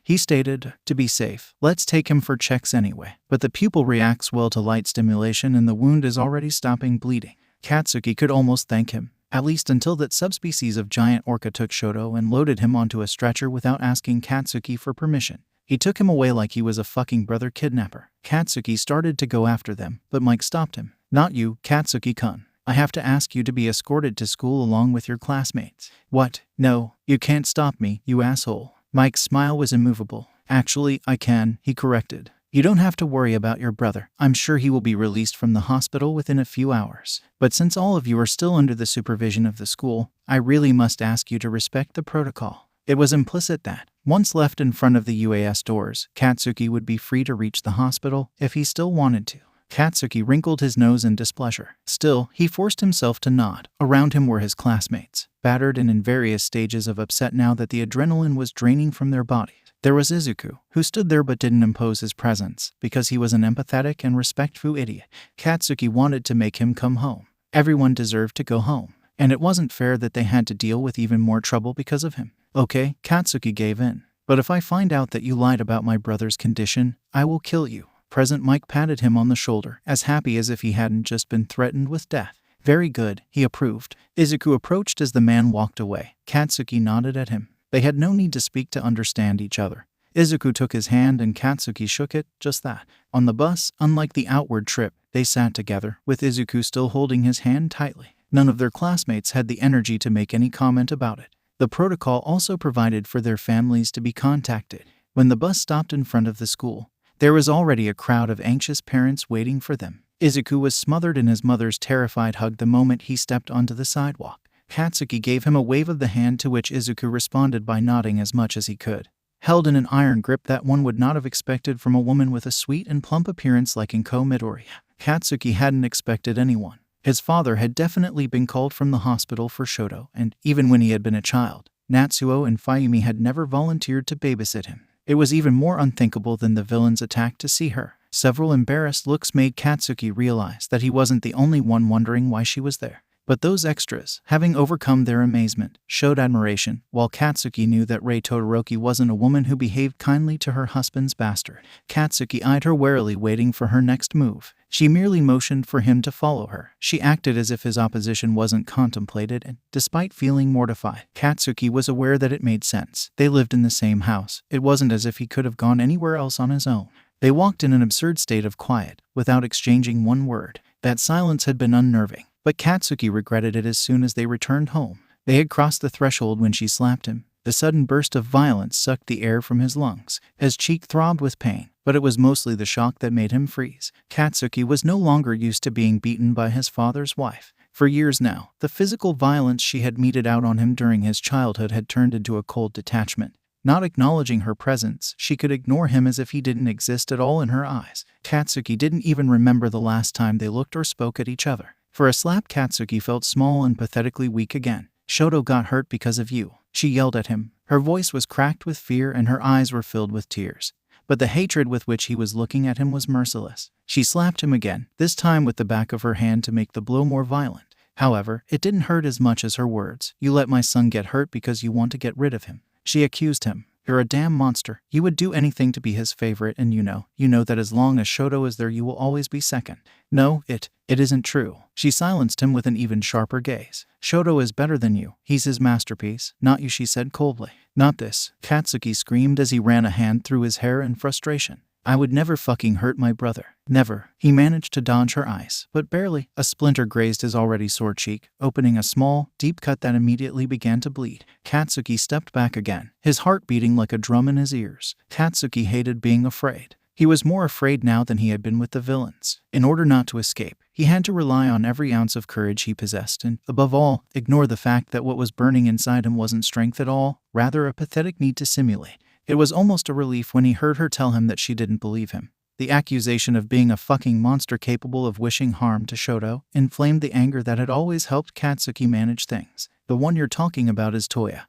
he stated. To be safe, let's take him for checks anyway. But the pupil reacts well to light stimulation and the wound is already stopping bleeding. Katsuki could almost thank him, at least until that subspecies of giant orca took Shoto and loaded him onto a stretcher without asking Katsuki for permission. He took him away like he was a fucking brother kidnapper. Katsuki started to go after them, but Mike stopped him. Not you, Katsuki-kun. I have to ask you to be escorted to school along with your classmates. What? No, you can't stop me, you asshole. Mike's smile was immovable. Actually, I can, he corrected. You don't have to worry about your brother. I'm sure he will be released from the hospital within a few hours. But since all of you are still under the supervision of the school, I really must ask you to respect the protocol. It was implicit that, once left in front of the UAS doors, Katsuki would be free to reach the hospital if he still wanted to. Katsuki wrinkled his nose in displeasure. Still, he forced himself to nod. Around him were his classmates, battered and in various stages of upset now that the adrenaline was draining from their bodies. There was Izuku, who stood there but didn't impose his presence, because he was an empathetic and respectful idiot. Katsuki wanted to make him come home. Everyone deserved to go home, and it wasn't fair that they had to deal with even more trouble because of him. Okay, Katsuki gave in. But if I find out that you lied about my brother's condition, I will kill you. President Mike patted him on the shoulder, as happy as if he hadn't just been threatened with death. Very good, he approved. Izuku approached as the man walked away. Katsuki nodded at him. They had no need to speak to understand each other. Izuku took his hand and Katsuki shook it, just that. On the bus, unlike the outward trip, they sat together, with Izuku still holding his hand tightly. None of their classmates had the energy to make any comment about it. The protocol also provided for their families to be contacted. When the bus stopped in front of the school, there was already a crowd of anxious parents waiting for them. Izuku was smothered in his mother's terrified hug the moment he stepped onto the sidewalk. Katsuki gave him a wave of the hand, to which Izuku responded by nodding as much as he could. Held in an iron grip that one would not have expected from a woman with a sweet and plump appearance like 𝐭𝐸 Midoriya. Katsuki hadn't expected anyone. His father had definitely been called from the hospital for Shoto, and even when he had been a child, Natsuo and Fayumi had never volunteered to babysit him. It was even more unthinkable than the villain's attack to see her. Several embarrassed looks made Katsuki realize that he wasn't the only one wondering why she was there. But those extras, having overcome their amazement, showed admiration, while Katsuki knew that Rei Todoroki wasn't a woman who behaved kindly to her husband's bastard. Katsuki eyed her warily, waiting for her next move. She merely motioned for him to follow her. She acted as if his opposition wasn't contemplated, and, despite feeling mortified, Katsuki was aware that it made sense. They lived in the same house. It wasn't as if he could have gone anywhere else on his own. They walked in an absurd state of quiet, without exchanging one word. That silence had been unnerving. But Katsuki regretted it as soon as they returned home. They had crossed the threshold when she slapped him. The sudden burst of violence sucked the air from his lungs. His cheek throbbed with pain, but it was mostly the shock that made him freeze. Katsuki was no longer used to being beaten by his father's wife. For years now, the physical violence she had meted out on him during his childhood had turned into a cold detachment. Not acknowledging her presence, she could ignore him as if he didn't exist at all in her eyes. Katsuki didn't even remember the last time they looked or spoke at each other. For a slap, Katsuki felt small and pathetically weak again. Shoto got hurt because of you, she yelled at him. Her voice was cracked with fear and her eyes were filled with tears. But the hatred with which he was looking at him was merciless. She slapped him again, this time with the back of her hand to make the blow more violent. However, it didn't hurt as much as her words. You let my son get hurt because you want to get rid of him, she accused him. You're a damn monster. You would do anything to be his favorite, and you know that as long as Shoto is there you will always be second. No, it isn't true. She silenced him with an even sharper gaze. Shoto is better than you. He's his masterpiece, not you, she said coldly. Not this, Katsuki screamed as he ran a hand through his hair in frustration. I would never fucking hurt my brother. Never. He managed to dodge her eyes, but barely. A splinter grazed his already sore cheek, opening a small, deep cut that immediately began to bleed. Katsuki stepped back again, his heart beating like a drum in his ears. Katsuki hated being afraid. He was more afraid now than he had been with the villains. In order not to escape, he had to rely on every ounce of courage he possessed and, above all, ignore the fact that what was burning inside him wasn't strength at all, rather a pathetic need to simulate. It was almost a relief when he heard her tell him that she didn't believe him. The accusation of being a fucking monster capable of wishing harm to Shoto inflamed the anger that had always helped Katsuki manage things. The one you're talking about is Toya.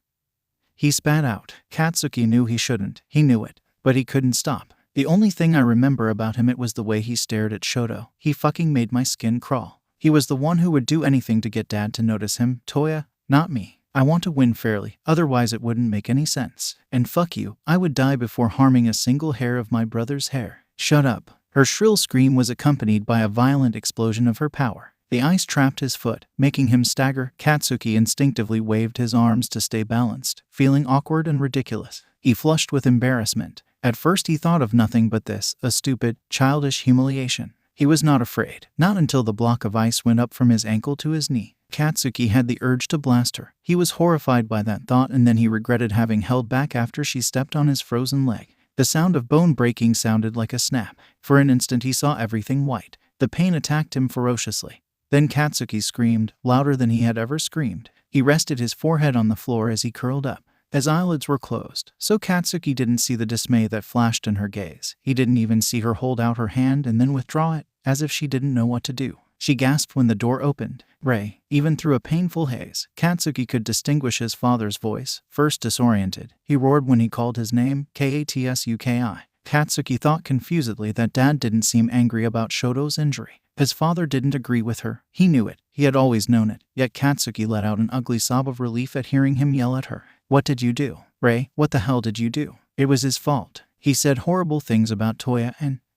He spat out. Katsuki knew he shouldn't. He knew it. But he couldn't stop. The only thing I remember about him, it was the way he stared at Shoto. He fucking made my skin crawl. He was the one who would do anything to get Dad to notice him. Toya, not me. I want to win fairly, otherwise it wouldn't make any sense. And fuck you, I would die before harming a single hair of my brother's hair. Shut up. Her shrill scream was accompanied by a violent explosion of her power. The ice trapped his foot, making him stagger. Katsuki instinctively waved his arms to stay balanced, feeling awkward and ridiculous. He flushed with embarrassment. At first he thought of nothing but this, a stupid, childish humiliation. He was not afraid, not until the block of ice went up from his ankle to his knee. Katsuki had the urge to blast her. He was horrified by that thought, and then he regretted having held back after she stepped on his frozen leg. The sound of bone breaking sounded like a snap. For an instant he saw everything white. The pain attacked him ferociously. Then Katsuki screamed, louder than he had ever screamed. He rested his forehead on the floor as he curled up. His eyelids were closed, so Katsuki didn't see the dismay that flashed in her gaze. He didn't even see her hold out her hand and then withdraw it. as if she didn't know what to do. She gasped when the door opened. Ray, even through a painful haze, Katsuki could distinguish his father's voice. First disoriented, he roared when he called his name, 𝐂𝐸𝐻𝑒𝐻𝑒𝐻𝑒𝐻. Katsuki thought confusedly that Dad didn't seem angry about Shoto's injury. His father didn't agree with her. He knew it. He had always known it. Yet Katsuki let out an ugly sob of relief at hearing him yell at her. What did you do? Ray, what the hell did you do? It was his fault. He said horrible things about Toya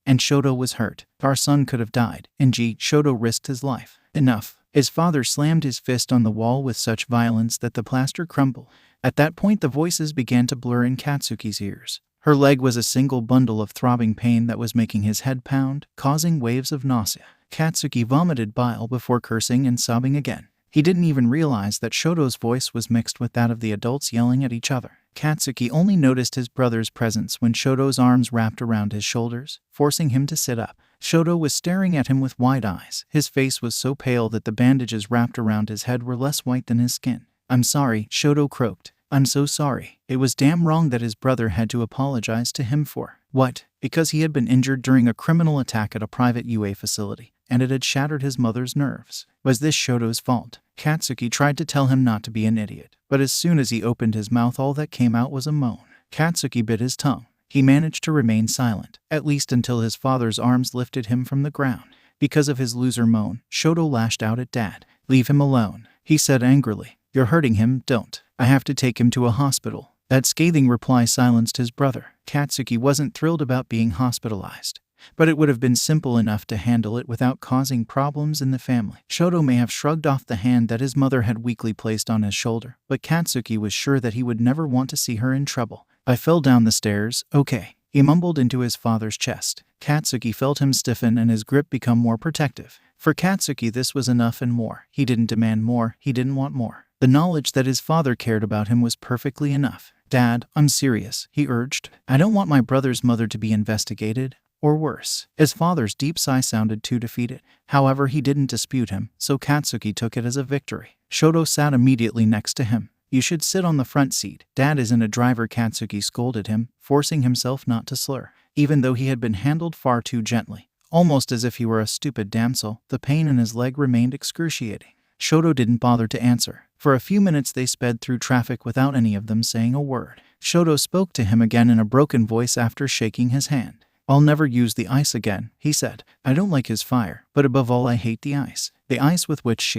and Shoto was hurt. Our son could have died. And Shoto risked his life. Enough. His father slammed his fist on the wall with such violence that the plaster crumbled. At that point the voices began to blur in Katsuki's ears. Her leg was a single bundle of throbbing pain that was making his head pound, causing waves of nausea. Katsuki vomited bile before cursing and sobbing again. He didn't even realize that Shoto's voice was mixed with that of the adults yelling at each other. Katsuki only noticed his brother's presence when Shoto's arms wrapped around his shoulders, forcing him to sit up. Shoto was staring at him with wide eyes. His face was so pale that the bandages wrapped around his head were less white than his skin. "I'm sorry," Shoto croaked. "I'm so sorry." It was damn wrong that his brother had to apologize to him for. What? Because he had been injured during a criminal attack at a private UA facility, and it had shattered his mother's nerves. Was this Shoto's fault? Katsuki tried to tell him not to be an idiot, but as soon as he opened his mouth all that came out was a moan. Katsuki bit his tongue. He managed to remain silent, at least until his father's arms lifted him from the ground. Because of his loser moan, Shoto lashed out at Dad. "Leave him alone," he said angrily. "You're hurting him, don't. I have to take him to a hospital." That scathing reply silenced his brother. Katsuki wasn't thrilled about being hospitalized, but it would have been simple enough to handle it without causing problems in the family. Shoto may have shrugged off the hand that his mother had weakly placed on his shoulder, but Katsuki was sure that he would never want to see her in trouble. "I fell down the stairs, okay," he mumbled into his father's chest. Katsuki felt him stiffen and his grip become more protective. For Katsuki this was enough and more. He didn't demand more, he didn't want more. The knowledge that his father cared about him was perfectly enough. "Dad, I'm serious," he urged. "I don't want my brother's mother to be investigated, or worse." His father's deep sigh sounded too defeated. However, he didn't dispute him, so Katsuki took it as a victory. Shoto sat immediately next to him. "You should sit on the front seat. Dad isn't a driver," Katsuki scolded him, forcing himself not to slur. Even though he had been handled far too gently, almost as if he were a stupid damsel, the pain in his leg remained excruciating. Shoto didn't bother to answer. For a few minutes they sped through traffic without any of them saying a word. Shoto spoke to him again in a broken voice after shaking his hand. "I'll never use the ice again," he said. "I don't like his fire, but above all I hate the ice. The ice with which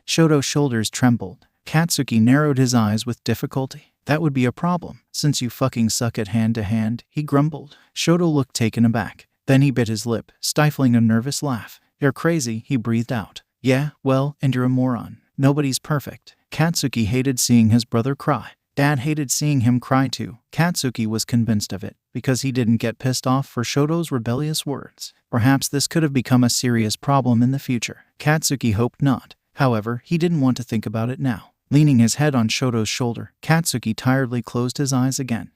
Shoto's shoulders trembled. Katsuki narrowed his eyes with difficulty. "That would be a problem, since you fucking suck at hand-to-hand," he grumbled. Shoto looked taken aback. Then he bit his lip, stifling a nervous laugh. "You're crazy," he breathed out. "Yeah, well, and you're a moron. Nobody's perfect." Katsuki hated seeing his brother cry. Dad hated seeing him cry too. Katsuki was convinced of it, because he didn't get pissed off for Shoto's rebellious words. Perhaps this could have become a serious problem in the future. Katsuki hoped not. However, he didn't want to think about it now. Leaning his head on Shoto's shoulder, Katsuki tiredly closed his eyes again.